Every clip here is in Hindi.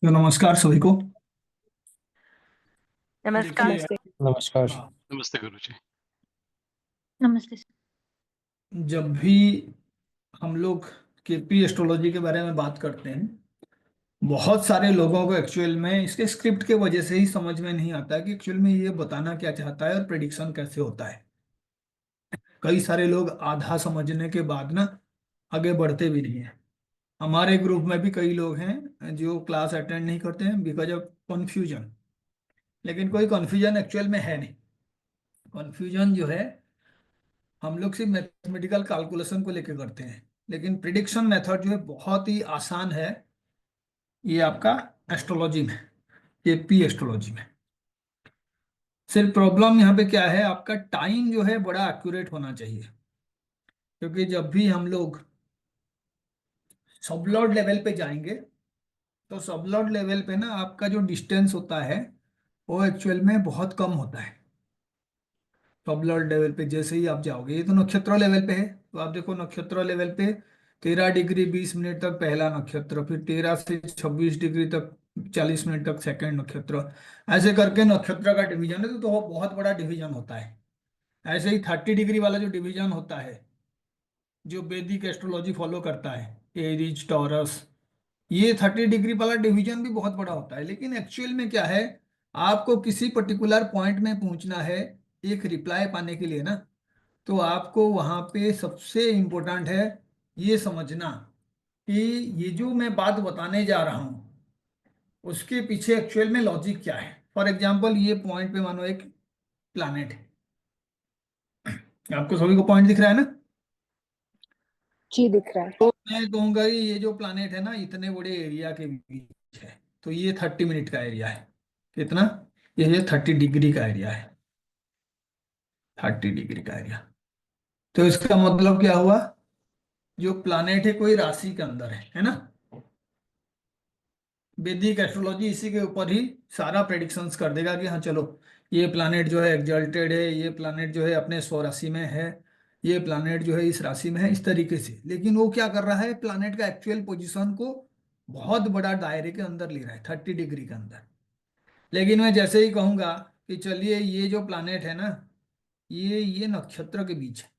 तो नमस्कार सभी को। नमस्कार। देखिए, नमस्ते। नमस्कार। हाँ, नमस्ते गुरुजी। नमस्ते सर। जब भी हम लोग केपी एस्ट्रोलॉजी के बारे में बात करते हैं, बहुत सारे लोगों को एक्चुअल में इसके स्क्रिप्ट के वजह से ही समझ में नहीं आता कि एक्चुअल में ये बताना क्या चाहता है और प्रिडिक्शन कैसे होता है। कई सारे लोग आधा समझने के बाद ना आगे बढ़ते भी नहीं है। हमारे ग्रुप में भी कई लोग हैं जो क्लास अटेंड नहीं करते हैं बिकॉज ऑफ कन्फ्यूजन। लेकिन कोई कन्फ्यूजन एक्चुअल में है नहीं। कन्फ्यूजन जो है हम लोग सिर्फ मैथमेटिकल कैलकुलेशन को लेकर करते हैं, लेकिन प्रिडिक्शन मेथड जो है बहुत ही आसान है। ये आपका एस्ट्रोलॉजी में, ये पी एस्ट्रोलॉजी में सिर्फ प्रॉब्लम यहाँ पे क्या है, आपका टाइम जो है बड़ा एक्यूरेट होना चाहिए। क्योंकि जब भी हम लोग सबलॉर्ड लेवल पे जाएंगे तो सबलॉर्ड लेवल पे ना आपका जो डिस्टेंस होता है वो एक्चुअल में बहुत कम होता है। टॉप लेवल पे जैसे ही आप जाओगे, ये तो नक्षत्र लेवल पे है, तो आप देखो नक्षत्र लेवल पे 13 डिग्री 20 मिनट तक पहला नक्षत्र, फिर 13 से 26 डिग्री तक 40 मिनट तक सेकंड नक्षत्र। ऐसे करके नक्षत्र का डिवीजन है, तो बहुत बड़ा डिवीजन होता है। ऐसे ही 30 डिग्री वाला जो डिवीजन होता है, जो वैदिक एस्ट्रोलॉजी फॉलो करता है, एरीज टॉरस, ये 30 डिग्री वाला डिवीजन भी बहुत बड़ा होता है। लेकिन एक्चुअल में क्या है, आपको किसी पर्टिकुलर पॉइंट में पहुंचना है एक रिप्लाई पाने के लिए ना, तो आपको वहां पे सबसे इम्पोर्टेंट है ये समझना कि ये जो मैं बात बताने जा रहा हूं उसके पीछे एक्चुअल में लॉजिक क्या है। फॉर एग्जाम्पल, ये पॉइंट पे मानो एक प्लानेट है, आपको सभी को पॉइंट दिख रहा है ना। जी दिख रहा है। तो मैं कहूंगा ये जो प्लानेट है ना इतने बड़े एरिया के बीच है, तो ये 30 मिनट का एरिया है। कितना? ये 30 डिग्री का एरिया है, 30 डिग्री का एरिया। तो इसका मतलब क्या हुआ, जो प्लानेट है कोई राशि के अंदर है ना। वैदिक एस्ट्रोलॉजी इसी के ऊपर ही सारा प्रेडिक्शंस कर देगा कि हाँ चलो, ये प्लानेट जो है एग्जल्टेड है, ये प्लानेट जो है अपने स्वराशि में है, ये प्लानेट जो है इस राशि में है, इस तरीके से। लेकिन वो क्या कर रहा है, प्लानेट का एक्चुअल पोजीशन को बहुत बड़ा दायरे के अंदर ले रहा है, 30 डिग्री के अंदर। लेकिन मैं जैसे ही कहूंगा कि चलिए ये जो प्लानेट है ना, ये नक्षत्र के बीच है,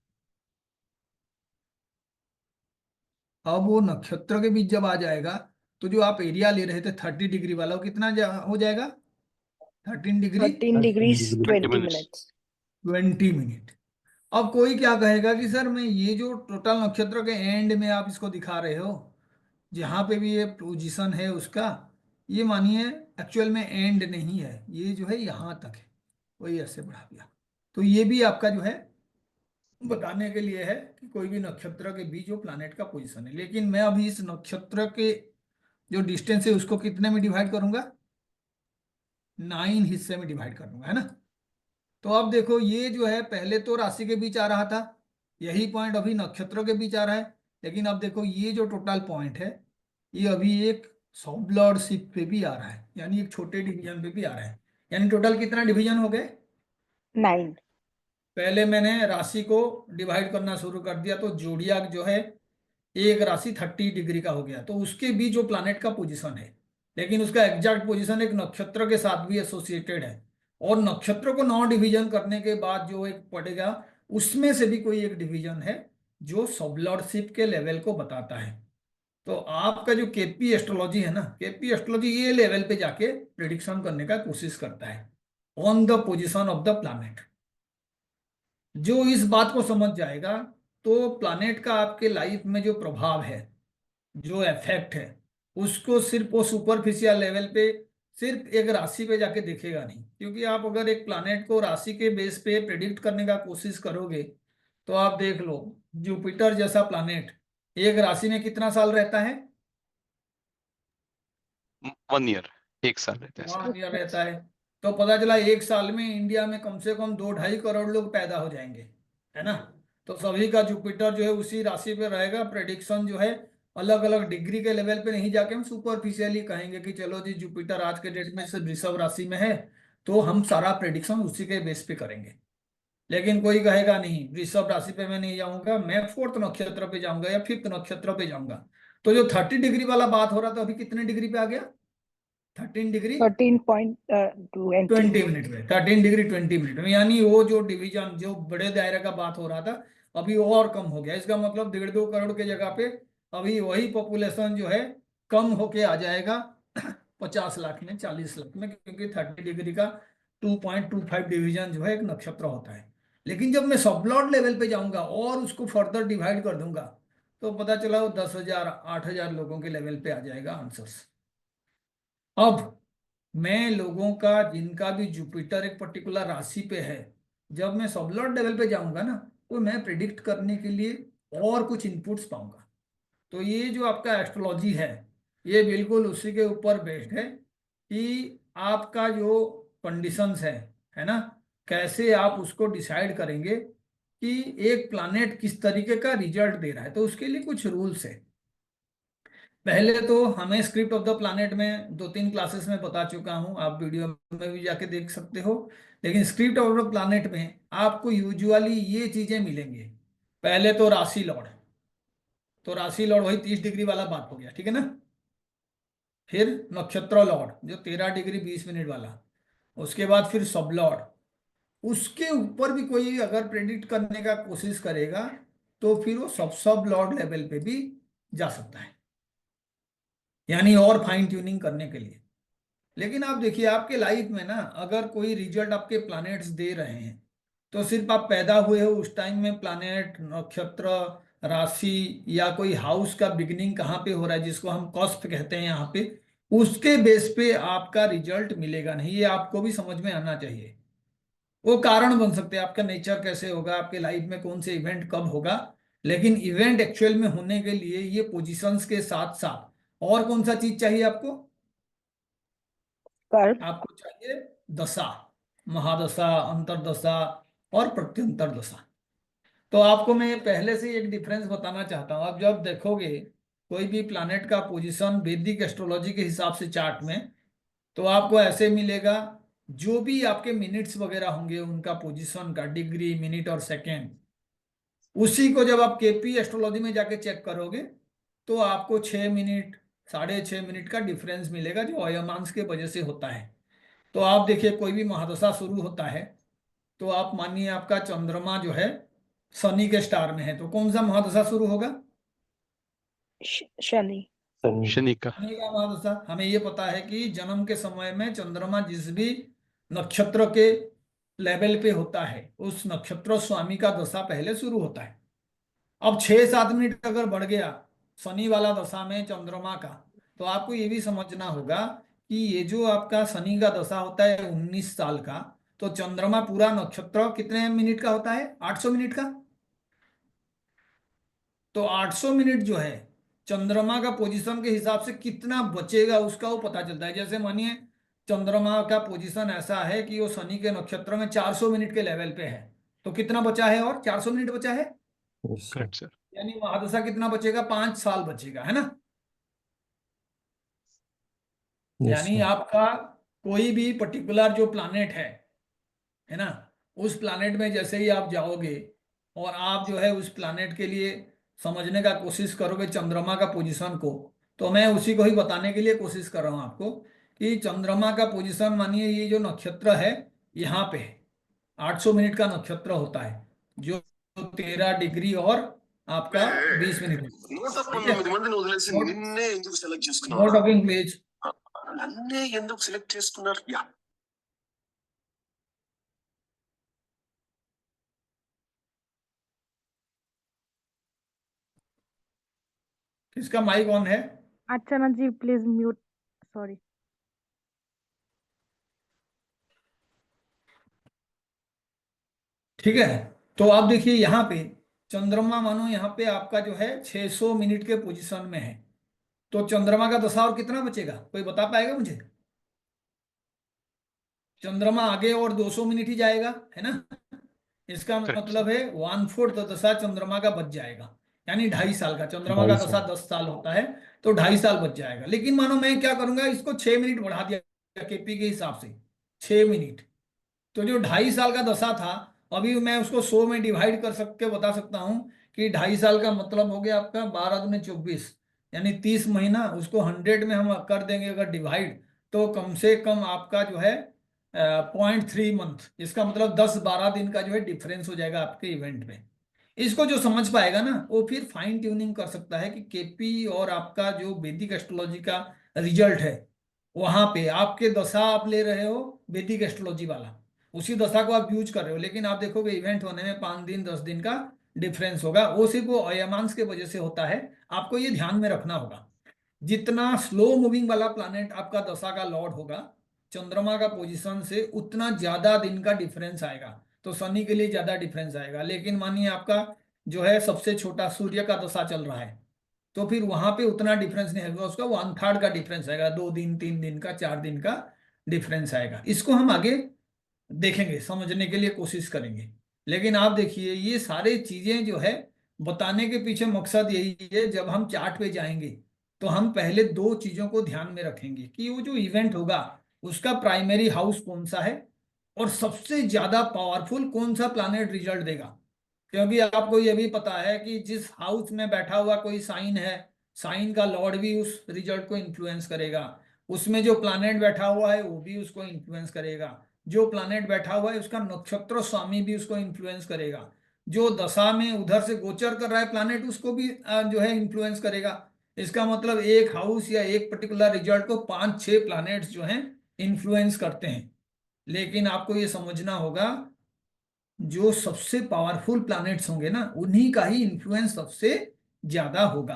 अब वो नक्षत्र के बीच जब आ जाएगा तो जो आप एरिया ले रहे थे 30 डिग्री वाला, वो कितना हो जाएगा, 13 degree 13 degree 20 20 minutes. Minutes. 20 minute. अब कोई क्या कहेगा कि सर मैं ये जो टोटल नक्षत्र के एंड में आप इसको दिखा रहे हो, जहां पे भी ये पोजीशन है उसका, ये मानिए एक्चुअल में एंड नहीं है, ये जो है यहाँ तक है, वही ऐसे बढ़ा दिया। तो ये भी आपका जो है बताने के लिए है कि कोई भी नक्षत्र के बीच जो प्लानेट का पोजीशन है। लेकिन मैं अभी इस नक्षत्र के जो डिस्टेंस है उसको कितने में डिवाइड करूंगा, 9 हिस्से में डिवाइड कर दूंगा, है ना। तो अब देखो ये जो है पहले तो राशि के बीच आ रहा था, यही पॉइंट अभी नक्षत्रों के बीच आ रहा है। लेकिन अब देखो ये जो टोटल पॉइंट है, ये अभी एक सबलॉर्डशिप पे भी आ रहा है, यानी एक छोटे डिवीजन पे भी आ रहा है। यानी टोटल कितना डिवीजन हो गए। 9। पहले मैंने राशि को डिवाइड करना शुरू कर दिया, तो जोडियाक जो है एक राशि 30 डिग्री का हो गया, तो उसके बीच जो प्लानेट का पोजीशन है, लेकिन उसका एग्जैक्ट पोजीशन एक नक्षत्र के साथ भी एसोसिएटेड है। और नक्षत्र को 9 डिवीजन करने के बाद जो एक पड़ेगा, उसमें से भी कोई एक डिवीजन है जो सबलॉर्डशिप के लेवल को बताता है। तो आपका जो केपी एस्ट्रोलॉजी है ना, केपी एस्ट्रोलॉजी ये लेवल पे जाके प्रिडिक्शन करने का कोशिश करता है on the position of the planet. जो इस बात को समझ जाएगा, तो प्लानेट का आपके लाइफ में जो प्रभाव है, जो इफेक्ट है, उसको सिर्फ वो सुपरफिशियल लेवल पे सिर्फ एक राशि पे जाके देखेगा नहीं। क्योंकि आप अगर एक प्लानेट को राशि के बेस पे प्रिडिक्ट करने का कोशिश करोगे, तो आप देख लो जुपिटर जैसा प्लानेट एक राशि में कितना साल रहता है, 1 ईयर, 1 साल रहते हैं सर। 1 ईयर रहता है। तो पता चला एक साल में इंडिया में कम से कम 2-2.5 करोड़ लोग पैदा हो जाएंगे, है ना। तो सभी का जुपिटर जो है उसी राशि पे रहेगा। प्रेडिक्शन जो है अलग अलग डिग्री के लेवल पे नहीं जाके हम सुपरफिशियली कहेंगे कि चलो जी जुपिटर आज के डेट में सिर्फ वृषभ राशि में है, तो हम सारा प्रेडिक्शन उसी के बेस पे करेंगे। लेकिन कोई कहेगा नहीं, वृषभ राशि पे मैं नहीं जाऊंगा, मैं फोर्थ नक्षत्र पे जाऊंगा या फिफ्थ नक्षत्र पे जाऊंगा। तो जो 30 डिग्री वाला बात हो रहा था अभी कितने डिग्री पे आ गया, 13 डिग्री 13.20 20 मिनट में, 13 डिग्री 20 मिनट में, यानी वो जो डिवीजन, जो बड़े दायरे का बात हो रहा था, अभी वो और कम हो गया। इसका मतलब 1.5-2 करोड़ के जगह पे अभी वही पॉपुलेशन जो है कम होके आ जाएगा 50 लाख में, 40 लाख में, क्योंकि 30 डिग्री का 2.25 डिवीजन जो है एक नक्षत्र होता है। लेकिन जब मैं सबलॉर्ड लेवल पे जाऊंगा और उसको फर्दर डिवाइड कर दूंगा, तो पता चला वो 10,000 8,000 लोगों के लेवल पे आ जाएगा आंसर्स। अब मैं लोगों का जिनका भी जुपिटर एक पर्टिकुलर राशि पे है, जब मैं सबलॉर्ड लेवल पे जाऊंगा ना, तो मैं प्रिडिक्ट करने के लिए और कुछ इनपुट्स पाऊंगा। तो ये जो आपका एस्ट्रोलॉजी है, ये बिल्कुल उसी के ऊपर बेस्ड है कि आपका जो कंडीशंस है ना, कैसे आप उसको डिसाइड करेंगे कि एक प्लानेट किस तरीके का रिजल्ट दे रहा है। तो उसके लिए कुछ रूल्स है। पहले तो हमें स्क्रिप्ट ऑफ द प्लानेट में 2-3 क्लासेस में बता चुका हूं, आप वीडियो में भी जाके देख सकते हो। लेकिन स्क्रिप्ट ऑफ द प्लानेट में आपको यूजुअली ये चीजें मिलेंगे। पहले तो राशि लॉर्ड, तो राशि लॉर्ड वही 30 डिग्री वाला बात हो गया, ठीक है ना। फिर नक्षत्र लॉर्ड जो 13 डिग्री 20 मिनट वाला, उसके बाद फिर सब लॉर्ड। उसके ऊपर भी कोई अगर प्रेडिक्ट करने का कोशिश करेगा, तो फिर वो सब लॉर्ड लेवल पे भी जा सकता है, यानी और फाइन ट्यूनिंग करने के लिए। लेकिन आप देखिए आपके लाइफ में ना, अगर कोई रिजल्ट आपके प्लैनेट्स दे रहे हैं, तो सिर्फ आप पैदा हुए हो उस टाइम में प्लैनेट, नक्षत्र, राशि या कोई हाउस का बिगिनिंग कहाँ पे हो रहा है, जिसको हम कॉस्प कहते हैं यहाँ पे, उसके बेस पे आपका रिजल्ट मिलेगा नहीं। ये आपको भी समझ में आना चाहिए। वो कारण बन सकते हैं, आपका नेचर कैसे होगा, आपके लाइफ में कौन से इवेंट कब होगा। लेकिन इवेंट एक्चुअल में होने के लिए ये पोजीशंस के साथ साथ और कौन सा चीज चाहिए आपको? कर्व। आपको चाहिए दशा, महादशा, अंतरदशा और प्रत्यंतर दशा। तो आपको मैं पहले से एक डिफरेंस बताना चाहता हूं। आप जब देखोगे कोई भी प्लैनेट का पोजीशन वैदिक एस्ट्रोलॉजी के हिसाब से चार्ट में, तो आपको ऐसे मिलेगा। जो भी आपके मिनट्स वगैरह होंगे उनका पोजीशन का, डिग्री, मिनट और सेकेंड, उसी को जब आप केपी एस्ट्रोलॉजी में जाके चेक करोगे, तो आपको 6 मिनट, 6.5 मिनट का डिफरेंस मिलेगा, जो अयमांश के वजह से होता है। तो आप देखिए कोई भी महादशा शुरू होता है, तो आप मानिए आपका चंद्रमा जो है शनि के स्टार में है, तो कौन सा महादशा शुरू होगा? शनि। शनि का। शनि का महादशा। हमें ये पता है कि जन्म के समय में चंद्रमा जिस भी नक्षत्र के लेवल पे होता है, उस नक्षत्र स्वामी का दशा पहले शुरू होता है। अब 6-7 मिनट अगर बढ़ गया शनि वाला दशा में चंद्रमा का, तो आपको ये भी समझना होगा कि ये जो आपका शनि का दशा होता है 19 साल का, तो चंद्रमा पूरा नक्षत्र कितने मिनट का होता है? 800 मिनट का। तो 800 मिनट जो है चंद्रमा का पोजीशन के हिसाब से कितना बचेगा उसका वो पता चलता है। जैसे मानिए चंद्रमा का पोजीशन ऐसा है कि वो शनि के नक्षत्र में 400 मिनट के लेवल पे है, तो कितना बचा है? और 400 मिनट बचा है, करेक्ट सर। यानी महादशा कितना बचेगा? 5 साल बचेगा, है ना। यानी आपका कोई भी पर्टिकुलर जो प्लानेट है ना, उस प्लानेट में जैसे ही आप जाओगे और आप जो है उस प्लानेट के लिए समझने का कोशिश करोगे चंद्रमा का पोजीशन को, तो मैं उसी को ही बताने के लिए कोशिश कर रहा हूं आपको कि चंद्रमा का पोजीशन, मानिए ये जो नक्षत्र है यहाँ पे है, 800 मिनट का नक्षत्र होता है, जो 13 डिग्री और आपका 20 मिनट है। ठीक है, 19 మందిని వదిలేసి నిన్నే ఎందుకు సెలెక్ట్ చేసుకున్నావు? Know talking please. నన్నే ఎందుకు సెలెక్ట్ చేసుకున్నారు? యా किसका माइक ऑन है? अर्चना जी प्लीज म्यूट। सॉरी। ठीक है, तो आप देखिए यहाँ पे चंद्रमा मानो यहाँ पे आपका जो है 600 मिनट के पोजीशन में है, तो चंद्रमा का दशा और कितना बचेगा? कोई बता पाएगा मुझे? चंद्रमा आगे और 200 मिनट ही जाएगा, है ना। इसका करेक्ट मतलब है 1/4 दशा चंद्रमा का बच जाएगा, यानी 2.5 साल का। चंद्रमा का दशा 10 साल होता है, तो 2.5 साल बच जाएगा। लेकिन मानो मैं क्या करूंगा, इसको 6 मिनट बढ़ा दिया केपी के हिसाब से, 6 मिनट। तो जो 2.5 साल का दशा था, अभी मैं उसको 100 में डिवाइड कर सकते बता सकता हूं कि 2.5 साल का मतलब हो गया आपका 12 दूनी 24, यानी 30 महीना। उसको 100 में हम कर देंगे अगर डिवाइड, तो कम से कम आपका जो है 0.3 मंथ, इसका मतलब 10-12 दिन का जो है डिफरेंस हो जाएगा आपके इवेंट में। इसको जो समझ पाएगा ना वो फिर फाइन ट्यूनिंग कर सकता है कि केपी और आपका जो वैदिक एस्ट्रोलॉजी का रिजल्ट है, वहां पे आपके दशा आप ले रहे हो वैदिक एस्ट्रोलॉजी वाला, उसी दशा को आप यूज कर रहे हो, लेकिन आप देखोगे इवेंट होने में 5 दिन 10 दिन का डिफरेंस होगा। वो सिर्फ वो अयमांश के वजह से होता है, आपको ये ध्यान में रखना होगा। जितना स्लो मूविंग वाला प्लैनेट आपका दशा का लॉर्ड होगा चंद्रमा का पोजीशन से, उतना ज्यादा दिन का डिफरेंस आएगा। तो शनि के लिए ज्यादा डिफरेंस आएगा, लेकिन मानिए आपका जो है सबसे छोटा सूर्य का दशा चल रहा है, तो फिर वहां पे उतना डिफरेंस नहीं आएगा, उसका 1/3 का डिफरेंस आएगा, 2 दिन 3 दिन का 4 दिन का डिफरेंस आएगा। इसको हम आगे देखेंगे, समझने के लिए कोशिश करेंगे। लेकिन आप देखिए ये सारी चीजें जो है बताने के पीछे मकसद यही है, जब हम चार्ट पे जाएंगे तो हम पहले दो चीजों को ध्यान में रखेंगे कि वो जो इवेंट होगा उसका प्राइमरी हाउस कौन सा है और सबसे ज्यादा पावरफुल कौन सा प्लैनेट रिजल्ट देगा। क्योंकि आपको ये भी पता है कि जिस हाउस में बैठा हुआ कोई साइन है, साइन का लॉर्ड भी उस रिजल्ट को इन्फ्लुएंस करेगा, उसमें जो प्लैनेट बैठा हुआ है वो भी उसको इन्फ्लुएंस करेगा, जो प्लैनेट बैठा हुआ है उसका नक्षत्र स्वामी भी उसको इन्फ्लुएंस करेगा, जो दशा में उधर से गोचर कर रहा है प्लैनेट उसको भी जो है इन्फ्लुएंस करेगा। इसका मतलब एक हाउस या एक पर्टिकुलर रिजल्ट को 5-6 प्लैनेट्स जो हैं इन्फ्लुएंस करते हैं। लेकिन आपको ये समझना होगा जो सबसे पावरफुल प्लैनेट्स होंगे ना उन्हीं का ही इन्फ्लुएंस सबसे ज्यादा होगा।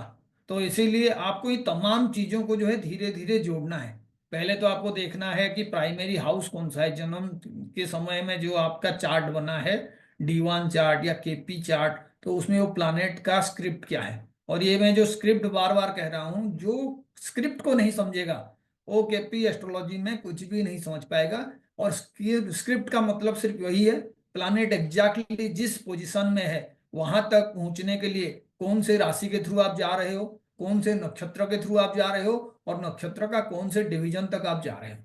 तो इसीलिए आपको ये तमाम चीजों को जो है धीरे धीरे जोड़ना है। पहले तो आपको देखना है कि प्राइमरी हाउस कौन सा है, जन्म के समय में जो आपका चार्ट बना है D1 चार्ट या केपी चार्ट, तो उसमें वो प्लैनेट का स्क्रिप्ट क्या है। और ये मैं जो स्क्रिप्ट बार बार कह रहा हूं, जो स्क्रिप्ट को नहीं समझेगा वो केपी एस्ट्रोलॉजी में कुछ भी नहीं समझ पाएगा। और स्क्रिप्ट का मतलब सिर्फ वही है, प्लैनेट एग्जैक्टली जिस पोजीशन में है वहां तक पहुंचने के लिए कौन से राशि के थ्रू आप जा रहे हो, कौन से नक्षत्र के थ्रू आप जा रहे हो, और नक्षत्र का कौन से डिवीजन तक आप जा रहे हो।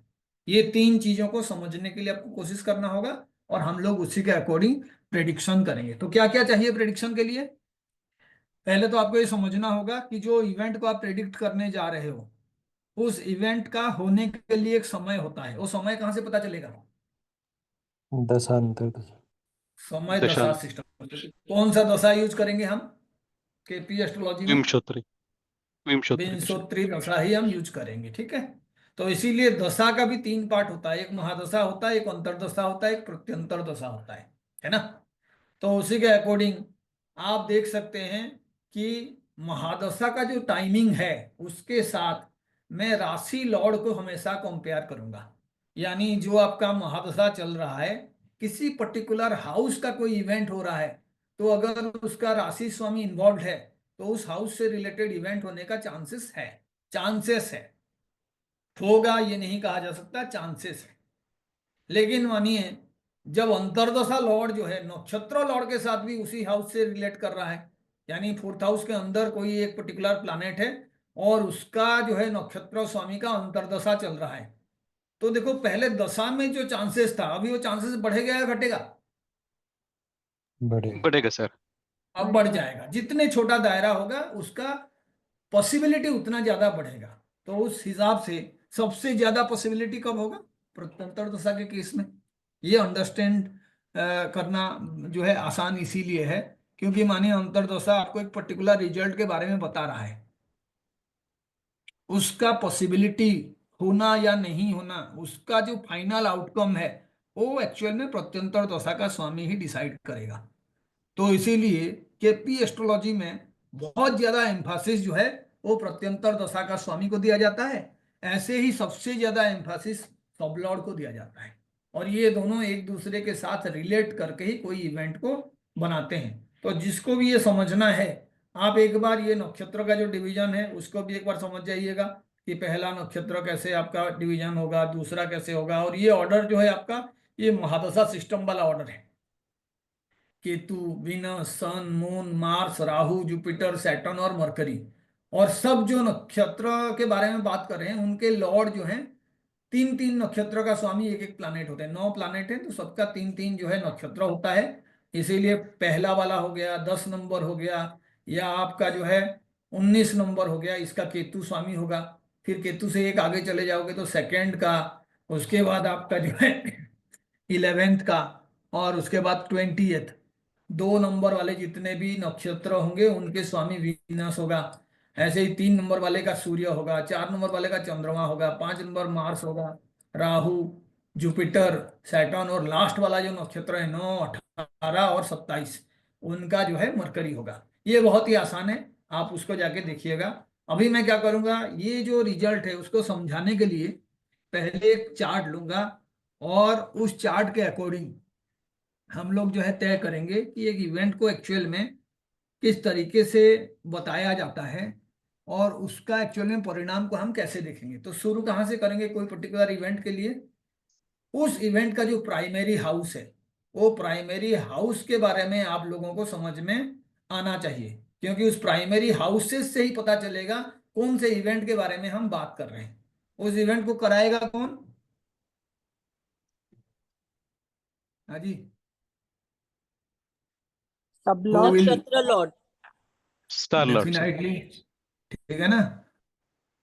ये 3 चीजों को समझने के लिए आपको कोशिश करना होगा और हम लोग उसी के अकॉर्डिंग प्रेडिक्शन करेंगे। तो क्या क्या चाहिए प्रेडिक्शन के लिए? पहले तो आपको ये समझना होगा कि जो इवेंट को आप प्रेडिक्ट करने जा रहे हो उस इवेंट का होने के लिए एक समय होता है। वो समय कहाँ से पता चलेगा? दशांतर दशा। समय दशा दशांत सिस्टम। कौन सा दशा यूज करेंगे हम केपी एस्ट्रोलॉजी में? विंशोत्तरी विंशोत्तरी दशा। विंशोत्तरी दशा ही हम यूज करेंगे, ठीक है। तो इसीलिए दशा का भी 3 पार्ट होता है, एक महादशा होता है, एक अंतरदशा होता है, एक प्रत्यंतर दशा होता है ना। तो उसी के अकॉर्डिंग आप देख सकते हैं कि महादशा का जो टाइमिंग है उसके साथ मैं राशि लॉर्ड को हमेशा कंपेयर करूंगा। यानी जो आपका महादशा चल रहा है, किसी पर्टिकुलर हाउस का कोई इवेंट हो रहा है, तो अगर उसका राशि स्वामी इन्वॉल्व है तो उस हाउस से रिलेटेड इवेंट होने का चांसेस है। होगा ये नहीं कहा जा सकता, चांसेस है। लेकिन मानिए जब अंतरदशा लॉर्ड जो है नक्षत्र लॉर्ड के साथ भी उसी हाउस से रिलेट कर रहा है, यानी 4th हाउस के अंदर कोई एक पर्टिकुलर प्लैनेट है और उसका जो है नक्षत्र स्वामी का अंतरदशा चल रहा है, तो देखो पहले दशा में जो चांसेस था अभी वो चांसेस बढ़ेगा या घटेगा? बढ़ेगा। बढ़ेगा सर। अब बढ़ जाएगा। जितने छोटा दायरा होगा उसका पॉसिबिलिटी उतना ज्यादा बढ़ेगा। तो उस हिसाब से सबसे ज्यादा पॉसिबिलिटी कब होगा? प्रत्यंतर दशा के केस में। ये अंडरस्टैंड करना जो है आसान इसीलिए है क्योंकि मानिए अंतरदशा आपको एक पर्टिकुलर रिजल्ट के बारे में बता रहा है, उसका पॉसिबिलिटी होना या नहीं होना, उसका जो फाइनल आउटकम है वो एक्चुअल में प्रत्यंतर दशा का स्वामी ही डिसाइड करेगा। तो इसीलिए केपी एस्ट्रोलॉजी में बहुत ज्यादा एम्फासिस जो है वो प्रत्यंतर दशा का स्वामी को दिया जाता है। ऐसे ही सबसे ज्यादा एम्फासिस सबलॉर्ड को दिया जाता है। और ये दोनों एक दूसरे के साथ रिलेट करके ही कोई इवेंट को बनाते हैं। तो जिसको भी ये समझना है, आप एक बार ये नक्षत्र का जो डिवीजन है उसको भी एक बार समझ जाइएगा कि पहला नक्षत्र कैसे आपका डिवीजन होगा, दूसरा कैसे होगा। और ये ऑर्डर जो है आपका ये महादशा सिस्टम वाला ऑर्डर है। Ketu, Venus, Sun, Moon, Mars, Rahu, Jupiter, Saturn और मरकरी, और सब जो नक्षत्र के बारे में बात कर रहे हैं उनके लॉर्ड जो हैं 3-3 नक्षत्र का स्वामी एक एक प्लानेट होते हैं। 9 प्लानेट है तो सबका 3-3 जो है नक्षत्र होता है। इसीलिए पहला वाला हो गया 10 नंबर हो गया, या आपका जो है 19 नंबर हो गया, इसका केतु स्वामी होगा। फिर केतु से एक आगे चले जाओगे तो सेकंड का, उसके बाद आपका जो है 11th का, और उसके बाद 20th। 2 नंबर वाले जितने भी नक्षत्र होंगे उनके स्वामी वीनस होगा। ऐसे ही 3 नंबर वाले का सूर्य होगा, 4 नंबर वाले का चंद्रमा होगा, 5 नंबर मार्स होगा, राहु, जुपिटर, सैटर्न, और लास्ट वाला जो नक्षत्र है 9, 18 और 27, उनका जो है मरकरी होगा। ये बहुत ही आसान है, आप उसको जाके देखिएगा। अभी मैं क्या करूंगा, ये जो रिजल्ट है उसको समझाने के लिए पहले एक चार्ट लूंगा, और उस चार्ट के अकॉर्डिंग हम लोग जो है तय करेंगे कि एक इवेंट को एक्चुअल में किस तरीके से बताया जाता है, और उसका एक्चुअल में परिणाम को हम कैसे देखेंगे। तो शुरू कहाँ से करेंगे कोई पर्टिकुलर इवेंट के लिए? उस इवेंट का जो प्राइमरी हाउस है, वो प्राइमरी हाउस के बारे में आप लोगों को समझ में आना चाहिए, क्योंकि उस प्राइमरी हाउसेस से ही पता चलेगा कौन से इवेंट के बारे में हम बात कर रहे हैं। उस इवेंट को कराएगा कौन? हाँ जी, सब हु लॉर्ड। विल, नक्षत्र Lord. Star Lord sir. Definitely, ठीक है ना।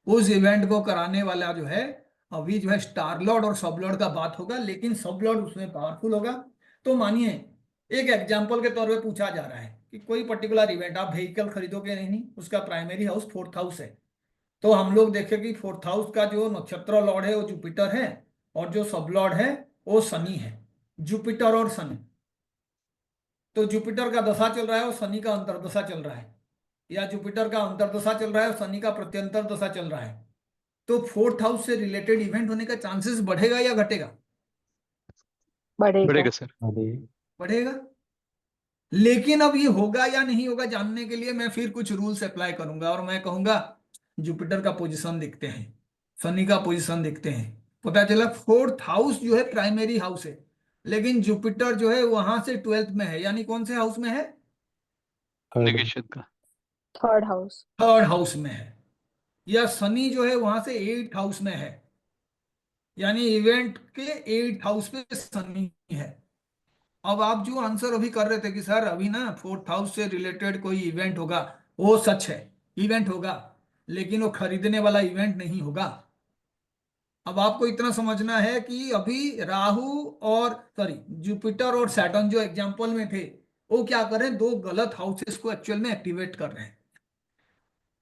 उस इवेंट को कराने वाला जो है, अभी जो है स्टार लॉर्ड और सब लॉर्ड का बात होगा, लेकिन सब लॉर्ड उसमें पावरफुल होगा। तो मानिए एक एग्जाम्पल के तौर पे पूछा जा रहा है कि कोई पर्टिकुलर इवेंट, आप व्हीकल खरीदोगे नहीं, उसका प्राइमरी हाउस 4th हाउस है। तो हम लोग देखें कि 4th हाउस का जो नक्षत्र लॉर्ड है वो जुपिटर है, और जो सब लॉर्ड है वो शनि है। जुपिटर और शनि, तो जुपिटर का दशा चल रहा है और शनि का अंतर्दशा चल रहा है, या जुपिटर का अंतर्दशा चल रहा है और शनि का प्रत्यंतर दशा चल रहा है। तो 4th हाउस से रिलेटेड इवेंट होने का चांसेस बढ़ेगा या घटेगा? बढ़ेगा। बढ़ेगा सर। बढ़ेगा। लेकिन अब ये होगा या नहीं होगा जानने के लिए मैं फिर कुछ रूल्स अप्लाई करूंगा, और मैं कहूंगा जुपिटर का पोजीशन देखते हैं, शनि का पोजीशन देखते हैं। पता चला 4th हाउस जो है प्राइमरी हाउस है, लेकिन जुपिटर जो है वहां से 12th में है, यानी कौन से हाउस में है? निगेशन का। 3rd house. 3rd हाउस में है। या शनि जो है वहां से 8th हाउस में है, यानी इवेंट के 8th हाउस पे शनि है। अब आप जो आंसर अभी कर रहे थे कि सर अभी ना 4th हाउस से रिलेटेड कोई इवेंट होगा, वो सच है, इवेंट होगा, लेकिन वो खरीदने वाला इवेंट नहीं होगा। अब आपको इतना समझना है कि अभी राहु और सॉरी जुपिटर और सैटर्न जो एग्जांपल में थे, वो क्या कर रहे हैं, 2 गलत हाउसेस को एक्चुअल में एक्टिवेट कर रहे हैं।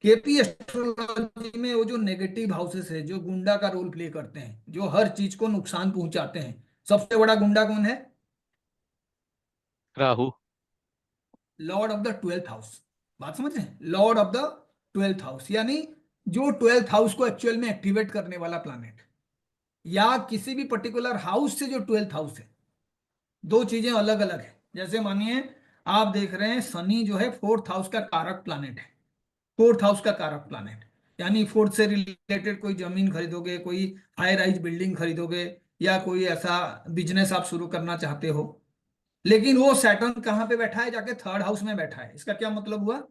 केपी एस्ट्रोलॉजी में वो जो नेगेटिव हाउसेस है, जो गुंडा का रोल प्ले करते हैं, जो हर चीज को नुकसान पहुंचाते हैं, सबसे बड़ा गुंडा कौन है? Rahu. Lord of the 12th house. बात समझ रहे हैं? Lord of the 12th house, यानी जो 12th हाउस को एक्चुअल में एक्टिवेट करने वाला प्लैनेट, या किसी भी पर्टिकुलर हाउस से जो 12th हाउस है, दो चीजें अलग अलग है। जैसे मानिए आप देख रहे हैं शनि जो है 4th हाउस का कारक प्लैनेट है, 4th हाउस का कारक प्लैनेट, यानी 4th से रिलेटेड कोई जमीन खरीदोगे, कोई हाई राइज बिल्डिंग खरीदोगे, या कोई ऐसा बिजनेस आप शुरू करना चाहते हो। लेकिन वो सैटर्न कहाँ पे बैठा है? जाके 3rd हाउस में बैठा है। इसका क्या मतलब हुआ?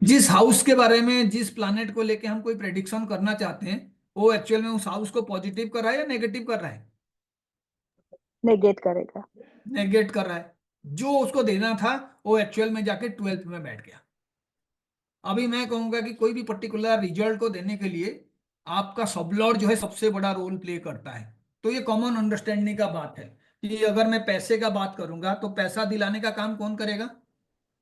जिस हाउस के बारे में, जिस प्लैनेट को लेके हम कोई प्रेडिक्शन करना चाहते हैं, वो एक्चुअल में उस हाउस को पॉजिटिव कर रहा है या नेगेटिव कर रहा है? नेगेट करेगा। नेगेट कर रहा है। जो उसको देना था वो एक्चुअल में जाके 12th में बैठ गया। अभी मैं कहूंगा कि कोई भी पर्टिकुलर रिजल्ट को देने के लिए आपका सबलॉर्ड जो है सबसे बड़ा रोल प्ले करता है। तो ये कॉमन अंडरस्टैंडिंग का बात है कि अगर मैं पैसे का बात करूंगा तो पैसा दिलाने का काम कौन करेगा?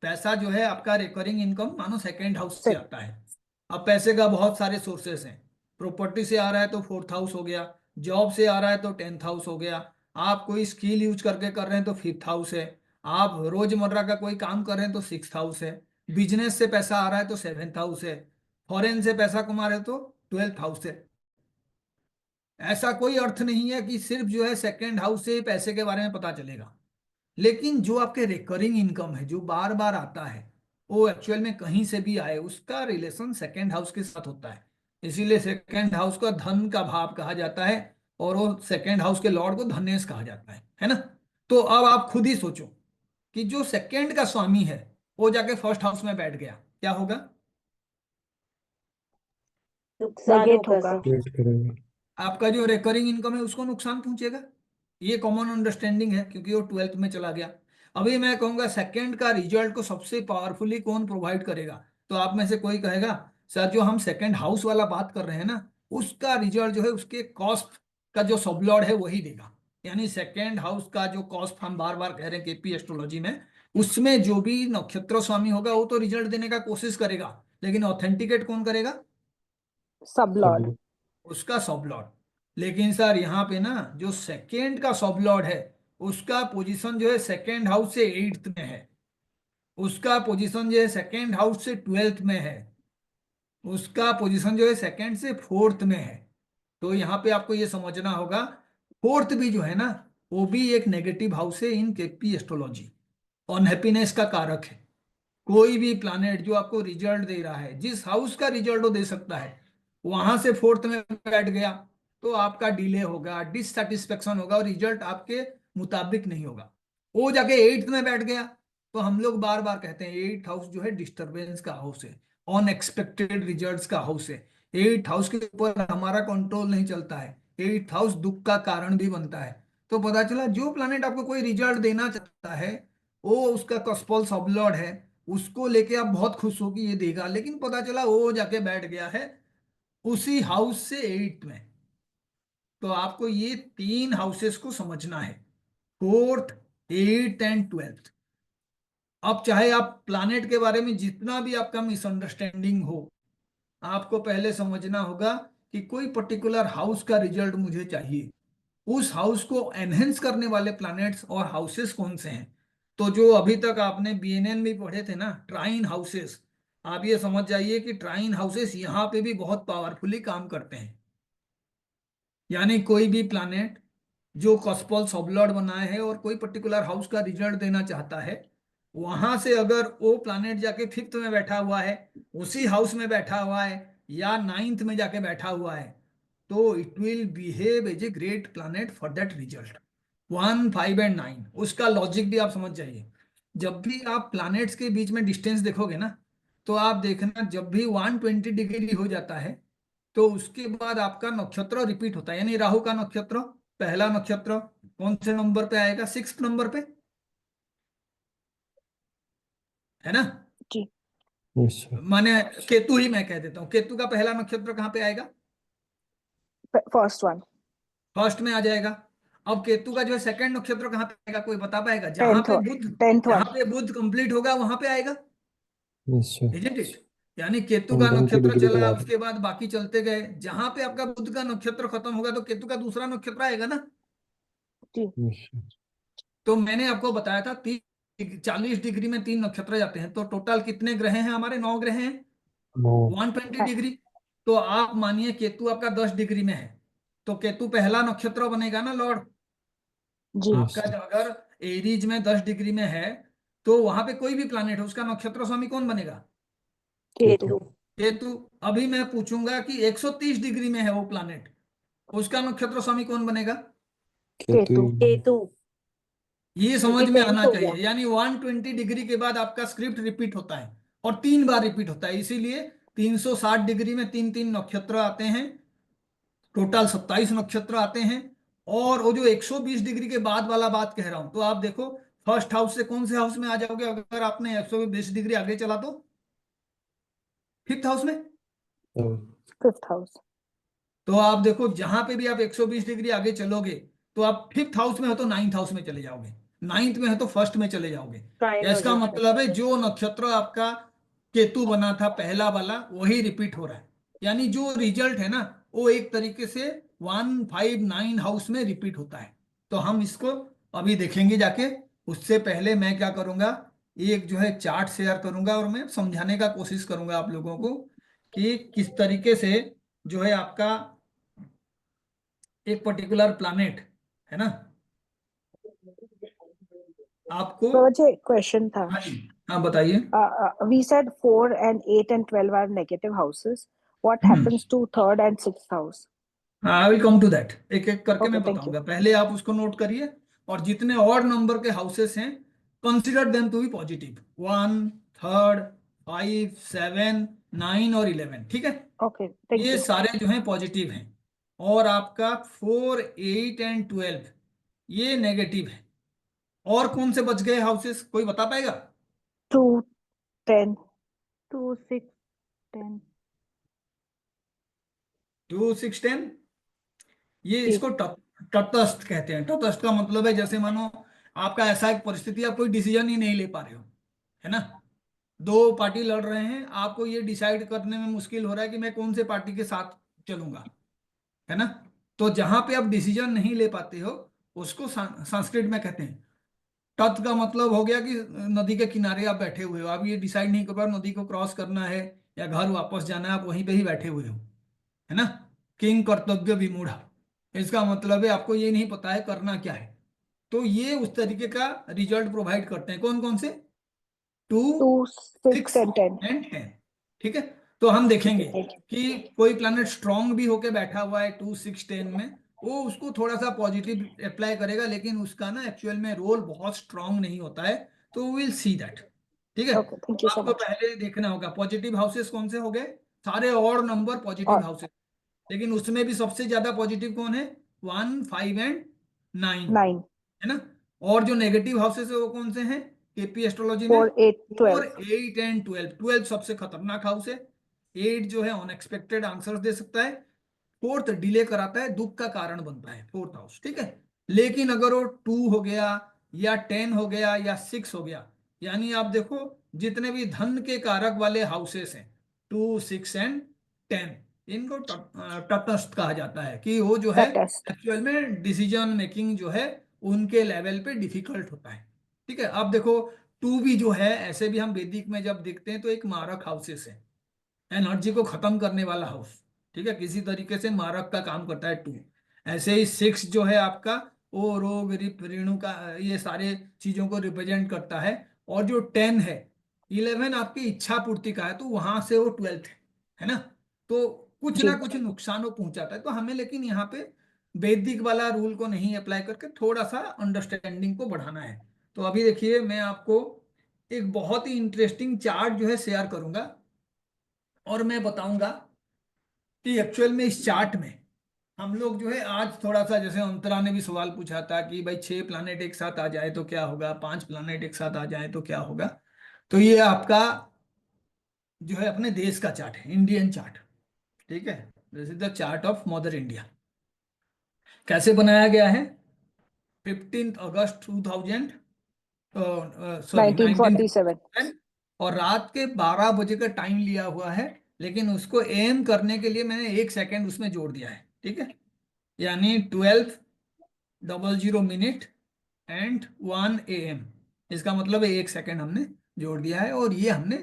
पैसा जो है आपका रिकरिंग इनकम मानो 2nd हाउस से आता है। अब पैसे का बहुत सारे सोर्सेस हैं। प्रॉपर्टी से आ रहा है तो 4th हाउस हो गया, जॉब से आ रहा है तो 10th हाउस हो गया, आप कोई स्किल यूज करके कर रहे हैं तो 5th हाउस है, आप रोजमर्रा का कोई काम कर रहे हैं तो 6th हाउस है, बिजनेस से पैसा आ रहा है तो 7th हाउस है, फॉरेन से पैसा कमा रहे हो तो 12th हाउस है। ऐसा कोई अर्थ नहीं है कि सिर्फ जो है 2nd हाउस से पैसे के बारे में पता चलेगा। लेकिन जो आपके रिकरिंग इनकम है, जो बार बार आता है, वो एक्चुअल में कहीं से भी आए, उसका रिलेशन 2nd हाउस के साथ होता है। इसीलिए 2nd हाउस का धन का भाव कहा जाता है, और वो 2nd हाउस के लॉर्ड को धनेश कहा जाता है ना। तो अब आप खुद ही सोचो कि जो सेकंड का स्वामी है वो जाके 1st हाउस में बैठ गया, क्या होगा? नुकसान नेगेट होगा होगा। सर। आपका जो रिकरिंग इनकम है उसको नुकसान पहुंचेगा। ये कॉमन अंडरस्टैंडिंग है, क्योंकि वो 12th में चला गया। अभी मैं कहूंगा सेकंड का रिजल्ट को सबसे पावरफुली कौन प्रोवाइड करेगा, तो आप में से कोई कहेगा सर जो हम सेकंड हाउस वाला बात कर रहे हैं ना, उसका रिजल्ट जो है उसके कॉस्ट का जो सबलॉर्ड है वही देगा। यानी सेकंड हाउस का जो कॉस्ट हम बार बार कह रहे हैं केपी एस्ट्रोलॉजी में, उसमें जो भी नक्षत्र स्वामी होगा वो तो रिजल्ट देने का कोशिश करेगा, लेकिन ऑथेंटिकेट कौन करेगा? सब सब लॉर्ड। लोग। उसका सब लॉर्ड। लेकिन सर यहाँ पे ना जो सेकेंड का सब लॉर्ड है उसका पोजीशन जो है सेकेंड हाउस से एट्थ में है, उसका पोजीशन जो है सेकेंड हाउस से ट्वेल्थ में है, उसका पोजीशन जो है सेकेंड से फोर्थ में है। तो यहाँ पे आपको ये समझना होगा फोर्थ भी जो है ना वो भी एक नेगेटिव हाउस है इन केपी एस्ट्रोलॉजी, अनहैप्पीनेस का कारक है। कोई भी प्लैनेट जो आपको रिजल्ट दे रहा है, जिस हाउस का रिजल्ट वो दे सकता है, वहां से फोर्थ में बैठ गया तो आपका डिले होगा, डिससेटिस्फेक्शन होगा और रिजल्ट आपके मुताबिक नहीं होगा। वो जाके एट्थ में बैठ गया तो हम लोग बार बार कहते हैं एट्थ हाउस जो है डिस्टरबेंस का हाउस है, अनएक्सपेक्टेड रिजल्ट्स का हाउस है। एट्थ हाउस के ऊपर हमारा कंट्रोल नहीं चलता है, एट्थ हाउस दुख का कारण भी बनता है। तो पता चला जो प्लैनेट आपको कोई रिजल्ट देना चाहता है वो उसका कॉस्पॉल सबलॉर्ड है, उसको लेके आप बहुत खुश हो कि ये देगा, लेकिन पता चला वो जाके बैठ गया है उसी हाउस से एट में। तो आपको ये तीन हाउसेस को समझना है, फोर्थ, एट एंड ट्वेल्थ। अब चाहे आप प्लानेट के बारे में जितना भी आपका मिसअंडरस्टैंडिंग हो, आपको पहले समझना होगा कि कोई पर्टिकुलर हाउस का रिजल्ट मुझे चाहिए, उस हाउस को एनहेंस करने वाले प्लैनेट्स और हाउसेस कौन से हैं। तो जो अभी तक आपने बीएनएन में पढ़े थे ना ट्राइन हाउसेस, आप ये समझ जाइए कि ट्राइन हाउसेस यहाँ पे भी बहुत पावरफुली काम करते हैं। यानी कोई भी प्लैनेट जो कॉस्पॉल सबलॉर्ड बनाए है और कोई पर्टिकुलर हाउस का रिजल्ट देना चाहता है, वहां से अगर वो प्लैनेट जाके फिफ्थ में बैठा हुआ है, उसी हाउस में बैठा हुआ है या नाइन्थ में जाके बैठा हुआ है, तो it will behave as a great planet for that result. 1, 5 and 9 उसका लॉजिक भी आप समझ जाइए। जब भी आप प्लैनेट्स के बीच में डिस्टेंस देखोगे ना, तो आप देखना जब भी 120 डिग्री हो जाता है तो उसके बाद आपका नक्षत्र रिपीट होता है। यानी राहु का नक्षत्र, पहला नक्षत्र कौन से नंबर पे आएगा? 6th नंबर पे, है ना? जी। निश्चय। माने केतु ही मैं कह देता हूँ, केतु का पहला नक्षत्र कहाँ पे आएगा? First one. फर्स्ट में आ जाएगा। अब केतु का जो है सेकंड नक्षत्र कहाँ पे आएगा, कोई बता पाएगा? जहां टेंथ पे वन। बुध, टेंथ जहां वन। पे बुध कंप्लीट होगा वहां पे आएगा, निश्चय। Isn't it? यानी केतु का 120 नक्षत्र डिग्री के चला, बाद। उसके बाद बाकी चलते गए, जहां पे आपका बुध का नक्षत्र खत्म होगा तो केतु का दूसरा नक्षत्र आएगा ना। जी। निश्चय। तो मैंने आपको बताया था 40 डिग्री में 3 नक्षत्र जाते हैं, तो टोटल कितने ग्रह हैं हमारे? 9 ग्रह हैं, नो। 120 डिग्री। तो आप मानिए केतु आपका 10 डिग्री में है, तो केतु पहला नक्षत्र बनेगा ना लॉर्ड जी। आपका। निश्चय। अगर एरीज में 10 डिग्री में है तो वहां पे कोई भी प्लानिट है उसका नक्षत्र स्वामी कौन बनेगा? केतु। केतु। अभी मैं पूछूंगा कि 130 डिग्री में है वो प्लानिट, उसका नक्षत्र स्वामी कौन बनेगा? केतु। केतु। ये समझ क्योंकि में टेंथ आना हो चाहिए। गया। यानी 120 डिग्री के बाद आपका स्क्रिप्ट रिपीट होता है और 3 बार रिपीट होता है, इसीलिए 360 डिग्री में 3 3 नक्षत्र आते हैं, टोटल 27 नक्षत्र आते हैं। और वो जो 120 डिग्री के बाद वाला बात कह रहा हूं, तो आप देखो फर्स्ट हाउस से कौन से हाउस में आ जाओगे अगर आपने 120 डिग्री आगे चला तो? फिफ्थ हाउस में। Fifth house. तो आप देखो जहां पे भी आप 120 डिग्री आगे चलोगे तो आप फिफ्थ हाउस में हो तो नाइन्थ हाउस में चले जाओगे, नाइन्थ में है तो फर्स्ट में चले जाओगे। ट्राइन हो इसका जाता है। मतलब है जो नक्षत्र आपका केतु बना था पहला वाला वही रिपीट हो रहा है। यानी जो रिजल्ट है ना वो एक तरीके से 159 हाउस में रिपीट होता है। तो हम इसको अभी देखेंगे जाके, उससे पहले मैं क्या करूंगा, एक जो है चार्ट शेयर करूंगा और मैं समझाने का कोशिश करूंगा आप लोगों को कि किस तरीके से जो है आपका एक पर्टिकुलर प्लैनेट है ना आपको। मुझे क्वेश्चन था। हाँ जी, हाँ बताइए। We said 4 and 8 and 12 are negative houses. What happens to third and sixth house? I will come to that, एक एक करके Okay, मैं thank you. बताऊंगा, पहले आप उसको नोट करिए। और जितने और नंबर के हाउसेस हैं consider them to be positive, 1, 3, 5, 7, 9 और 11, ठीक है? Okay, thank ये you. सारे जो हैं पॉजिटिव हैं। और आपका 4, 8 एंड 12 ये नेगेटिव है। और कौन से बच गए हाउसेस, कोई बता पाएगा? 2, 10. 2, 6, 10. 2, 6, 10। ये जी. इसको तटस्थ कहते हैं। तटस्थ का मतलब है जैसे मानो आपका ऐसा एक परिस्थिति, आप कोई डिसीजन ही नहीं ले पा रहे हो, है ना। दो पार्टी लड़ रहे हैं, आपको ये डिसाइड करने में मुश्किल हो रहा है कि मैं कौन से पार्टी के साथ चलूंगा, है ना। तो जहां पे आप डिसीजन नहीं ले पाते हो उसको संस्कृत में कहते हैं तट। का मतलब हो गया कि नदी के किनारे आप बैठे हुए हो, आप ये डिसाइड नहीं कर पा रहे नदी को क्रॉस करना है या घर वापस जाना है, आप वहीं पे ही बैठे हुए हो, है ना। किंग कर्तव्य विमूढ़, इसका मतलब है आपको ये नहीं पता है करना क्या है। तो ये उस तरीके का रिजल्ट प्रोवाइड करते हैं। कौन कौन से? 2, 2, 6 6 and 10. एंड 10। ठीक है, तो हम ठीक देखेंगे है, थैंक यू. कि कोई प्लैनेट स्ट्रांग भी होके बैठा हुआ है 2, 6, 10 में, वो उसको थोड़ा सा पॉजिटिव अप्लाई करेगा, लेकिन उसका ना एक्चुअल में रोल बहुत स्ट्रांग नहीं होता है। तो विल सी दैट। ठीक है, ओके, थैंक यू सो आपको मच. पहले देखना होगा पॉजिटिव हाउसेस कौन से हो गए, सारे और नंबर पॉजिटिव और हाउसेस। लेकिन उसमें भी सबसे ज्यादा पॉजिटिव कौन है? 1, 5 एंड 9, 9, है ना। और जो नेगेटिव हाउसेस है वो कौन से हैं केपी एस्ट्रोलॉजी में? 4, 8, 4, 12. 8 एंड 12। 12 सबसे खतरनाक हाउस है। 8 जो है अनएक्सपेक्टेड आंसर्स दे सकता है। 4th डिले कराता है, दुख का कारण बनता है 4th हाउस। ठीक है, लेकिन अगर वो 2 हो गया या 10 हो गया या 6 हो गया, यानी आप देखो जितने भी धन के कारक वाले हाउसेस हैं 2, 6 एंड 10, इनको तटस्थ कहा जाता है कि वो जो है तटस्थ. एक्चुअल में डिसीजन मेकिंग जो है उनके लेवल पे डिफिकल्ट होता है। ठीक है, अब देखो 2 भी जो है, ऐसे भी हम वैदिक में जब देखते हैं तो एक मारक हाउसेस है, एनर्जी को खत्म करने वाला हाउस। ठीक है, किसी तरीके से मारक का काम करता है 2। ऐसे ही 6 जो है आपका, वो रोग रिप ऋणु का, ये सारे चीजों को रिप्रेजेंट करता है। और जो 10 है, 11 आपकी इच्छा पूर्ति का है, तो वहां से वो 12th है ना। तो कुछ जी. ना कुछ नुकसान वो पहुंचाता है। तो हमें लेकिन यहाँ पे वैदिक वाला रूल को नहीं अप्लाई करके थोड़ा सा अंडरस्टैंडिंग को बढ़ाना है। तो अभी देखिए मैं आपको एक बहुत ही इंटरेस्टिंग चार्ट जो है शेयर करूंगा, और मैं बताऊंगा कि एक्चुअल में इस चार्ट में हम लोग जो है आज थोड़ा सा, जैसे अंतरा ने भी सवाल पूछा था कि भाई 6 प्लानेट एक साथ आ जाए तो क्या होगा, 5 प्लानेट एक साथ आ जाए तो क्या होगा। तो ये आपका जो है अपने देश का चार्ट है, इंडियन चार्ट। ठीक है, this is the chart of mother India. कैसे बनाया गया है? 15 अगस्त 2000, सॉरी 1947. 1947, और रात के 12 बजे का टाइम लिया हुआ है, लेकिन उसको एम करने के लिए मैंने 1 सेकेंड उसमें जोड़ दिया है। ठीक है, यानी 12:00 एंड 1 AM, इसका मतलब है 1 सेकेंड हमने जोड़ दिया है, और ये हमने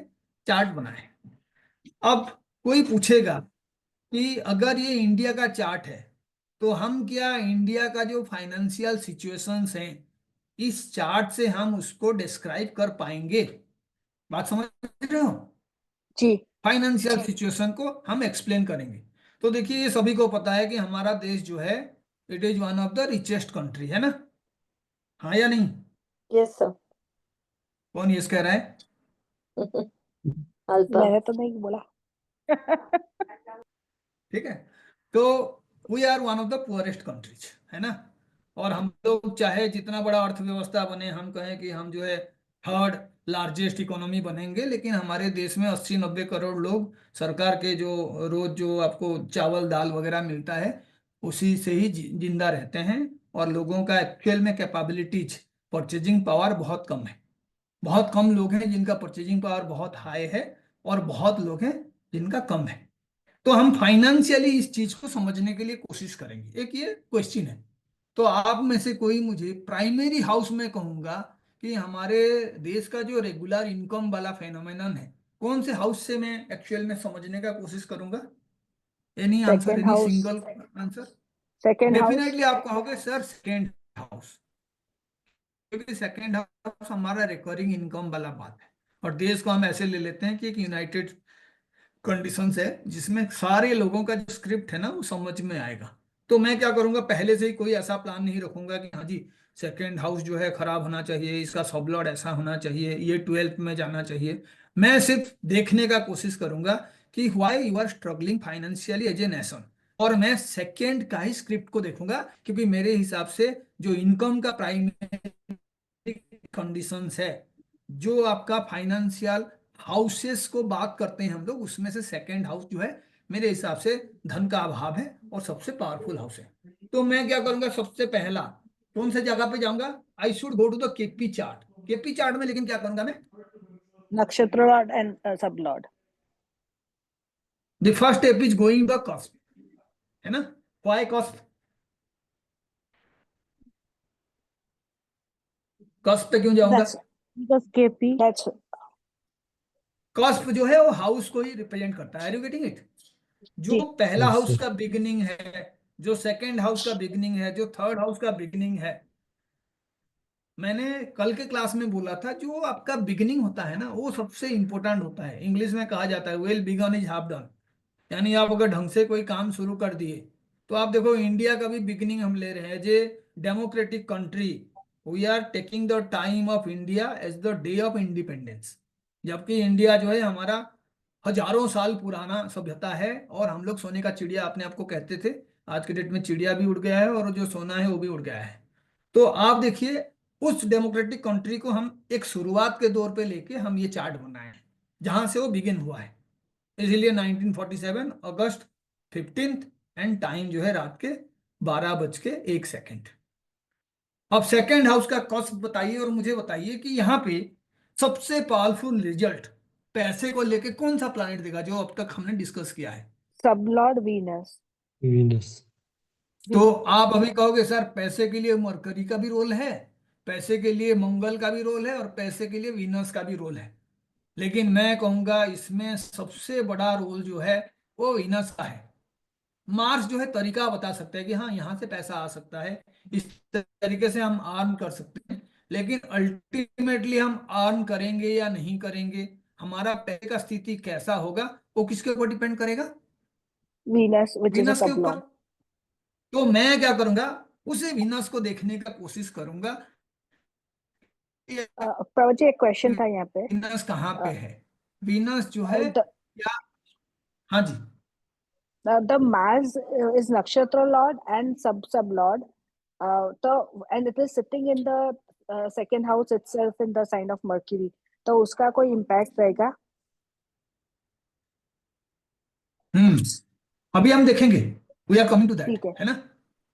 चार्ट बनाया है। अब कोई पूछेगा कि अगर ये इंडिया का चार्ट है तो हम क्या इंडिया का जो फाइनेंशियल सिचुएशंस हैं इस चार्ट से हम उसको डिस्क्राइब कर पाएंगे? बात समझ रहे हो? जी. फाइनेंशियल सिचुएशन को हम एक्सप्लेन करेंगे। तो देखिए ये सभी को पता है कि हमारा देश जो है it is one of the richest country, है ना। हाँ या नहीं? Yes sir. कौन यस कह रहा है? अल्पा. मैंने तो नहीं बोला. ठीक है, तो we are one of the poorest countries, है ना। और हम लोग चाहे जितना बड़ा अर्थव्यवस्था बने, हम कहें कि हम जो है थर्ड लार्जेस्ट इकोनॉमी बनेंगे, लेकिन हमारे देश में 80-90 करोड़ लोग सरकार के जो रोज जो आपको चावल दाल वगैरह मिलता है उसी से ही जिंदा रहते हैं। और लोगों का एक्चुअल में कैपेबिलिटीज, परचेजिंग पावर बहुत कम है। बहुत कम लोग हैं जिनका परचेजिंग पावर बहुत हाई है, और बहुत लोग हैं जिनका कम है। तो हम फाइनेंशियली इस चीज को समझने के लिए कोशिश करेंगे। एक ये क्वेश्चन है, तो आप में से कोई मुझे प्राइमरी हाउस में कहूंगा कि हमारे देश का जो रेगुलर इनकम वाला फेनोमेनन है, कौन से हाउस से मैं एक्चुअल में समझने का कोशिश करूंगा? Any answer, second any house. Single answer? Second house. Definitely आप कहोगे सर सेकेंड हाउस, क्योंकि सेकेंड हाउस हमारा रिकरिंग इनकम वाला बात है। और देश को हम ऐसे ले लेते हैं कि एक यूनाइटेड कंडीशंस है जिसमें सारे लोगों का जो स्क्रिप्ट है ना वो समझ में आएगा। तो मैं क्या करूंगा, पहले से ही कोई ऐसा प्लान नहीं रखूंगा कि हाँ जी सेकेंड हाउस जो है खराब होना चाहिए, इसका सबलॉर्ड ऐसा होना चाहिए, ये 12th में जाना चाहिए। मैं सिर्फ देखने का कोशिश करूंगा कि why you are struggling financially as a nation, और मैं सेकेंड का ही स्क्रिप्ट को देखूंगा, क्योंकि मेरे हिसाब से जो इनकम का प्राइमरी कंडीशंस है। जो आपका फाइनेंशियल हाउसेस को बात करते हैं हम लोग, उसमें से सेकंड हाउस जो है मेरे हिसाब से धन का अभाव है और सबसे पावरफुल हाउस है। तो मैं क्या करूंगा, सबसे पहला कौन से जगह पे जाऊंगा, I should go to the KP chart. KP chart में लेकिन क्या करूंगा मैं, Nakshatra lord and sublord. The first step is going the cost, है ना। वाई कॉस्ट, कॉस्ट पे क्यों जाऊंगा, That's Because KP. that's cost जो है वो हाउस को ही रिप्रेजेंट करता है। Are you getting it. जो जी पहला Yes, हाउस sir. का बिगिनिंग है, जो सेकंड हाउस का बिगिनिंग है, जो थर्ड हाउस का बिगिनिंग है, मैंने कल के क्लास में बोला था जो आपका बिगिनिंग होता है ना वो सबसे इंपॉर्टेंट होता है। इंग्लिश में कहा जाता है well begun is half done. यानी आप अगर ढंग से कोई काम शुरू कर दिए, तो आप देखो इंडिया का भी बिगिनिंग हम ले रहे हैं, जे democratic country, we are taking the time of India as the day of independence. जबकि इंडिया जो है हमारा हजारों साल पुराना सभ्यता है, और हम लोग सोने का चिड़िया अपने आप को कहते थे। आज के डेट में चिड़िया भी उड़ गया है और जो सोना है वो भी उड़ गया है। तो आप देखिए उस डेमोक्रेटिक कंट्री को हम एक शुरुआत के दौर पे लेके हम ये चार्ट बनाए हैं जहां से वो बिगिन हुआ है। इसीलिए 1947 अगस्त 15 एंड टाइम जो है रात के 12:01। अब सेकेंड हाउस का कॉस्ट बताइए और मुझे बताइए कि यहाँ पे सबसे पावरफुल रिजल्ट पैसे को लेके कौन सा प्लैनेट देगा जो अब तक हमने डिस्कस किया है। sublord Venus. Venus. तो आप अभी कहोगे सर पैसे के लिए मरकरी का भी रोल है, पैसे के लिए मंगल का भी रोल है और पैसे के लिए वीनस का भी रोल है। लेकिन मैं कहूंगा इसमें सबसे बड़ा रोल जो है वो वीनस का है। मार्स जो है तरीका बता सकता है कि हाँ यहाँ से पैसा आ सकता है, इस तरीके से हम अर्न कर सकते हैं, लेकिन अल्टीमेटली हम अर्न करेंगे या नहीं करेंगे, हमारा पैसे का स्थिति कैसा होगा, वो किसके ऊपर डिपेंड करेगा, Venus, which is a Venus के ऊपर। sublord. तो मैं क्या करूंगा, उसे विनस को देखने का कोशिश करूंगा कि प्रवजी एक क्वेश्चन था यहाँ पे. विनस कहाँ पे है। विनस जो है The क्या, हाँ जी, the Mars is nakshatra lord and sublord. And it is sitting in the second house itself in the sign of Mercury. तो उसका कोई impact रहेगा? अभी हम देखेंगे, we are coming to that, ठीक है. है ना।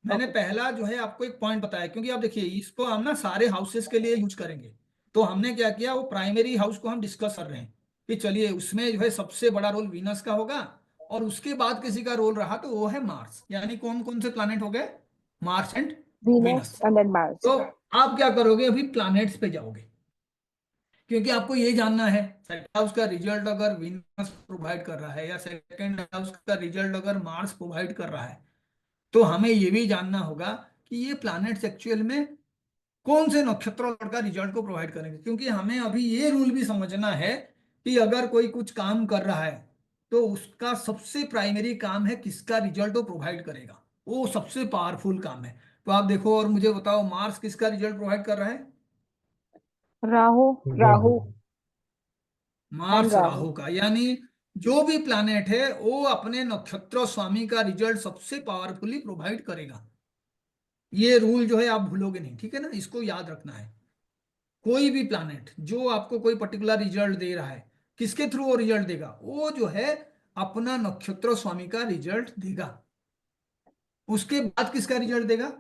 मैंने Okay. पहला जो है आपको एक पॉइंट बताया, क्योंकि आप देखिए इसको हम ना सारे हाउसेस के लिए यूज करेंगे। तो हमने क्या किया, वो प्राइमरी हाउस को हम डिस्कस कर रहे हैं कि चलिए उसमें जो है सबसे बड़ा रोल वीनस का होगा, और उसके बाद किसी का रोल रहा तो वो है मार्स। यानी कौन कौन से प्लैनेट हो गए, Mars and Venus Venus. and then Mars. तो आप क्या करोगे, अभी प्लैनेट्स पे जाओगे, क्योंकि आपको ये जानना है सेकंड हाउस का रिजल्ट अगर वीनस प्रोवाइड कर रहा है या सेकंड हाउस का रिजल्ट अगर मार्स प्रोवाइड कर रहा है, तो हमें ये भी जानना होगा कि ये प्लैनेट्स एक्चुअल में कौन से नक्षत्रों का रिजल्ट को प्रोवाइड करेंगे। क्योंकि हमें अभी ये रूल भी समझना है कि अगर कोई कुछ काम कर रहा है तो उसका सबसे प्राइमरी काम है किसका रिजल्ट वो प्रोवाइड करेगा, वो सबसे पावरफुल काम है। तो आप देखो और मुझे बताओ मार्स किसका रिजल्ट प्रोवाइड कर रहा है, Rahu. Rahu and Mars Rahu. Rahu का। यानी जो भी प्लैनेट है वो अपने नक्षत्र स्वामी का रिजल्ट सबसे पावरफुली प्रोवाइड करेगा। ये रूल जो है आप भूलोगे नहीं, ठीक है ना, इसको याद रखना है। कोई भी प्लैनेट जो आपको कोई पर्टिकुलर रिजल्ट दे रहा है, किसके थ्रू वो रिजल्ट देगा, वो जो है अपना नक्षत्र स्वामी का रिजल्ट देगा। उसके बाद किसका रिजल्ट देगा,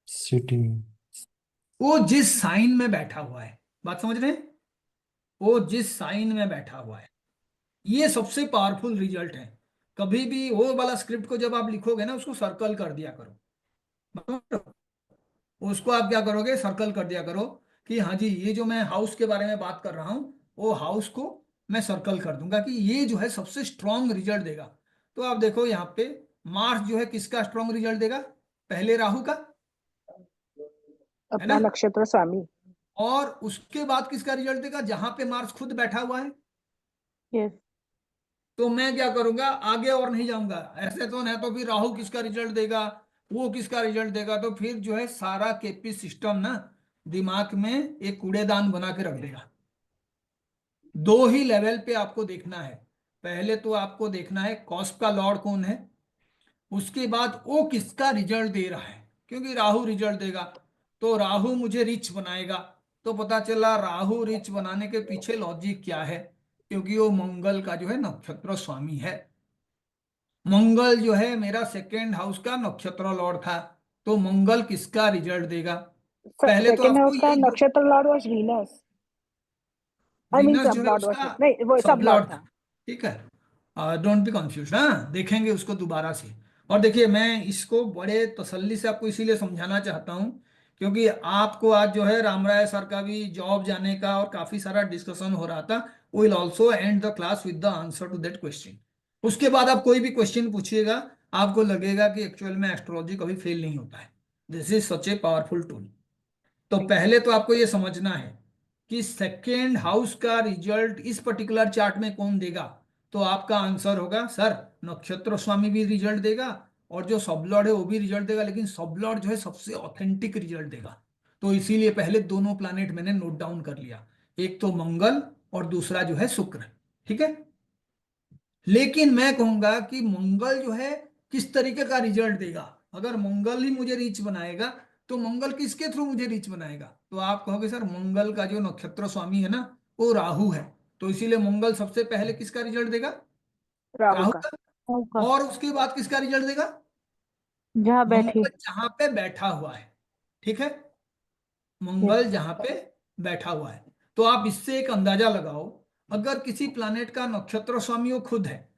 Sitting. वो जिस साइन में बैठा हुआ है। बात समझ रहे हैं, वो जिस साइन में बैठा हुआ है, ये सबसे पावरफुल रिजल्ट है। कभी भी वो वाला स्क्रिप्ट को जब आप लिखोगे ना उसको सर्कल कर दिया करो, उसको आप क्या करोगे, सर्कल कर दिया करो कि हाँ जी ये जो मैं हाउस के बारे में बात कर रहा हूँ वो हाउस को मैं सर्कल कर दूंगा कि ये जो है सबसे स्ट्रॉन्ग रिजल्ट देगा। तो आप देखो यहाँ पे मार्स जो है किसका स्ट्रॉन्ग रिजल्ट देगा, पहले राहु का, है ना, अपना नक्षत्र स्वामी. और उसके बाद किसका रिजल्ट देगा जहां पे मार्स खुद बैठा हुआ है। Yes. तो मैं क्या करूंगा, आगे और नहीं जाऊंगा, ऐसे तो नहीं तो फिर राहु किसका रिजल्ट देगा, वो किसका रिजल्ट देगा, तो फिर जो है सारा केपी सिस्टम ना दिमाग में एक कूड़ेदान बना के रख देगा। दो ही लेवल पे आपको देखना है, पहले तो आपको देखना है कॉस्प का लॉर्ड कौन है, उसके बाद वो किसका रिजल्ट दे रहा है, क्योंकि राहु रिजल्ट देगा तो राहु मुझे रिच बनाएगा। तो पता चला राहु रिच बनाने के पीछे लॉजिक क्या है, क्योंकि वो मंगल का जो है नक्षत्र स्वामी है। मंगल जो है मेरा सेकेंड हाउस का नक्षत्र लॉर्ड था, तो मंगल किसका रिजल्ट देगा? पहले तो सेकेंड आपको हाउस का ये नक्षत्र Lord was Venus. I mean Venus सब जो है लॉर्ड उसका वाज, नहीं वो सब सब लॉर्ड लॉर्ड था। था। ठीक है, डोंट बी कंफ्यूज। हाँ, देखेंगे उसको दोबारा से। और देखिए, मैं इसको बड़े तसल्ली से आपको इसीलिए समझाना चाहता हूँ, क्योंकि आपको आज जो है रामराय सर का भी जॉब जाने का और काफी सारा डिस्कशन हो रहा था। Will also end the class with the answer to that question. उसके बाद आप कोई भी क्वेश्चन पूछिएगा, आपको लगेगा कि एक्चुअल में एस्ट्रोलॉजी कभी फेल नहीं होता है। This is such a powerful tool. तो पहले तो आपको ये समझना है कि सेकेंड हाउस का रिजल्ट इस पर्टिकुलर चार्ट में कौन देगा। तो आपका आंसर होगा सर नक्षत्र स्वामी भी रिजल्ट देगा और जो सबलॉर्ड है वो भी रिजल्ट देगा, लेकिन सबलॉर्ड जो है सबसे ऑथेंटिक रिजल्ट देगा। तो इसीलिए पहले दोनों प्लैनेट मैंने नोट डाउन कर लिया, एक तो मंगल और दूसरा जो है शुक्र। ठीक है, लेकिन मैं कहूंगा कि मंगल जो है किस तरीके का रिजल्ट देगा। अगर मंगल ही मुझे रीच बनाएगा तो मंगल किसके थ्रू मुझे रीच बनाएगा? तो आप कहोगे सर मंगल का जो नक्षत्र स्वामी है ना वो राहु है, तो इसीलिए मंगल सबसे पहले किसका रिजल्ट देगा? राहु राहु का। का। राहु का, और उसके बाद किसका रिजल्ट देगा? जहाँ बैठे। मंगल जहां पे बैठा हुआ है। ठीक है, यस। मंगल जहां पे बैठा हुआ है। तो आप इससे एक अंदाजा लगाओ, अगर किसी प्लानेट का नक्षत्र स्वामी वो खुद है,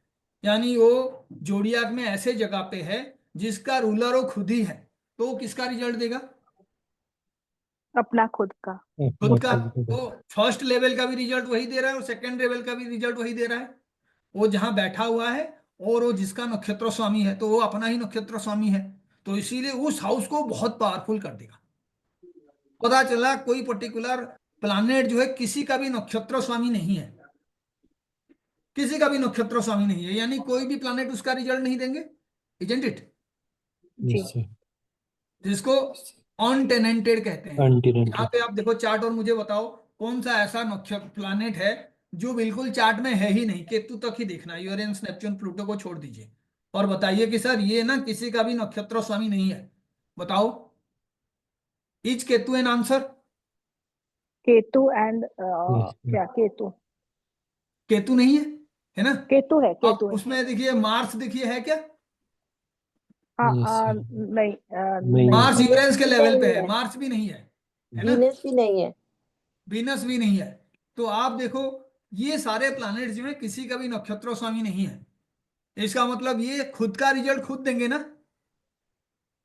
यानी वो जोडियाक में ऐसे जगह पे है जिसका रूलर वो खुद ही है, तो वो किसका रिजल्ट देगा? अपना खुद का। अपना खुद का। खुद का। तो फर्स्ट लेवल का भी रिजल्ट वही दे रहा है और सेकंड लेवल का भी रिजल्ट वही दे रहा है। वो जहां बैठा हुआ है और वो जिसका नक्षत्र स्वामी है, तो वो अपना ही नक्षत्र स्वामी है, तो इसीलिए उस हाउस को बहुत पावरफुल कर देगा। पता चला कोई पर्टिकुलर प्लानेट जो है किसी का भी नक्षत्र स्वामी नहीं है, किसी का भी नक्षत्र स्वामी नहीं है, यानी कोई भी प्लानेट उसका रिजल्ट नहीं देंगे, इजंट इट? जी। Yes sir. जिसको अनटेनेंटेड कहते हैं। यहाँ अनटेनेंटेड। पे आप देखो चार्ट और मुझे बताओ कौन सा ऐसा नक्षत्र प्लानेट है जो बिल्कुल चार्ट में है ही नहीं। केतु तक ही देखना, यूरेनस नेपच्यून प्लूटो को छोड़ दीजिए, और बताइए कि सर ये ना किसी का भी नक्षत्र स्वामी नहीं है। बताओ, is Ketu an answer? Ketu and yes sir. क्या केतु? केतु नहीं है ना? केतु है, अब केतु है। उसमें देखिए मार्स, देखिए है क्या? हाँ यस सर। नहीं नहीं है नहीं मार्स सर। है। यूरेनस के लेवल पे नहीं है, है, मार्स भी नहीं है ना? वीनस भी नहीं है। वीनस भी नहीं है। तो आप देखो, ये सारे प्लैनेट्स जो है किसी का भी नक्षत्र स्वामी नहीं है। इसका मतलब ये खुद का रिजल्ट खुद देंगे ना।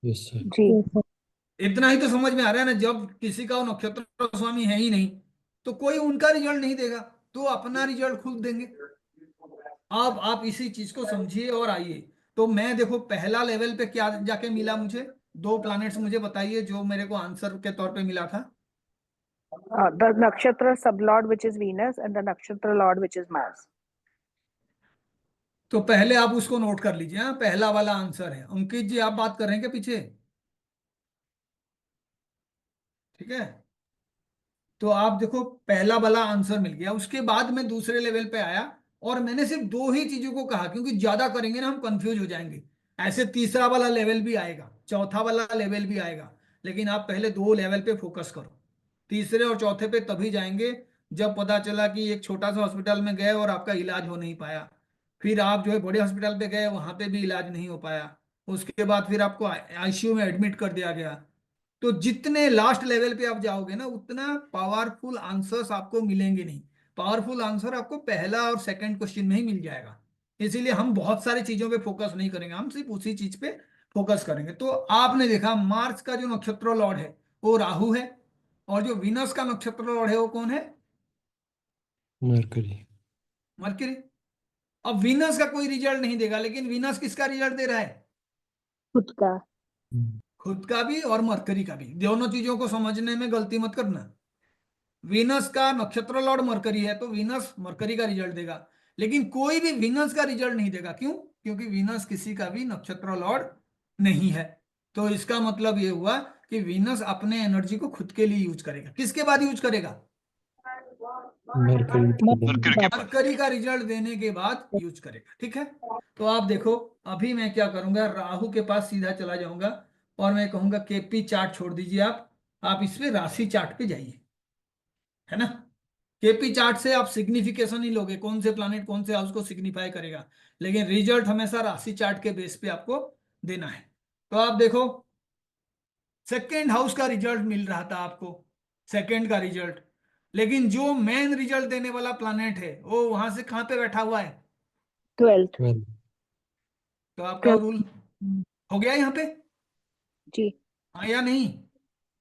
Yes sir. जी। यस। इतना ही तो समझ में आ रहा है ना, जब किसी का वो नक्षत्र स्वामी है ही नहीं तो कोई उनका रिजल्ट नहीं देगा, तो अपना रिजल्ट खुद देंगे। अब आप इसी चीज को समझिए और आइए। तो मैं देखो पहला लेवल पे क्या जाके मिला मुझे, दो प्लैनेट्स मुझे बताइए जो मेरे को आंसर के तौर पे मिला था। द नक्षत्र सब Lord which is Venus and the नक्षत्र लॉर्ड विच इज मार्स। तो पहले आप उसको नोट कर लीजिए। हाँ, पहला वाला आंसर है। अंकित जी आप बात कर रहे हैं क्या पीछे? ठीक है, तो आप देखो पहला वाला आंसर मिल गया। उसके बाद मैं दूसरे लेवल पे आया और मैंने सिर्फ दो ही चीजों को कहा, क्योंकि ज्यादा करेंगे ना हम कंफ्यूज हो जाएंगे। ऐसे तीसरा वाला लेवल भी आएगा, चौथा वाला लेवल भी आएगा, लेकिन आप पहले दो लेवल पे फोकस करो। तीसरे और चौथे पे तभी जाएंगे जब पता चला कि एक छोटा सा हॉस्पिटल में गए और आपका इलाज हो नहीं पाया, फिर आप जो है बड़े हॉस्पिटल पे गए, वहां पे भी इलाज नहीं हो पाया, उसके बाद फिर आपको आईसीयू में एडमिट कर दिया गया। तो जितने लास्ट लेवल पे आप जाओगे ना उतना पावरफुल आंसर्स आपको मिलेंगे नहीं। पावरफुल आंसर आपको पहला और सेकंड क्वेश्चन में ही मिल जाएगा। इसीलिए हम बहुत सारी चीजों पे फोकस नहीं करेंगे, हम सिर्फ उसी चीज पे फोकस करेंगे। तो आपने देखा मार्स का जो नक्षत्र लॉर्ड है वो राहु है, और जो विनस का नक्षत्र लॉर्ड है वो कौन है? मरकरी। मरकरी। अब विनस का कोई रिजल्ट नहीं देगा, लेकिन विनस किसका रिजल्ट दे रहा है? खुद का। खुद का भी और मरकरी का भी। दोनों चीजों को समझने में गलती मत करना। वीनस का नक्षत्र लॉर्ड मरकरी है तो वीनस मरकरी का रिजल्ट देगा, लेकिन कोई भी वीनस का रिजल्ट नहीं देगा। क्यों? क्योंकि वीनस किसी का भी नक्षत्र लॉर्ड नहीं है। तो इसका मतलब ये हुआ कि वीनस अपने एनर्जी को खुद के लिए यूज करेगा। किसके बाद यूज करेगा? मरकरी के मरकरी बाद। के बाद। मरकरी का रिजल्ट देने के बाद यूज करेगा। ठीक है, तो आप देखो अभी मैं क्या करूंगा, राहु के पास सीधा चला जाऊंगा और मैं कहूंगा केपी चार्ट छोड़ दीजिए आप, आप इस पे राशि चार्ट पे जाइए, है ना। केपी चार्ट से आप सिग्निफिकेशन ही लोगे, कौन से प्लानिट कौन से हाउस को सिग्निफाई करेगा, लेकिन रिजल्ट हमेशा राशि चार्ट के बेस पे आपको देना है। तो आप देखो, सेकेंड हाउस का रिजल्ट मिल रहा था आपको, सेकेंड का रिजल्ट, लेकिन जो मेन रिजल्ट देने वाला प्लानेट है वो वहां से कहाँ पे बैठा हुआ है? 12th। 12. तो आपका 12th। रूल हो गया यहाँ पे, जी हाँ या नहीं?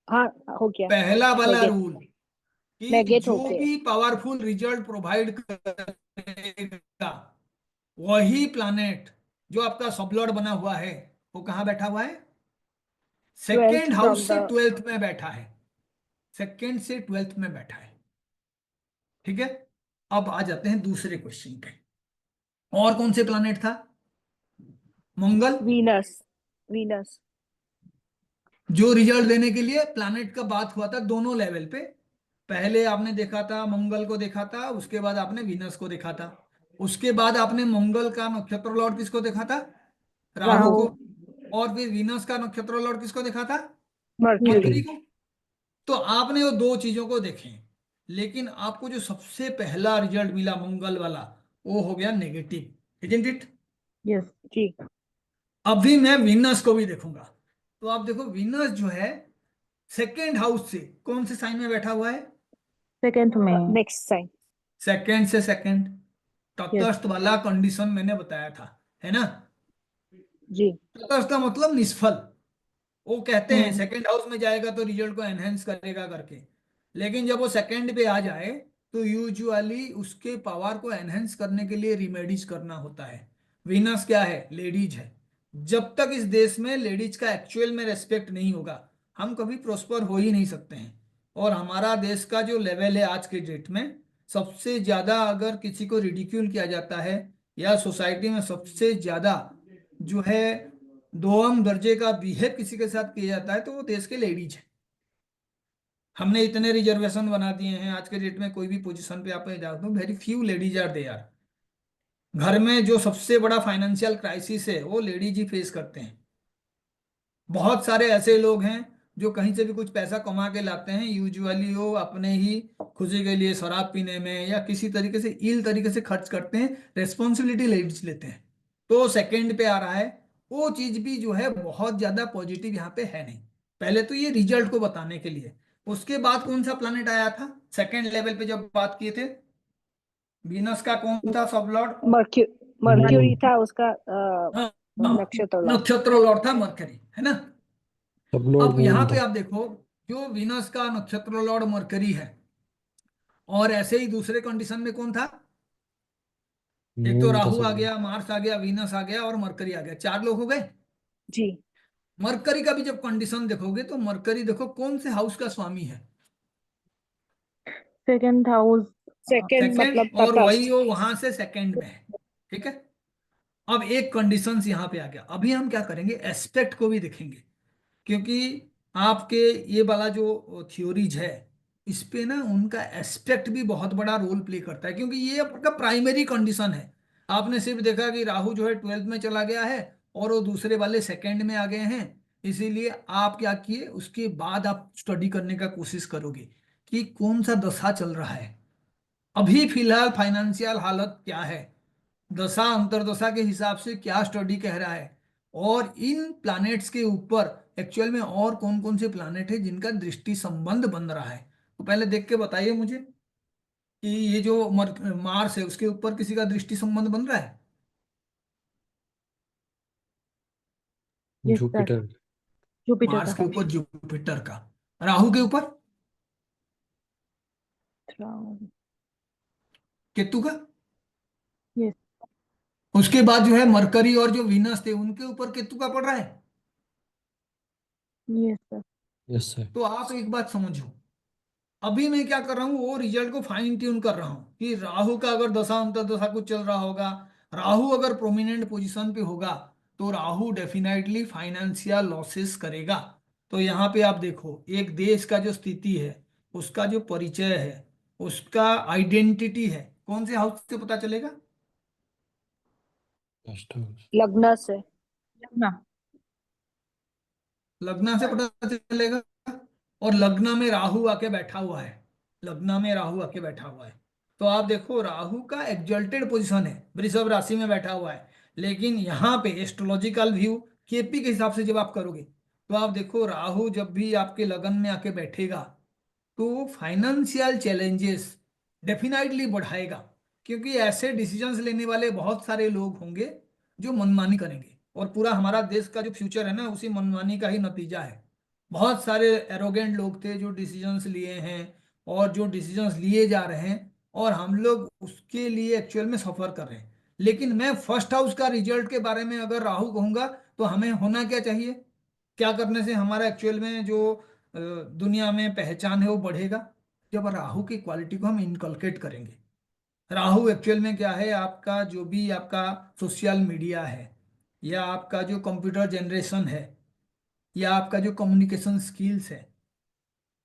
हाँ, हो गया। पहला वाला नेगेट रूल कि नेगेट हो जो गया। भी पावरफुल रिजल्ट प्रोवाइड करेगा वही प्लानेट जो आपका सबलॉर्ड बना हुआ है वो कहाँ बैठा हुआ है? 12th सेकेंड फ्रॉम हाउस से द। 12th में बैठा है, सेकेंड से 12th में बैठा है। ठीक है, अब आ जाते हैं दूसरे क्वेश्चन पे। और कौन से प्लानेट था? मंगल। वीनस। वीनस। जो रिजल्ट देने के लिए प्लानेट का बात हुआ था दोनों लेवल पे, पहले आपने देखा था मंगल को देखा था, उसके बाद आपने वीनस को देखा था, उसके बाद आपने मंगल का नक्षत्र लॉर्ड किसको देखा था? राहु राहु। को। और फिर वीनस का नक्षत्र लॉर्ड किसको देखा था? मर्क्यूरी। Mercury Mercury. को। तो आपने वो दो चीजों को देखे, लेकिन आपको जो सबसे पहला रिजल्ट मिला मंगल वाला वो हो गया नेगेटिव, इजंट इट? यस। जी। अभी मैं वीनस को भी देखूंगा। तो आप देखो वीनस जो है सेकेंड हाउस से कौन से साइन में बैठा हुआ है? सेकेंड में। Next sign. सेकेंड से सेकेंड, यस। तटस्थ वाला कंडीशन मैंने बताया था, है ना। जी। तटस्थ का मतलब निष्फल। वो कहते हैं हम्म। सेकेंड हाउस में जाएगा तो रिजल्ट को एनहेंस करेगा करके, लेकिन जब वो सेकेंड पे आ जाए तो यूजुअली उसके पावर को एनहेंस करने के लिए रिमेडीज करना होता है। वीनस क्या है? लेडीज है। जब तक इस देश में लेडीज का एक्चुअल में रेस्पेक्ट नहीं होगा हम कभी प्रोस्पर हो ही नहीं सकते हैं। और हमारा देश का जो लेवल है आज के डेट में, सबसे ज्यादा अगर किसी को रिडिक्यूल किया जाता है या सोसाइटी में सबसे ज्यादा जो है दोहम दर्जे का बिहेव किसी के साथ किया जाता है तो वो देश के लेडीज है। हमने इतने रिजर्वेशन बना दिए हैं आज के डेट में, कोई भी पोजीशन पे आप जाओ तो very few ladies are there. घर में जो सबसे बड़ा फाइनेंशियल क्राइसिस है वो लेडीज ही फेस करते हैं। बहुत सारे ऐसे लोग हैं जो कहीं से भी कुछ पैसा कमा के लाते हैं, यूजुअली वो अपने ही खुशी के लिए शराब पीने में या किसी तरीके से इल तरीके से खर्च करते हैं, रेस्पॉन्सिबिलिटी लेडीज लेते हैं। तो सेकंड पे आ रहा है, वो चीज भी जो है बहुत ज्यादा पॉजिटिव यहाँ पे है नहीं। पहले तो ये रिजल्ट को बताने के लिए, उसके बाद कौन सा प्लानिट आया था सेकंड लेवल पे जब बात किए थे? वीनस का कौन था सब लॉर्ड? Mercury Moon. था उसका हाँ, हाँ, नक्षत्र लॉर्ड। नक्षत्र लॉर्ड था मरकरी, है ना। Sublord अब यहाँ Moon पे था. आप देखो, जो वीनस का नक्षत्र लॉर्ड मरकरी है, और ऐसे ही दूसरे कंडीशन में कौन था? एक तो Moon था राहु आ Sublord. गया, मार्स आ गया, वीनस आ गया और मरकरी आ गया, चार लोग हो गए। जी। मरकरी का भी जब कंडीशन देखोगे तो मरकरी देखो कौन से हाउस का स्वामी है? Second house. सेकंड मतलब सेकंड, और वही तटस्थ। वो वहां से सेकंड में है। ठीक है, अब एक कंडीशन यहाँ पे आ गया, अभी हम क्या करेंगे एस्पेक्ट को भी देखेंगे, क्योंकि आपके ये वाला जो थ्योरीज है इस पे ना उनका एस्पेक्ट भी बहुत बड़ा रोल प्ले करता है, क्योंकि ये आपका प्राइमरी कंडीशन है। आपने सिर्फ देखा कि राहु जो है 12th में चला गया है और वो दूसरे वाले सेकंड में आ गए हैं, इसीलिए आप क्या किए उसके बाद आप स्टडी करने का कोशिश करोगे कि कौन सा दशा चल रहा है, अभी फिलहाल फाइनेंशियल हालत क्या है, दशा अंतरदशा के हिसाब से क्या स्टडी कह रहा है, और इन प्लैनेट्स के ऊपर एक्चुअल में और कौन कौन से प्लैनेट है जिनका दृष्टि संबंध बन रहा है। तो पहले देख के बताइए मुझे कि ये जो मार्स है उसके ऊपर किसी का दृष्टि संबंध बन रहा है? Yes sir. Jupiter. Jupiter Mars का। के ऊपर जुपिटर का। राहु के ऊपर केतु का। यस। उसके बाद जो है मरकरी और जो वीनस थे उनके ऊपर केतु का पड़ रहा है। Yes sir. Yes, sir. तो आप एक बात समझो, अभी मैं क्या कर रहा हूँ वो रिजल्ट को फाइन ट्यून कर रहा हूँ कि राहु का अगर दशा अंतर्दशा कुछ चल रहा होगा, राहु अगर प्रोमिनेंट पोजीशन पे होगा तो राहु डेफिनेटली फाइनेंशियल लॉसेस करेगा। तो यहाँ पे आप देखो एक देश का जो स्थिति है, उसका जो परिचय है, उसका आइडेंटिटी है, कौन से हाउस से पता चलेगा? First house. लग्न से। ना। लग्न से पता चलेगा। और लग्न में राहु आके बैठा हुआ है, लग्न में राहु आके बैठा हुआ है, तो आप देखो राहु का एक्सल्टेड पोजीशन है, वृषभ राशि में बैठा हुआ है। लेकिन यहाँ पे एस्ट्रोलॉजिकल व्यू केपी के हिसाब से जब आप करोगे तो आप देखो राहु जब भी आपके लगन में आके बैठेगा तो फाइनेंशियल चैलेंजेस डेफिनेटली बढ़ाएगा, क्योंकि ऐसे डिसीजंस लेने वाले बहुत सारे लोग होंगे जो मनमानी करेंगे, और पूरा हमारा देश का जो फ्यूचर है ना उसी मनमानी का ही नतीजा है। बहुत सारे एरोगेंट लोग थे जो डिसीजंस लिए हैं और जो डिसीजंस लिए जा रहे हैं, और हम लोग उसके लिए एक्चुअल में सफर कर रहे हैं। लेकिन मैं फर्स्ट हाउस का रिजल्ट के बारे में अगर राहु कहूंगा तो हमें होना क्या चाहिए, क्या करने से हमारा एक्चुअल में जो दुनिया में पहचान है वो बढ़ेगा, जब राहु की क्वालिटी को हम इनकलकेट करेंगे। राहु एक्चुअल में क्या है, आपका जो भी आपका सोशल मीडिया है, या आपका जो कंप्यूटर जनरेशन है, या आपका जो कम्युनिकेशन स्किल्स है,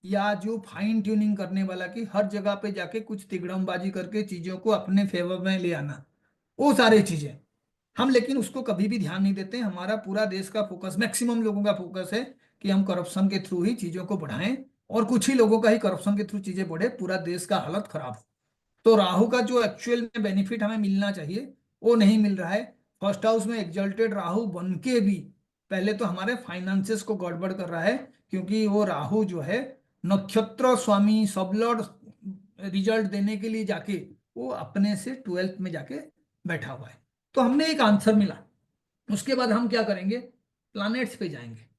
या जो फाइन ट्यूनिंग करने वाला कि हर जगह पे जाके कुछ तिगड़मबाजी करके चीजों को अपने फेवर में ले आना, वो सारी चीजें हम, लेकिन उसको कभी भी ध्यान नहीं देते। हमारा पूरा देश का फोकस, मैक्सिमम लोगों का फोकस है कि हम करप्शन के थ्रू ही चीजों को बढ़ाएं, और कुछ ही लोगों का ही करप्शन के थ्रू चीजें बढ़े, पूरा देश का हालत खराब हो। तो राहु का जो एक्चुअल में बेनिफिट हमें मिलना चाहिए वो नहीं मिल रहा है। फर्स्ट हाउस में एग्जल्टेड राहु बन के भी पहले तो हमारे फाइनेंसेस को गड़बड़ कर रहा है, क्योंकि वो राहु जो है नक्षत्र स्वामी सबलॉर्ड रिजल्ट देने के लिए जाके वो अपने से 12th में जाके बैठा हुआ है। तो हमने एक आंसर मिला। उसके बाद हम क्या करेंगे, प्लैनेट्स पे जाएंगे।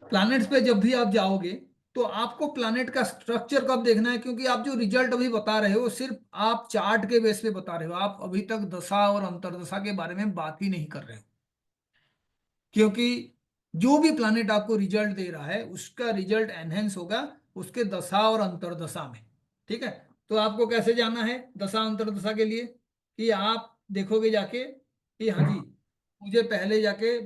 प्लैनेट्स पे जब भी आप जाओगे तो आपको प्लैनेट का स्ट्रक्चर कब देखना है, क्योंकि आप जो रिजल्ट अभी बता रहे हो सिर्फ आप चार्ट के बेस पे बता रहे हो, आप अभी तक दशा और अंतर्दशा के बारे में बात ही नहीं कर रहे हो। क्योंकि जो भी प्लैनेट आपको रिजल्ट दे रहा है उसका रिजल्ट एनहेंस होगा उसके दशा और अंतर्दशा में। ठीक है, तो आपको कैसे जाना है दशा अंतर्दशा के लिए, कि आप देखोगे जाके कि हाँ जी मुझे पहले जाके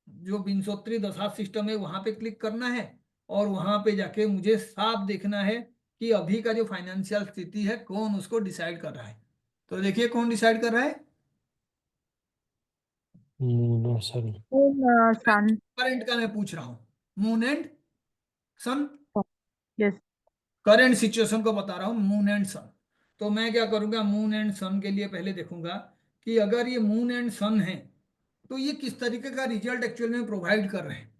जो विंशोत्तरी दशा सिस्टम है वहां पे क्लिक करना है, और वहां पे जाके मुझे साफ देखना है कि अभी का जो फाइनेंशियल स्थिति है कौन उसको डिसाइड कर रहा है। तो देखिए कौन डिसाइड कर रहा है, मून और सन। Moon, sun. करंट का मैं पूछ रहा हूँ, moon and sun, Yes. Current situation को बता रहा हूँ, मून एंड सन। तो मैं क्या करूंगा, मून एंड सन के लिए पहले देखूंगा कि अगर ये मून एंड सन है तो ये किस तरीके का रिजल्ट एक्चुअल में प्रोवाइड कर रहे हैं,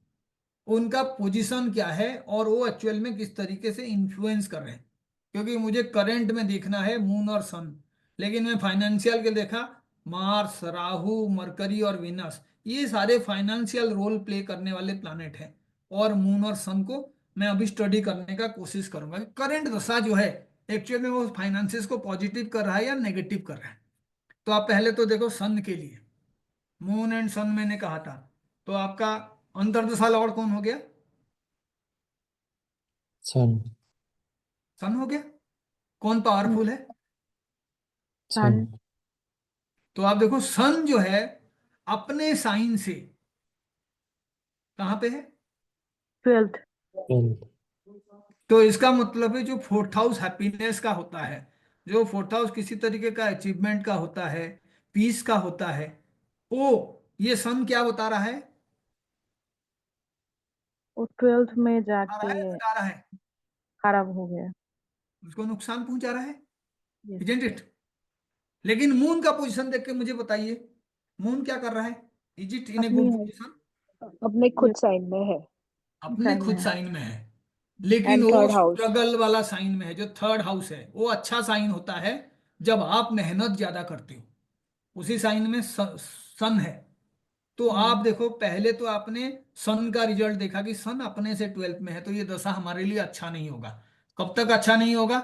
उनका पोजीशन क्या है, और वो एक्चुअल में किस तरीके से इन्फ्लुएंस कर रहे हैं। क्योंकि मुझे करंट में देखना है मून और सन, लेकिन मैं फाइनेंशियल के देखा मार्स, राहु, मरकरी और विनस, ये सारे फाइनेंशियल रोल प्ले करने वाले प्लैनेट हैं। और मून और सन को मैं अभी स्टडी करने का कोशिश करूंगा कि करंट दशा जो है एक्चुअल में वो फाइनेंसिस को पॉजिटिव कर रहा है या नेगेटिव कर रहा है। तो आप पहले तो देखो सन के लिए, मून एंड सन मैंने कहा था, तो आपका अंतर्दशा लॉर्ड कौन हो गया, सन। सन हो गया। कौन पावरफुल है, सन। Sun. तो आप देखो सन जो है अपने साइन से कहां पे है, 12th. ट्वेल्थ। तो इसका मतलब है जो फोर्थ हाउस हैप्पीनेस का होता है, जो फोर्थ हाउस किसी तरीके का अचीवमेंट का होता है, पीस का होता है, वो ये सन क्या बता रहा है, वो 12th में आ रहा है जाके घटा रहा है, खराब हो गया. उसको नुकसान पहुंचा रहा है, Yes. Isn't it. लेकिन मून का पोजीशन देख के मुझे बताइए मून क्या कर रहा है, इज इट इन ए अपनी गुड पोजीशन, अपने खुद Yes. साइन में है अपने Sign खुद में है. साइन में है। लेकिन एंड वो थर्ड हाउस. स्ट्रगल वाला साइन में है, जो थर्ड हाउस है वो अच्छा साइन होता है जब आप मेहनत ज्यादा करते हो, उसी साइन में सन है। तो आप देखो पहले तो आपने सन का रिजल्ट देखा कि सन अपने से 12th में है, तो ये दशा हमारे लिए अच्छा नहीं होगा। कब तक अच्छा नहीं होगा,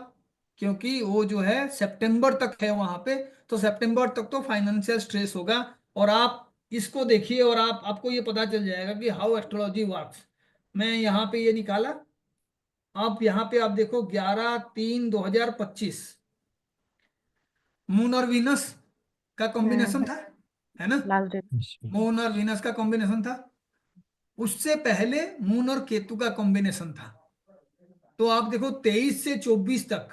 क्योंकि वो जो है सितंबर तक है वहां पे, तो सितंबर तक तो फाइनेंशियल स्ट्रेस होगा। और आप इसको देखिए और आपको ये पता चल जाएगा कि हाउ एस्ट्रोलॉजी वर्क्स। मैं यहाँ पे ये निकाला, आप यहाँ पे आप देखो 11/3/2025 मून और वीनस का कॉम्बिनेशन है. था, है ना, Last day. मून और वीनस का कॉम्बिनेशन था। उससे पहले मून और केतु का कॉम्बिनेशन था। तो आप देखो 23 से 24 तक,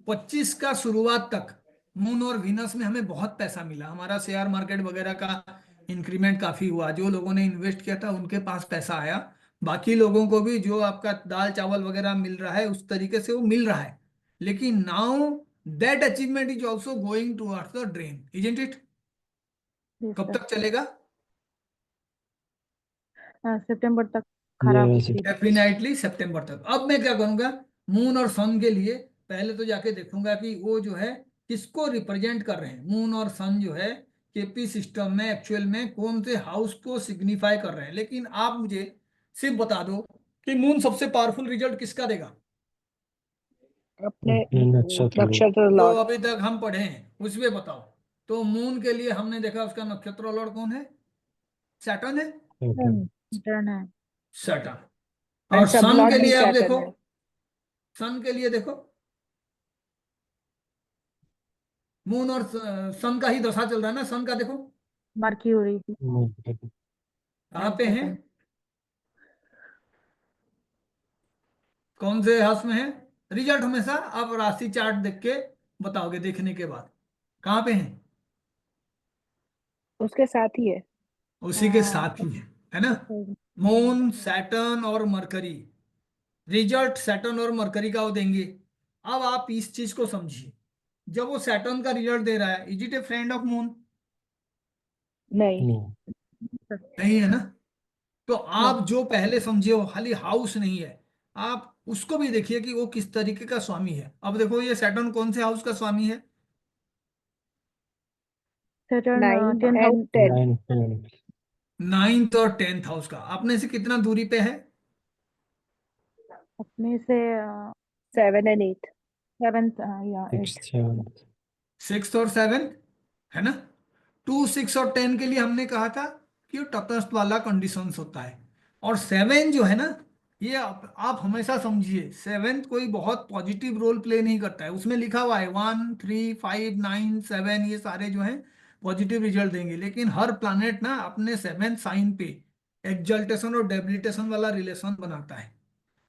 25 का शुरुआत तक मून और वीनस में हमें बहुत पैसा मिला, हमारा शेयर मार्केट वगैरह का इंक्रीमेंट काफी हुआ, जो लोगों ने इन्वेस्ट किया था उनके पास पैसा आया। बाकी लोगों को भी जो आपका दाल चावल वगैरह मिल रहा है उस तरीके से वो मिल रहा है, लेकिन now that achievement is also going towards the drain, isn't it? Yes, कब sir. तक चलेगा? सितंबर तक खराब Yes, होती है। डेफिनेटली सितंबर तक। अब मैं क्या करूंगा, मून और सन के लिए पहले तो जाके देखूंगा कि वो जो है किसको रिप्रेजेंट कर रहे हैं। मून और सन जो है केपी सिस्टम में एक्चुअल में कौन से हाउस को सिग्निफाई कर रहे हैं। लेकिन आप मुझे सिर्फ बता दो कि मून सबसे पावरफुल रिजल्ट किसका देगा अपने अपने नक्षत्र को। नक्षत्र जो लॉर्ड। अभी तक हम पढ़े हैं उसमें बताओ। तो मून के लिए हमने देखा उसका नक्षत्र लॉर्ड कौन है? सैटर्न है। Saturn. रिटर्न है। सैटर्न। एंड और सब सन लॉर्ड के भी लिए आप सैटर्न देखो, है। सन के लिए देखो, मून और सन का ही दशा चल रहा है ना, सन का देखो मर्क्यूरी Mercury. कहाँ एंड पे है, सैटर्न। कौन से हाउस में है। रिजल्ट हमेशा आप राशि चार्ट देख के बताओगे, देखने के बाद कहाँ पे है। उसके साथ ही है। उसी के साथ ही है ना। हम्म। मून सैटर्न और मरकरी, रिजल्ट सैटर्न और मरकरी का वो देंगे। अब आप इस चीज को समझिए, जब वो सैटर्न का रिजल्ट दे रहा है, is it A friend of moon? नहीं। No. नहीं है ना। तो नो। आप जो पहले समझे हो खाली हाउस नहीं है, आप उसको भी देखिए कि वो किस तरीके का स्वामी है। अब देखो ये सैटर्न कौन से हाउस का स्वामी है? Saturn 9 10th house. and 10। 9, 10. Ninth और टेंथ हाउस का। अपने से कितना दूरी पे है? अपने से 7 and 8। 7th या 8th। 6th, 7th. सिक्स और सेवन, है ना। 2, 6 और 10 के लिए हमने कहा था कि वो तटस्थ वाला कंडीशंस होता है। और 7 जो है ना, ये आप हमेशा समझिए, 7 कोई बहुत पॉजिटिव रोल प्ले नहीं करता है। उसमें लिखा हुआ है 1, 3, 5, 9, 7, ये सारे जो है पॉजिटिव रिजल्ट देंगे, लेकिन हर प्लैनेट ना अपने 7th साइन पे एक्सल्टेशन और डेबिलिटेशन वाला रिलेशन बनाता है।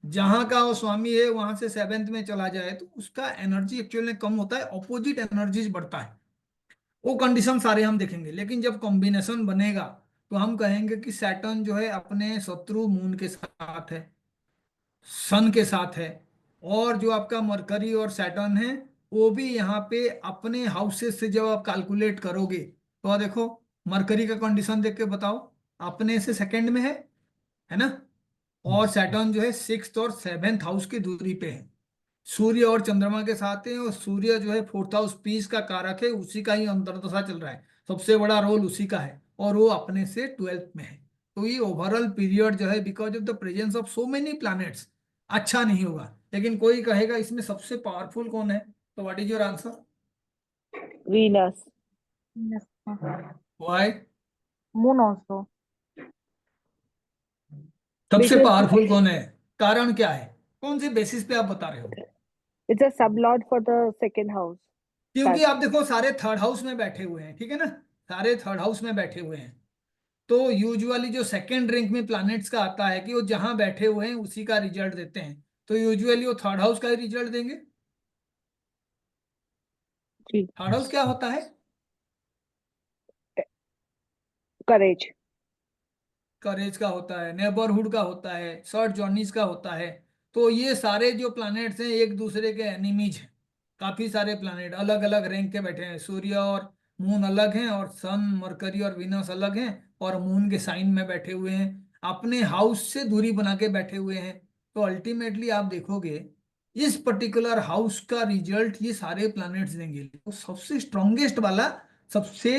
जहां का वो स्वामी है वहां से 7th में चला जाए तो उसका एनर्जी एक्चुअल में कम होता है, ऑपोजिट एनर्जीज बढ़ता है। वो कंडीशन सारे हम देखेंगे, लेकिन जब कॉम्बिनेशन बनेगा तो हम कहेंगे कि सैटर्न जो है अपने शत्रु मून के साथ है, सन के साथ है। और जो आपका मरकरी और सैटर्न है वो भी यहाँ पे अपने हाउसेस से जब आप कैलकुलेट करोगे तो देखो, मरकरी का कंडीशन देख के बताओ, अपने से सेकंड में है ना। और Yes. सैटर्न जो है 6th और 7th हाउस की दूरी पे है, सूर्य और चंद्रमा के साथ है। और सूर्य जो है 4th हाउस पीस का कारक है, उसी का ही अंतर्दशा चल रहा है, सबसे बड़ा रोल उसी का है, और वो अपने से 12th में है। तो ये ओवरऑल पीरियड जो है because of the presence of so many planets अच्छा नहीं होगा। लेकिन कोई कहेगा इसमें सबसे पावरफुल कौन है, तो what is your answer? Venus. Why? Moon also. सबसे बिकॉज पावरफुल कौन है? कारण क्या है, कौन से बेसिस पे आप बता रहे हो? इट्स अ सब Lord for the second house. क्योंकि आप देखो सारे थर्ड हाउस में बैठे हुए हैं, ठीक है ना, सारे थर्ड हाउस में बैठे हुए हैं। तो यूजुअली जो सेकंड रैंक में प्लैनेट्स का आता है कि वो जहां बैठे हुए हैं उसी का रिजल्ट देते हैं, तो यूजुअली वो थर्ड हाउस का ही रिजल्ट देंगे। जी। थर्ड हाउस क्या होता है? करेज। करेज का होता है, नेबरहुड का होता है, शॉर्ट जर्नीज का होता है। तो ये सारे जो प्लैनेट्स हैं एक दूसरे के एनिमीज हैं। काफी सारे प्लैनेट अलग अलग रैंक के बैठे हैं, सूर्य और मून अलग हैं, और सन मरकरी और विनस अलग हैं, और मून के साइन में बैठे हुए हैं, अपने हाउस से दूरी बना के बैठे हुए हैं। तो अल्टीमेटली आप देखोगे इस पर्टिकुलर हाउस का रिजल्ट ये सारे प्लैनेट्स देंगे। तो सबसे स्ट्रॉन्गेस्ट वाला सबसे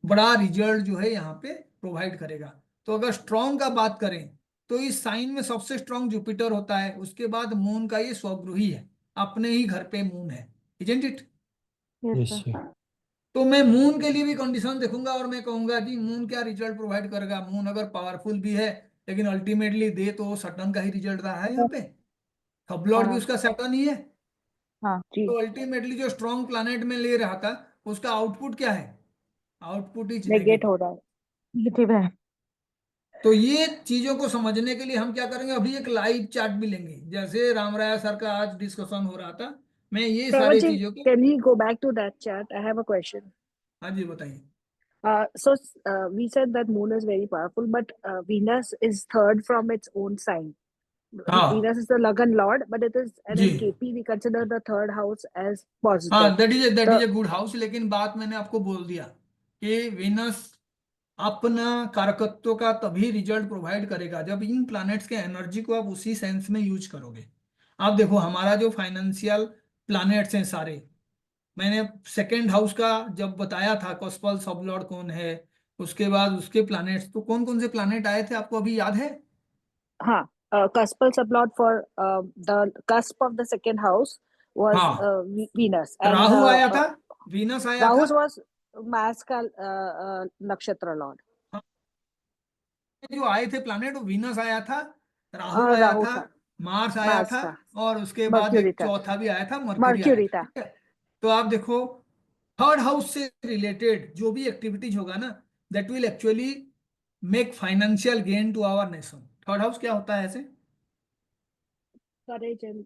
बड़ा रिजल्ट जो है यहाँ पे प्रोवाइड करेगा। तो अगर स्ट्रॉन्ग का बात करें तो इस साइन में सबसे स्ट्रॉन्ग जुपिटर होता है, उसके बाद मून का ये स्वगृही है, अपने ही घर पे मून है, isn't it? Yes Yes, sir. sir. तो मैं मून के लिए भी कंडीशन देखूंगा और मैं कहूंगा कि मून क्या रिजल्ट प्रोवाइड करेगा। मून अगर पावरफुल भी है लेकिन अल्टीमेटली दे तो सैटर्न का ही रिजल्ट रहा है यहाँ पे, सब लॉर्ड भी हाँ। उसका सैटर्न ही है। हाँ। जी। तो अल्टीमेटली जो स्ट्रॉन्ग प्लैनेट में ले रहा था उसका आउटपुट क्या है? आउटपुट इज नेगेट हो नेगेटिव। रहा है। नेगेटिव है। तो ये चीजों को समझने के लिए हम क्या करेंगे, अभी एक लाइव चार्ट भी लेंगे, जैसे रामराया सर का आज डिस्कशन हो रहा था। मैं ये प्रवर सारी जी, चीजों को, can we go back to that chart? I have a question. हाँ जी बताइए। We said that moon is very powerful, but Venus is third from its own sign. हाँ Venus is the Lagan lord, but it is, and जी, in KP we consider the third house as positive. हाँ that is The a good house, लेकिन बात मैंने आपको बोल दिया कि वीनस अपना कारकत्व का तभी रिजल्ट प्रोवाइड करेगा जब इन प्लैनेट्स के एनर्जी को आप उसी सेंस में यूज करोगे। आप देखो हमारा जो फाइनेंशियल प्लैनेट्स हैं सारे, मैंने सेकेंड हाउस का जब बताया था कॉस्पल सबलॉर्ड कौन है, उसके बाद उसके प्लैनेट्स, तो कौन कौन से प्लैनेट आए थे आपको अभी याद है? हाँ, cuspal sublord for the cusp of the second house was हाँ, Venus, and राहु आया था, वीनस आया था। Rahu was Mars का nakshatra lord. जो आए थे प्लैनेट, वो वीनस आया था, राहु आया राहु था, था, मार्स आया मार्स था, था, और उसके बाद मर्क्यूरी एक था, चौथा भी आया था, मरकरी आया मर्क्यूरी था, था। ठीक है। तो आप देखो थर्ड हाउस से रिलेटेड जो भी एक्टिविटीज होगा ना, that will actually make financial gain to our nation. Third house क्या होता है ऐसे? करेज एंड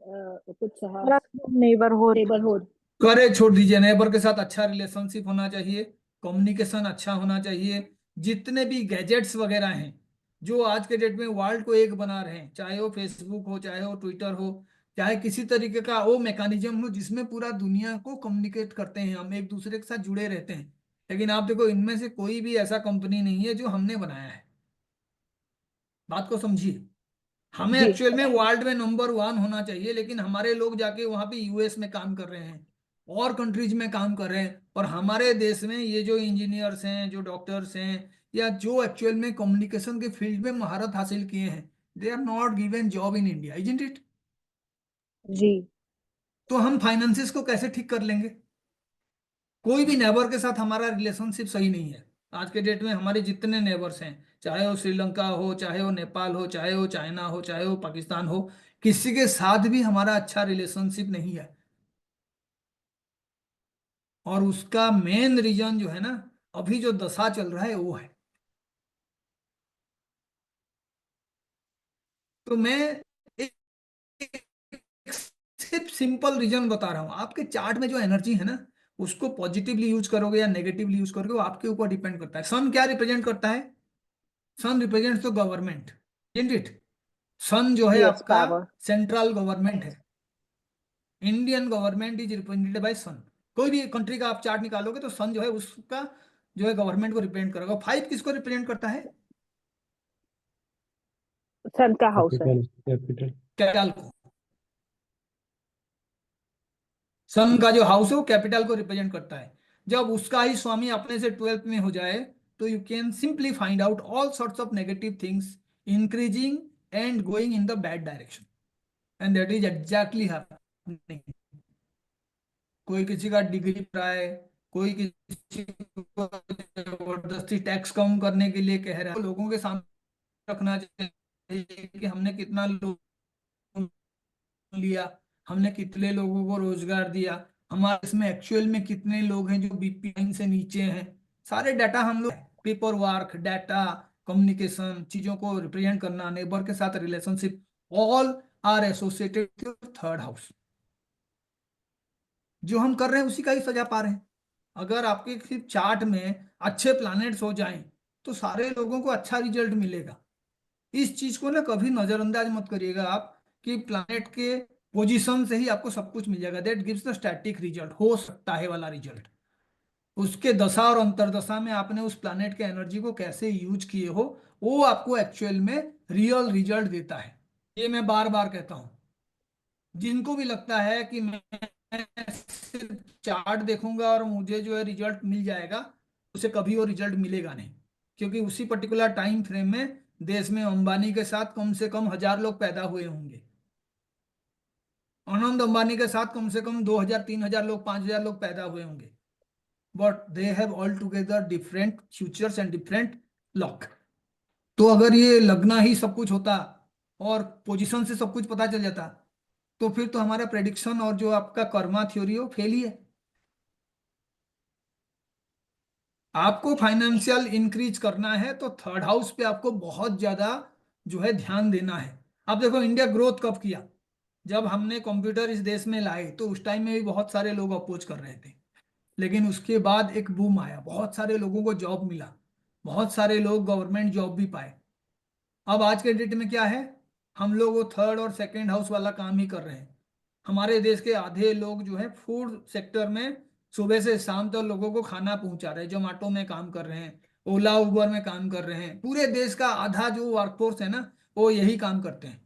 कुछ साहस, नेबरहुड। नेबरहुड। करे छोड़ दीजिए, नेबर के साथ अच्छा रिलेशनशिप होना चाहिए, कम्युनिकेशन अच्छा होना चाहिए। जितने भी गैजेट्स वगैरह हैं जो आज के डेट में वर्ल्ड को एक बना रहे हैं, चाहे वो फेसबुक हो, चाहे वो ट्विटर हो, चाहे किसी तरीके का वो मैकेनिज्म हो जिसमें पूरा दुनिया को कम्युनिकेट करते हैं, हम एक दूसरे के साथ जुड़े रहते हैं, लेकिन आप देखो इनमें से कोई भी ऐसा कंपनी नहीं है जो हमने बनाया है। बात को समझिए, हमें जी, एक्चुअल में वर्ल्ड में नंबर वन होना चाहिए, लेकिन हमारे लोग जाके वहां पे यूएस में काम कर रहे हैं और कंट्रीज में काम कर रहे हैं, और हमारे देश में ये जो इंजीनियर्स हैं, जो डॉक्टर्स हैं, या जो एक्चुअल में कम्युनिकेशन के फील्ड में महारत हासिल किए हैं, they are not given job in India, isn't it? जी, तो हम फाइनेंसिस को कैसे ठीक कर लेंगे? कोई भी नेबर के साथ हमारा रिलेशनशिप सही नहीं है। आज के डेट में हमारे जितने नेबर्स हैं, चाहे वो श्रीलंका हो, चाहे वो नेपाल हो, चाहे वो चाइना हो, चाहे वो पाकिस्तान हो, किसी के साथ भी हमारा अच्छा रिलेशनशिप नहीं है। और उसका मेन रीजन जो है ना, अभी जो दशा चल रहा है वो है। तो मैं एक, एक सिर्फ सिंपल रीजन बता रहा हूं, आपके चार्ट में जो एनर्जी है ना, उसको पॉजिटिवली यूज करोगे या नेगेटिवली यूज करोगे, वो आपके ऊपर डिपेंड करता है। सन क्या रिप्रेजेंट करता है? Sun represents the government, isn't it? Sun जो है यस, आपका पावर। सेंट्रल गवर्नमेंट है। Indian government is represented by Sun. कोई भी कंट्री का आप चार्ट निकालोगे तो सन जो है उसका जो है गवर्नमेंट को रिप्रेजेंट करेगा। फाइव किसको रिप्रेजेंट करता है? सन का हाउस है। कैपिटल कैपिटल कैपिटल को। सन का जो हाउस है वो कैपिटल को रिप्रेजेंट करता है। जब उसका ही स्वामी अपने से 12th में हो जाए, तो you can simply find out all sorts of negative things increasing and going in the bad direction, and that is exactly happening. कोई किसी का डिग्री रहा है, कोई किसी को जबरदस्ती टैक्स कम करने के लिए कह रहा है। लोगों के सामने रखना चाहिए कि हमने कितना लोन लिया, हमने कितने लोगों को रोजगार दिया, हमारे इसमें एक्चुअल में कितने लोग हैं जो बीपी लाइन से नीचे हैं। सारे डाटा हम लोग, पेपर वर्क, डाटा, कम्युनिकेशन, चीजों को रिप्रेजेंट करना, नेबर के साथ relationship, all are associated third house. जो हम कर रहे हैं उसी का ही सजा पा रहे हैं। अगर आपके सिर्फ चार्ट में अच्छे प्लैनेट्स हो जाएं तो सारे लोगों को अच्छा रिजल्ट मिलेगा। इस चीज को ना कभी नजरअंदाज मत करिएगा आप, कि प्लैनेट के पोजीशन से ही आपको सब कुछ मिल जाएगा, that gives the static result, हो सकता है वाला रिजल्ट। उसके दशा और अंतरदशा में आपने उस प्लैनेट के एनर्जी को कैसे यूज किए हो, वो आपको एक्चुअल में रियल रिजल्ट देता है। ये मैं बार बार कहता हूं। जिनको भी लगता है कि मैं सिर्फ चार्ट देखूंगा और मुझे जो है रिजल्ट मिल जाएगा, उसे कभी वो रिजल्ट मिलेगा नहीं। क्योंकि उसी पर्टिकुलर टाइम फ्रेम में देश में अंबानी के साथ कम से कम 1,000 लोग पैदा हुए होंगे, आनंद अंबानी के साथ कम से कम 2,000 3,000 लोग, 5,000 लोग पैदा हुए होंगे, but they have all together different futures and different lock. तो अगर ये लगना ही सब कुछ होता और पोजीशन से सब कुछ पता चल जाता, तो फिर तो हमारा प्रेडिक्शन और जो आपका कर्मा थ्योरी हो फेल ही है। आपको फाइनेंशियल इंक्रीज करना है तो थर्ड हाउस पे आपको बहुत ज्यादा जो है ध्यान देना है। अब देखो इंडिया ग्रोथ कब किया? जब हमने कंप्यूटर इस देश में लाए, तो उस टाइम में भी बहुत सारे लोग अपोज कर रहे थे। लेकिन उसके बाद एक बूम आया, बहुत सारे लोगों को जॉब मिला, बहुत सारे लोग गवर्नमेंट जॉब भी पाए। अब आज के डेट में क्या है, हम लोग वो थर्ड और सेकंड हाउस वाला काम ही कर रहे हैं। हमारे देश के आधे लोग जो है फूड सेक्टर में सुबह से शाम तक लोगों को खाना पहुंचा रहे हैं, जोमेटो में काम कर रहे हैं, ओला उबर में काम कर रहे हैं। पूरे देश का आधा जो वर्कफोर्स है ना, वो यही काम करते हैं।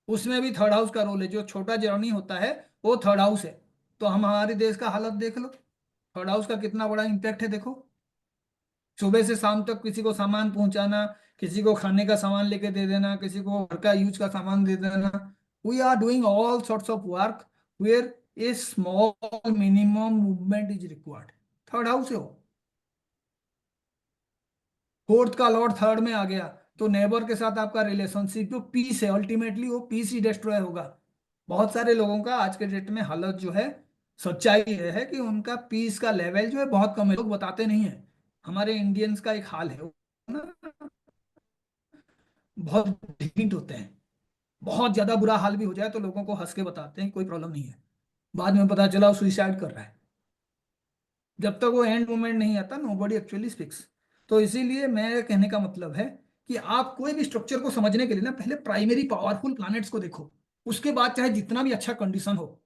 उसमें भी थर्ड हाउस का रोल है, जो छोटा जर्नी होता है वो थर्ड हाउस है। तो हम हमारे देश का हालत देख लो, थर्ड हाउस का कितना बड़ा इम्पैक्ट है देखो। सुबह से शाम तक किसी को सामान पहुंचाना, किसी को खाने का सामान लेके दे देना, किसी को घर का यूज का सामान दे देना। We are doing all sorts of work where a small minimum movement is required. Third house है वो। फोर्थ का लॉर्ड थर्ड में आ गया, तो नेबर के साथ आपका रिलेशनशिप जो पीस है, अल्टीमेटली वो पीस ही डिस्ट्रॉय होगा। बहुत सारे लोगों का आज के डेट में हालत जो है, सच्चाई ये है कि उनका पीस का लेवल जो है बहुत कम है, लोग बताते नहीं है। हमारे इंडियंस का एक हाल है ना, बहुत ढीठ होते हैं। बहुत ज्यादा बुरा हाल भी हो जाए तो लोगों को हंस के बताते हैं कोई प्रॉब्लम नहीं है, बाद में पता चला वो सुइसाइड कर रहा है। जब तक वो एंड मोमेंट नहीं आता, नोबडी एक्चुअली स्पीक्स। तो इसीलिए मेरे कहने का मतलब है कि आप कोई भी स्ट्रक्चर को समझने के लिए ना, पहले प्राइमरी पावरफुल प्लैनेट्स को देखो, उसके बाद चाहे जितना भी अच्छा कंडीशन हो,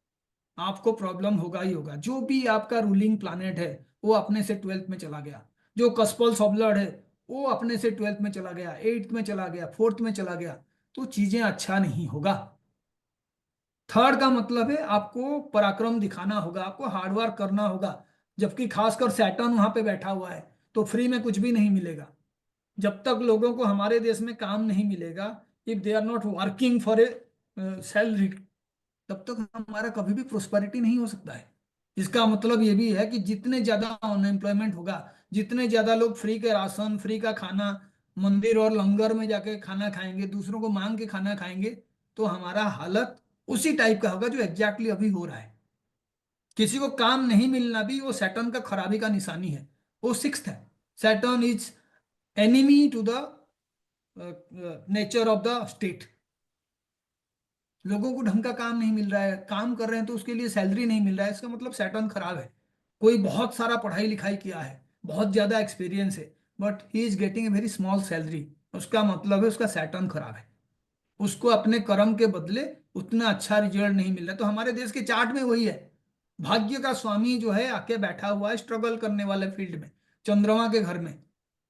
आपको प्रॉब्लम होगा ही होगा। जो भी आपका रूलिंग प्लैनेट है वो अपने से 12th में चला गया, जो कस्पल सॉबलर्ड है वो अपने से 12th में चला गया, 8th में चला गया, 4th में चला गया, तो चीजें अच्छा नहीं होगा। थर्ड का मतलब है आपको पराक्रम दिखाना होगा, आपको हार्डवर्क करना होगा। जबकि खासकर सैटर्न वहां पे बैठा हुआ है, तो फ्री में कुछ भी नहीं मिलेगा। जब तक लोगों को हमारे देश में काम नहीं मिलेगा, if they are not working for a salary, तब तक हमारा कभी भी प्रोस्पेरिटी नहीं हो सकता है। इसका मतलब ये भी है कि जितने ज्यादा अनएम्प्लॉयमेंट होगा, जितने ज्यादा लोग फ्री के राशन, फ्री का खाना, मंदिर और लंगर में जाके खाना खाएंगे, दूसरों को मांग के खाना खाएंगे, तो हमारा हालत उसी टाइप का होगा जो एग्जैक्टली अभी हो रहा है। किसी को काम नहीं मिलना भी वो सैटर्न का खराबी का निशानी है। वो सिक्स्थ है। Saturn is enemy to the nature of the state. लोगों को ढंग का काम नहीं मिल रहा है, काम कर रहे हैं तो उसके लिए सैलरी नहीं मिल रहा है, इसका मतलब सैटर्न खराब है। कोई बहुत सारा पढ़ाई लिखाई किया है, बहुत ज्यादा एक्सपीरियंस है, but he is getting a very small salary, उसका मतलब है उसका सैटर्न खराब है। उसको अपने कर्म के बदले उतना अच्छा रिजल्ट नहीं मिल रहा। तो हमारे देश के चार्ट में वही है, भाग्य का स्वामी जो है आके बैठा हुआ है स्ट्रगल करने वाले फील्ड में, चंद्रमा के घर में।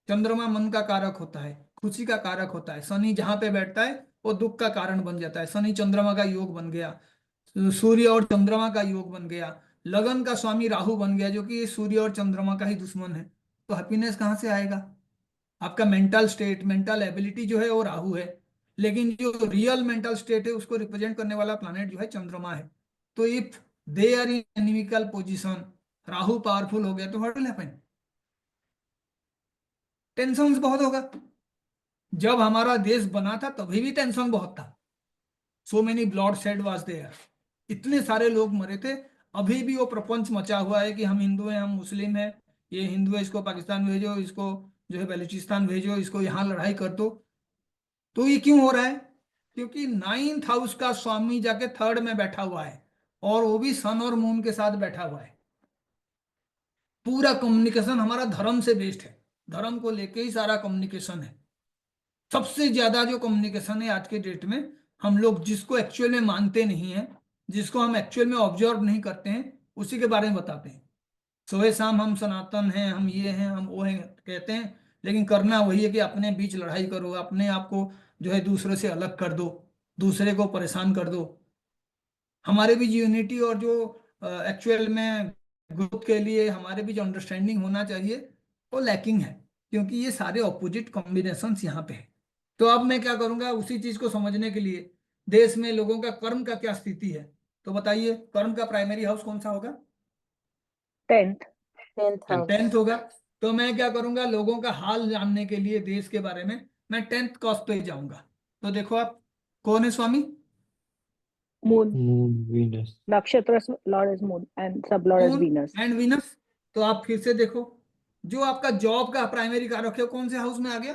चंद्रमा मन का कारक होता है, खुशी का कारक होता है। शनि जहां पे बैठता है वो दुख का कारण बन जाता है। शनि चंद्रमा का योग बन गया, सूर्य और चंद्रमा का योग बन गया। लगन का स्वामी राहु बन गया, जो कि सूर्य और चंद्रमा का ही दुश्मन है। तो हैप्पीनेस कहाँ से आएगा? आपका मेंटल स्टेट, मेंटल एबिलिटी जो है वो राहु है, लेकिन जो रियल मेंटल स्टेट है उसको रिप्रेजेंट करने वाला प्लैनेट जो है चंद्रमा है। तो if they are in inimical position, Rahu powerful हो गया, तो व्हाट विल हैपन? टेंशन बहुत होगा। जब हमारा देश बना था तभी भी टेंशन बहुत था। So many blood shed was there, इतने सारे लोग मरे थे। अभी भी वो प्रपंच मचा हुआ है कि हम हिंदू हैं, हम मुस्लिम हैं, ये हिंदू है इसको पाकिस्तान भेजो, इसको जो है बलूचिस्तान भेजो, इसको यहाँ लड़ाई कर दो। तो ये क्यों हो रहा है? क्योंकि 9th हाउस का स्वामी जाके थर्ड में बैठा हुआ है, और वो भी सन और मून के साथ बैठा हुआ है। पूरा कम्युनिकेशन हमारा धर्म से बेस्ड है, धर्म को लेके ही सारा कम्युनिकेशन है। सबसे ज्यादा जो कम्युनिकेशन है आज के डेट में, हम लोग जिसको एक्चुअल में मानते नहीं है, जिसको हम एक्चुअल में ऑब्जर्व नहीं करते हैं, उसी के बारे में बताते हैं। सुबह शाम हम सनातन हैं, हम ये हैं, हम वो हैं कहते हैं, लेकिन करना वही है कि अपने बीच लड़ाई करो, अपने आप को जो है दूसरे से अलग कर दो, दूसरे को परेशान कर दो। हमारे बीच यूनिटी और जो एक्चुअल में ग्रोथ के लिए हमारे बीच अंडरस्टैंडिंग होना चाहिए, वो लैकिंग है, क्योंकि ये सारे ऑपोजिट कॉम्बिनेशंस यहाँ पे है। तो अब मैं क्या करूंगा, उसी चीज को समझने के लिए देश में लोगों का कर्म का क्या स्थिति है, तो बताइए कर्म का प्राइमरी हाउस कौन सा होगा? 10th। 10th होगा। तो मैं क्या करूंगा, लोगों का हाल जानने के लिए देश के बारे में, मैं 10th कॉस्ट पे जाऊंगा। तो देखो आप, कौन है स्वामी? Moon। Moon, Venus. Nakshatra lord is moon and sub lord is moon Venus। And Venus. तो आप फिर से देखो, जो आपका जॉब का प्राइमरी कारक है कौन से हाउस में आ गया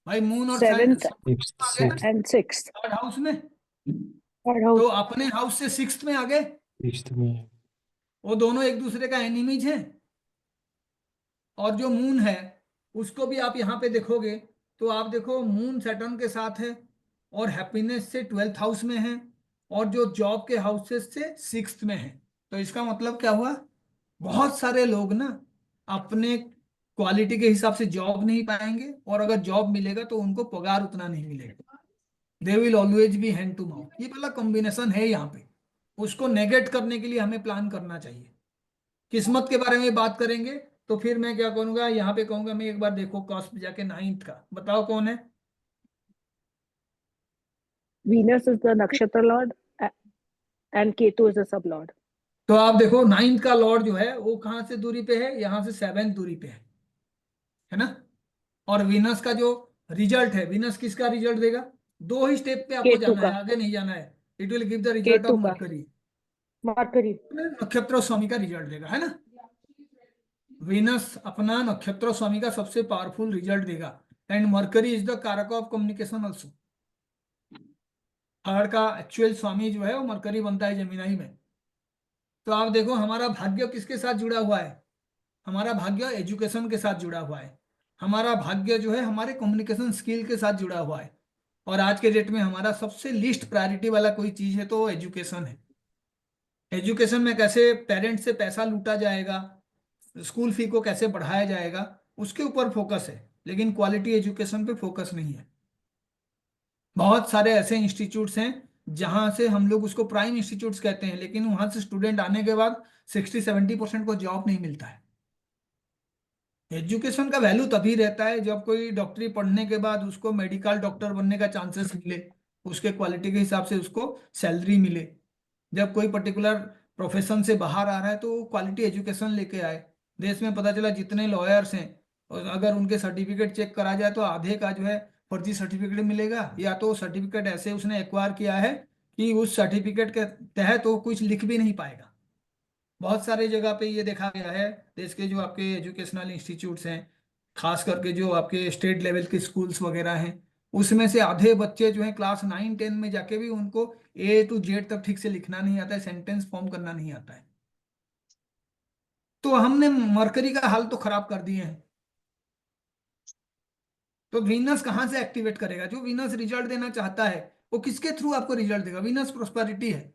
भाई? मून और 7th Sixth, आ गए ना, sixth, and 6th। Third house में। Third तो house। अपने हाउस से 6th में आ गए। sixth में वो दोनों एक दूसरे का एनिमीज हैं। और जो मून है उसको भी आप यहाँ पे देखोगे तो आप देखो मून सैटर्न के साथ है और हैप्पीनेस से 12th हाउस में है और जो जॉब के हाउसेस से 6th में है। तो इसका मतलब क्या हुआ, बहुत सारे लोग ना अपने क्वालिटी के हिसाब से जॉब नहीं पाएंगे और अगर जॉब मिलेगा तो उनको पगार उतना नहीं मिलेगा। They will always be hand to mouth, ये वाला कॉम्बिनेशन है यहाँ पे। उसको नेगेट करने के लिए हमें प्लान करना चाहिए। किस्मत के बारे में बात करेंगे तो फिर मैं क्या करूंगा, यहाँ पे कहूंगा मैं एक बार देखो कॉस्प जाके 9th का बताओ कौन है। Venus is the nakshatra lord, and Ketu is the sub lord. तो आप देखो 9th का लॉर्ड जो है वो कहाँ से दूरी पे है, यहाँ से 7th दूरी पे है ना। और वीनस का जो रिजल्ट है, वीनस किसका रिजल्ट देगा, दो ही स्टेप पे आपको केतु जाना का, है, आगे नहीं जाना है। It will give the result of Ketu का, मरकरी, मरकरी। नक्षत्र स्वामी का रिजल्ट देगा, है ना। वीनस अपना नक्षत्र स्वामी का सबसे पावरफुल रिजल्ट देगा। एंड मरकरी इज द कारक ऑफ कम्युनिकेशन ऑल्सो। थर्ड का एक्चुअल स्वामी जो है वो मरकरी बनता है जमीनाई में। तो आप देखो हमारा भाग्य किसके साथ जुड़ा हुआ है, हमारा भाग्य एजुकेशन के साथ जुड़ा हुआ है। हमारा भाग्य जो है हमारे कम्युनिकेशन स्किल के साथ जुड़ा हुआ है। और आज के डेट में हमारा सबसे लीस्ट प्रायोरिटी वाला कोई चीज है तो एजुकेशन है। एजुकेशन में कैसे पेरेंट्स से पैसा लूटा जाएगा, स्कूल फी को कैसे बढ़ाया जाएगा, उसके ऊपर फोकस है, लेकिन क्वालिटी एजुकेशन पे फोकस नहीं है। बहुत सारे ऐसे इंस्टीट्यूट्स हैं जहां से हम लोग उसको प्राइम इंस्टीट्यूट्स कहते हैं, लेकिन वहां से स्टूडेंट आने के बाद 60-70% को जॉब नहीं मिलता है। एजुकेशन का वैल्यू तभी रहता है जब कोई डॉक्टरी पढ़ने के बाद उसको मेडिकल डॉक्टर बनने का चांसेस मिले, उसके क्वालिटी के हिसाब से उसको सैलरी मिले। जब कोई पर्टिकुलर प्रोफेशन से बाहर आ रहा है तो क्वालिटी एजुकेशन लेके आए। देश में पता चला जितने लॉयर्स हैं और अगर उनके सर्टिफिकेट चेक करा जाए तो आधे का जो है फर्जी सर्टिफिकेट मिलेगा, या तो सर्टिफिकेट ऐसे उसने एक्वायर किया है कि उस सर्टिफिकेट के तहत वो कुछ लिख भी नहीं पाएगा। बहुत सारे जगह पे ये देखा गया है। देश के जो आपके एजुकेशनल इंस्टीट्यूट्स हैं, खास करके जो आपके स्टेट लेवल के स्कूल्स वगैरह हैं, उसमें से आधे बच्चे जो हैं क्लास 9-10 में जाके भी उनको A to Z तक ठीक से लिखना नहीं आता है, सेंटेंस फॉर्म करना नहीं आता है। तो हमने मरकरी का हाल तो खराब कर दिए हैं। तो वीनस कहाँ से एक्टिवेट करेगा, जो वीनस रिजल्ट देना चाहता है वो किसके थ्रू आपको रिजल्ट देगा, वीनस प्रोस्पेरिटी है।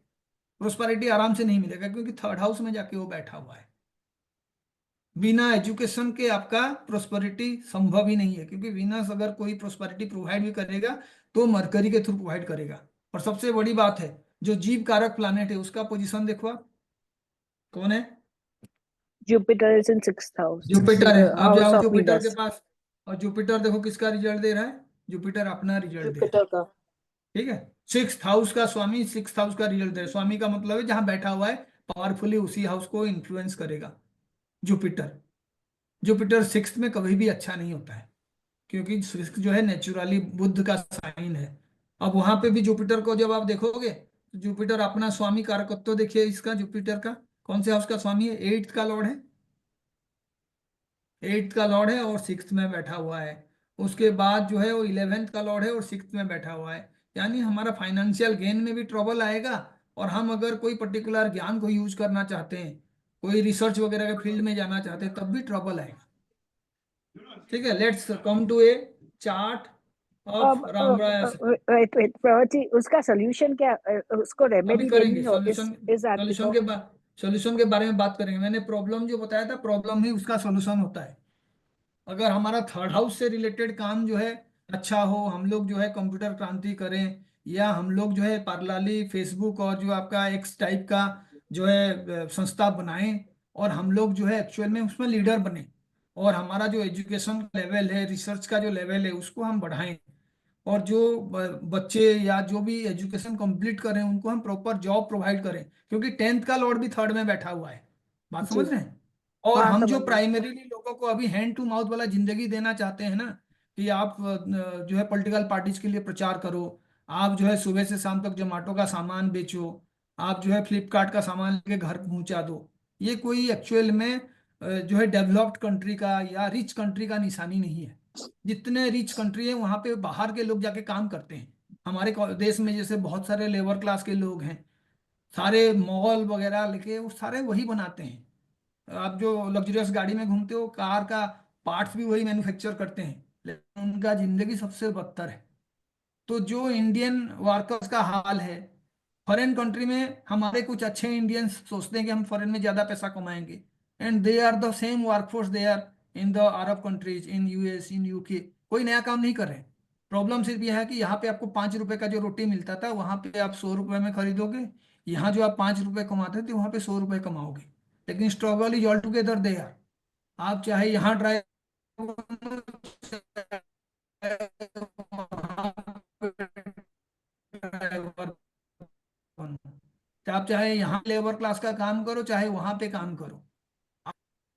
प्रोस्पेरिटी आराम से नहीं मिलेगा क्योंकि 3rd हाउस में जाके वो बैठा हुआ है। बिना एजुकेशन के आपका प्रोस्पेरिटी संभव ही नहीं है, क्योंकि वीनस अगर कोई प्रोस्पेरिटी प्रोवाइड भी करेगा तो मरकरी के थ्रू प्रोवाइड करेगा। और सबसे बड़ी बात है, जो जीव कारक प्लैनेट है उसका पोजीशन देखो आप, कौन है। Jupiter is in 6th house, in Jupiter है। the आप house जाओ of जुपिटर के Venus. पास, और जुपिटर देखो किसका रिजल्ट दे रहा है, जुपिटर अपना रिजल्ट दे रहा है। Jupiter का, ठीक है, 6th हाउस का स्वामी 6th हाउस का रिजल्ट दे रहा है। स्वामी का मतलब है जहां बैठा हुआ है पावरफुली उसी हाउस को इन्फ्लुएंस करेगा जुपिटर। जुपिटर 6th में कभी भी अच्छा नहीं होता है, क्योंकि सिक्स जो है नेचुरली बुध का साइन है। अब वहां पे भी जुपिटर को जब आप देखोगे तो जुपिटर अपना स्वामी कारकत्व देखिए इसका, जुपिटर का कौन से हाउस का स्वामी है, 8th का लॉर्ड है। 8th का लॉर्ड है और 6th में बैठा हुआ है। उसके बाद जो है वो 11th का लॉर्ड है और 6th में बैठा हुआ है। यानी हमारा फाइनेंशियल गेन में भी ट्रबल आएगा, और हम अगर कोई पर्टिकुलर ज्ञान को यूज करना चाहते हैं, कोई रिसर्च वगैरह के फील्ड में जाना चाहते हैं, तब भी ट्रबल आएगा। ठीक है, let's come to a chart of Ramrai. wait, प्रवृत्ति, उसका सोल्यूशन क्या, उसको अभी रेमेडी करेंगे देनी हो सॉल्यूशन, इस आदमी सॉल्यूशन को? के बाद सॉल्यूशन के बारे में बात करेंगे। मैंने प्रॉब्लम जो बताया था, प्रॉब्लम ही उसका सॉल्यूशन होता है। अगर हमारा 3rd हाउस से रिलेटेड काम जो है अच्छा हो, हम लोग जो है कंप्यूटर क्रांति करें, या हम लोग जो है पार्लाली फेसबुक और जो आपका एक्स टाइप का जो है संस्था बनाएं, और हम लोग जो है एक्चुअल में उसमें लीडर बने, और हमारा जो एजुकेशन लेवल है, रिसर्च का जो लेवल है उसको हम बढ़ाएं, और जो बच्चे या जो भी एजुकेशन कंप्लीट करें उनको हम प्रॉपर जॉब प्रोवाइड करें, क्योंकि 10th का लॉर्ड भी 3rd में बैठा हुआ है। बात जी, समझ रहे हैं। और हाँ हम जो समझ गई। प्राइमरीली लोगों को अभी हैंड टू माउथ वाला जिंदगी देना चाहते हैं ना, कि आप जो है पॉलिटिकल पार्टीज के लिए प्रचार करो, आप जो है सुबह से शाम तक जोमेटो का सामान बेचो, आप जो है फ्लिपकार्ट का सामान लेके घर पहुंचा दो, ये कोई एक्चुअल में जो है डेवलप्ड कंट्री का या रिच कंट्री का निशानी नहीं है। जितने रिच कंट्री है वहां पे बाहर के लोग जाके काम करते हैं। हमारे देश में जैसे बहुत सारे लेबर क्लास के लोग हैं, सारे मॉल वगैरह लेके वो सारे वही बनाते हैं। आप जो लग्जरियस गाड़ी में घूमते हो, कार का पार्ट्स भी वही मैन्युफैक्चर करते हैं, लेकिन उनका जिंदगी सबसे बदतर है। तो जो इंडियन वर्कर्स का हाल है, फॉरेन कंट्री में हमारे कुछ अच्छे इंडियंस सोचते हैं कि हम फॉरेन में ज्यादा पैसा कमाएंगे, and they are the same workforce they are in the Arab countries, in US, in UK. कोई नया काम नहीं कर रहे। प्रॉब्लम सिर्फ यह है कि यहाँ पे आपको 5 रुपए का जो रोटी मिलता था वहां पे आप 100 रुपए में खरीदोगे। यहाँ जो आप 5 रुपए कमाते थे वहां पे 100 रुपए कमाओगे। लेकिन struggle is all together there. आप चाहे यहाँ ड्राइव, ड्राइवर, आप चाहे यहाँ लेबर क्लास का काम करो चाहे वहां पे काम करो,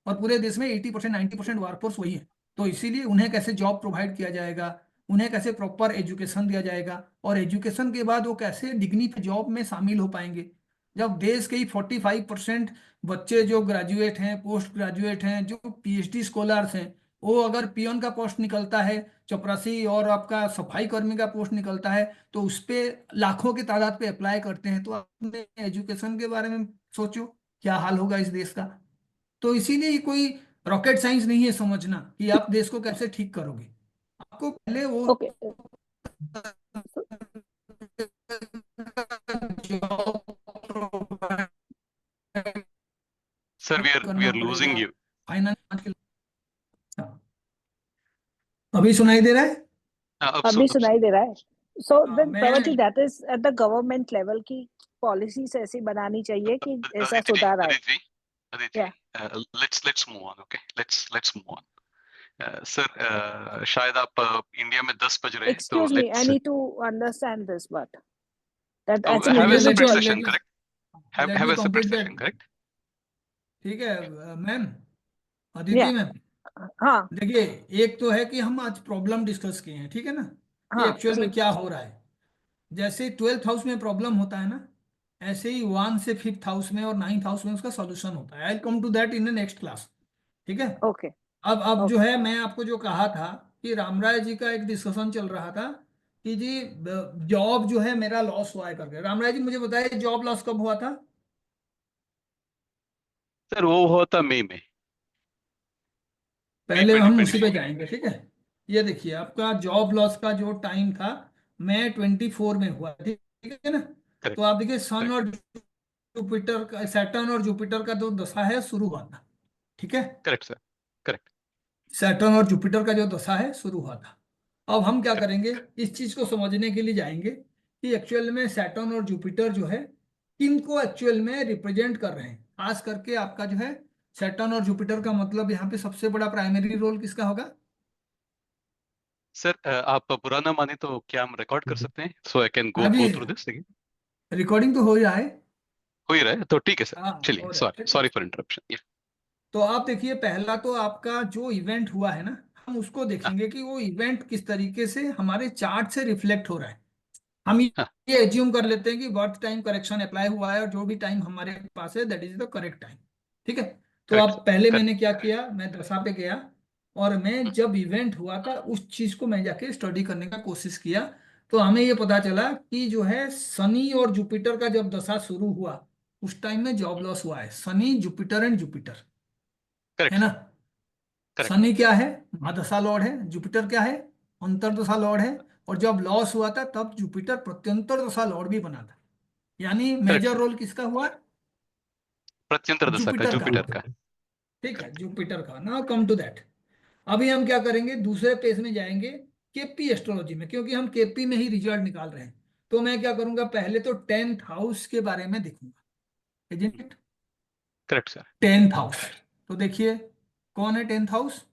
और पूरे देश में 80% 90% वर्कफोर्स वही है। तो इसीलिए उन्हें कैसे जॉब प्रोवाइड किया जाएगा, उन्हें कैसे प्रॉपर एजुकेशन दिया जाएगा, और एजुकेशन के बाद वो कैसे डिग्निफाइड जॉब में शामिल हो पाएंगे। जब देश के ही 45% बच्चे जो ग्रेजुएट हैं, पोस्ट ग्रेजुएट हैं, जो पीएचडी स्कॉलर्स हैं, वो अगर पियोन का पोस्ट निकलता है, चपरासी और आपका सफाई कर्मी का पोस्ट निकलता है, तो उस पे लाखों की तादाद पे अप्लाई करते हैं। तो अपने एजुकेशन के बारे में सोचो क्या हाल होगा इस देश का। तो इसीलिए ये कोई रॉकेट साइंस नहीं है समझना कि आप देश को कैसे ठीक करोगे। आपको पहले वो Okay. Job provide Sir, we करना are losing पड़ेगा। you. फाइनेंस अभी सुनाई दे रहा है? अभी अब सुनाई दे रहा है। So then मैं प्रवर जी, that is at the government level की पॉलिसीज ऐसी बनानी चाहिए कि ऐसा Aditi ji, सुधार आए। Aditi ji, Aditi Yeah. ji, let's move on, okay? Let's move on. Sir, शायद आप इंडिया में 10 बज रहे हैं, तो Excuse me, I let's need to understand this, but that have actually a let me separate let session, me correct? let Have me a separate complete that। session, correct? ठीक है मैम, yeah, अदिति मैम, हाँ देखिए, एक तो है कि हम आज प्रॉब्लम डिस्कस किए हैं, ठीक है ना, कि हाँ एक्चुअल जी, में क्या हो रहा है। जैसे 12th हाउस में प्रॉब्लम होता है ना, ऐसे ही 1 से 5th हाउस में और 9th हाउस में उसका सॉल्यूशन होता है। I come to that in the next class, ठीक है। ओके अब जो ओके। है मैं आपको जो कहा था कि रामराय जी का एक डिस्कशन चल रहा था कि जी जॉब जो है मेरा लॉस हुआ है करके। रामराय जी मुझे बताइए जॉब लॉस कब हुआ था? सर वो हुआ था मई में, मई पहले हम उसी 2024 पे में। जाएंगे, ठीक है। ये देखिए आपका जॉब लॉस का जो टाइम था, मई 24 में हुआ, ठीक है ना। तो करेक्ट, आप देखिए सन करेक्ट, और जुपिटर का, सैटर्न और जुपिटर का जो दशा है शुरू हुआ था, ठीक है। करेक्ट सर, करेक्ट, सैटर्न और जुपिटर का जो दशा है शुरू हुआ था। अब हम क्या करेक्ट करेंगे, इस चीज को समझने के लिए जाएंगे कि एक्चुअल में सैटर्न और जुपिटर जो है किन को एक्चुअल में रिप्रेजेंट कर रहे हैं। खास करके आपका जो है सैटर्न और जुपिटर का मतलब यहाँ पे सबसे बड़ा प्राइमरी रोल किसका होगा? सर। आप बुरा ना माने तो क्या हम रिकॉर्ड कर सकते हैं, सो आई कैन हाँ गो जी, थ्रू दिस अगेन? रिकॉर्डिंग तो हो ही रहा है। हो ही रहा है तो ठीक है सर, हाँ चलिए, हो रहा है, सॉरी ठीक है। Sorry for interruption. तो आप देखिए पहला तो आपका जो इवेंट हुआ है ना, हम उसको हाँ देखेंगे कि वो इवेंट किस तरीके से हमारे चार्ट से रिफ्लेक्ट हो रहा है। हम हाँ, ये एज्यूम कर लेते हैं कि बर्थ टाइम करेक्शन अप्लाई हुआ है और जो भी टाइम हमारे पास है that is the correct time, ठीक है। तो करेक्ट अब पहले करेक्ट। मैंने क्या किया, मैं दशा पे गया और मैं जब इवेंट हुआ था उस चीज को मैं जाके स्टडी करने का कोशिश किया। तो हमें ये पता चला कि जो है शनि और जुपिटर का जब दशा शुरू हुआ उस टाइम में जॉब लॉस हुआ है। शनि, जुपिटर एंड जुपिटर, है करेक्ट ना। सर, करेक्ट शनि क्या है? महादशा लॉर्ड है। जुपिटर क्या है? अंतरदशा लॉर्ड है। और जब लॉस हुआ था तब जुपिटर प्रत्यंतर दशा लॉर्ड भी बना था। यानी करेक्ट मेजर सर। रोल किसका हुआ? प्रत्यंतर दशा का, जुपिटर का। जुपिटर का। ठीक है, जुपिटर का। Now come to that. अभी हम क्या करेंगे, दूसरे पेज में जाएंगे, केपी एस्ट्रोलॉजी में, क्योंकि हम केपी में ही रिजल्ट निकाल रहे हैं। तो मैं क्या करूंगा, पहले तो 10th हाउस के बारे में देखूंगा। Correct sir. 10th हाउस, तो देखिए कौन है 10th हाउस?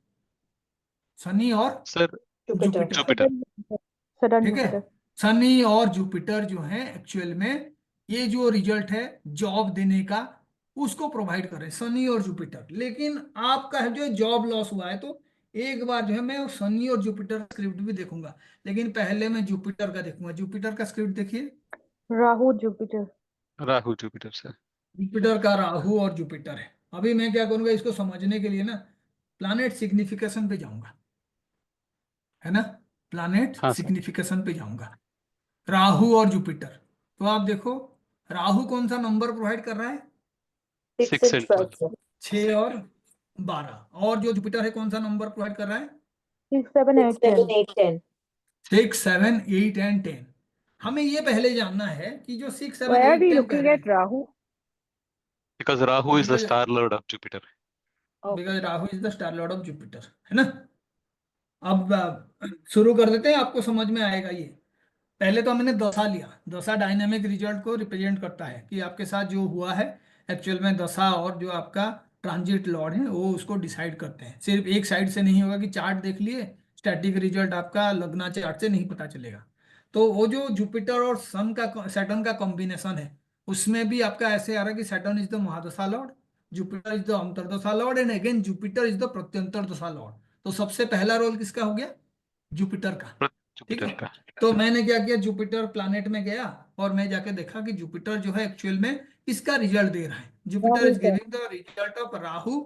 शनि और sir Jupiter Jupiter, Jupiter. Sudden ठीक है। जुपिटर। शनि और जुपिटर जो है एक्चुअल में ये जो रिजल्ट है जॉब देने का उसको प्रोवाइड कर रहे हैं, शनि और जुपिटर। लेकिन आपका है जो जॉब लॉस हुआ है, तो एक बार जो है मैं शनि और जुपिटर स्क्रिप्ट भी देखूंगा। लेकिन पहले मैं जुपिटर का देखूंगा। जुपिटर का स्क्रिप्ट देखिए। Rahu Jupiter. Rahu Jupiter sir. Jupiter का राहु और जुपिटर है। अभी मैं क्या करूंगा, इसको समझने के लिए ना प्लैनेट सिग्निफिकेशन पे जाऊंगा, है ना। प्लैनेट हाँ सर। सिग्निफिकेशन पे जाऊंगा, राहु और जुपिटर। तो आप देखो राहु कौन सा नंबर प्रोवाइड कर रहा है? 6 6 and and 12. 12. 6 और 12। और जो जुपिटर है कौन सा नंबर प्रोवाइड कर रहा है? 6, 7, 6, 8, 10. 7, 8, 10. 6, 7, 8 एंड 10। हमें ये पहले जानना है कि जो 6, 7, Why are 8, we 10 कह looking रहे at हैं। Rahu? Because Rahu is the because star lord of Jupiter. Because Rahu is the star Lord of Jupiter, है ना। अब शुरू कर देते हैं, आपको समझ में आएगा ये। पहले तो हमने दशा लिया। दशा डायनेमिक रिजल्ट को रिप्रेजेंट करता है कि आपके साथ जो हुआ है एक्चुअल में, दशा और जो आपका ट्रांजिट लॉर्ड है वो उसको डिसाइड करते हैं। सिर्फ एक साइड से नहीं होगा कि चार्ट देख लिए, स्टैटिक रिजल्ट आपका लगना चार्ट से नहीं पता चलेगा। तो वो जो जुपिटर और सन का, सैटर्न का कॉम्बिनेशन है, उसमें भी आपका ऐसे आ रहा है कि Saturn is the mahadasha lord, Jupiter is the antardasha lord and again Jupiter is the pratyantar dasha lord. तो सबसे पहला रोल किसका हो गया? जुपिटर का। ठीक Jupiter है। का. तो मैंने क्या किया, जुपिटर प्लानेट में गया और मैं जाके देखा कि जुपिटर जो है एक्चुअल में इसका रिजल्ट दे रहा है। जुपिटर Rahu इज का। Giving the result of Rahu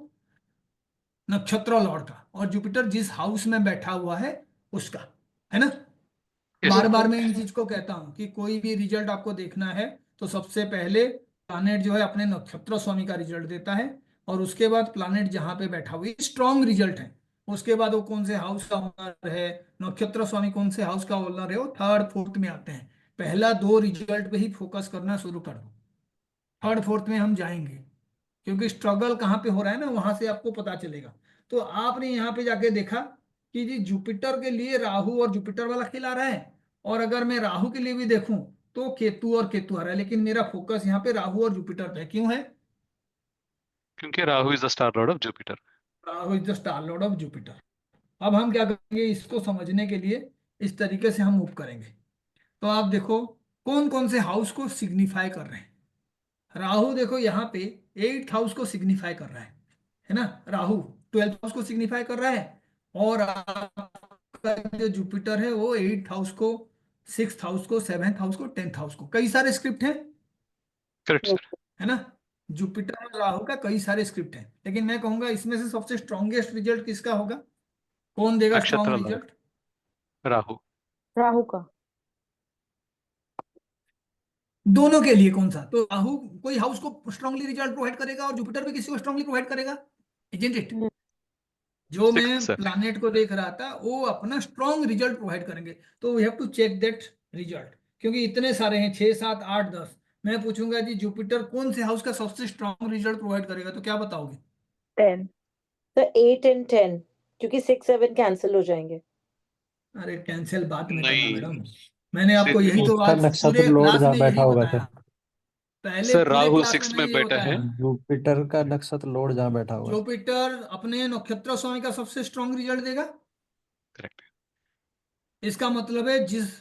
नक्षत्र लॉर्ड का, और जुपिटर जिस हाउस में बैठा हुआ है उसका, है ना। Yes. बार बार मैं इन चीज को कहता हूं कि कोई भी रिजल्ट आपको देखना है तो सबसे पहले प्लानेट जो है अपने नक्षत्र स्वामी का रिजल्ट देता है, और उसके बाद प्लानेट जहां पे बैठा हुआ है स्ट्रॉन्ग रिजल्ट है, उसके बाद वो कौन से हाउस का ओनर है, नक्षत्र स्वामी कौन से हाउस का ओनर है, वो थर्ड फोर्थ में आते हैं। पहला दो रिजल्ट पे ही फोकस करना शुरू कर दो, थर्ड फोर्थ में हम जाएंगे, क्योंकि स्ट्रगल कहाँ पे हो रहा है ना, वहां से आपको पता चलेगा। तो आपने यहाँ पे जाके देखा कि जी जुपिटर के लिए राहु और जुपिटर वाला खेल आ रहा है, और अगर मैं राहु के लिए भी देखूं तो केतु और केतु आ रहा है, लेकिन मेरा फोकस यहाँ पे राहु और जुपिटर पे है। क्यों है? क्योंकि Rahu is the star lord of Jupiter. Rahu is the star Lord of Jupiter. अब हम क्या करेंगे, इसको समझने के लिए इस तरीके से हम मूव करेंगे। तो आप देखो कौन कौन से हाउस को सिग्निफाई कर रहे हैं। राहु देखो यहाँ पे 8th हाउस को सिग्निफाई कर रहा है ना। राहु 12th हाउस को सिग्निफाई कर रहा है, और आपका जो जुपिटर है वो 8th हाउस को, 6th हाउस को, 7th हाउस को, 10th हाउस को। कई सारे स्क्रिप्ट हैं, Correct, sir. है ना। जुपिटर और राहु का कई सारे स्क्रिप्ट हैं, लेकिन मैं कहूंगा इसमें से सबसे स्ट्रॉन्गेस्ट रिजल्ट किसका होगा? कौन देगा strong Nakshatra lord. Result? Rahu. Rahu का। दोनों के लिए कौन सा? तो राहु कोई हाउस को स्ट्रांगली रिजल्ट प्रोवाइड करेगा और जुपिटर भी किसी को स्ट्रांगली प्रोवाइड करेगा, इजंट इट। Yes. जो Sixth, मैं sir. प्लानेट को देख रहा था वो अपना स्ट्रॉन्ग रिजल्ट प्रोवाइड करेंगे, तो we have to check that result, क्योंकि इतने सारे हैं, 6, 7, 8, 10। मैं पूछूंगा जी जुपिटर कौन से हाउस का सबसे स्ट्रॉन्ग रिजल्ट प्रोवाइड करेगा, तो क्या बताओगे? 10. तो 8 and 10, क्योंकि 6, 7 कैंसिल हो जाएंगे। अरे कैंसिल बाद में करना नहीं. मैडम, मैंने आपको सिर्फ यही तो उसका आज नक्षत्र पूरे लॉर्ड क्लास जहाँ में बैठा यही होगा बताया। सर, पहले सर पूरे राहु क्लास में 6 मैंने में ये बैठा है. बताया। जुपिटर का नक्षत्र लॉर्ड जहाँ बैठा हुआ है। जुपिटर अपने नक्षत्र स्वामी का सबसे स्ट्रॉन्ग रिजल्ट देगा। Correct. इसका मतलब है जिस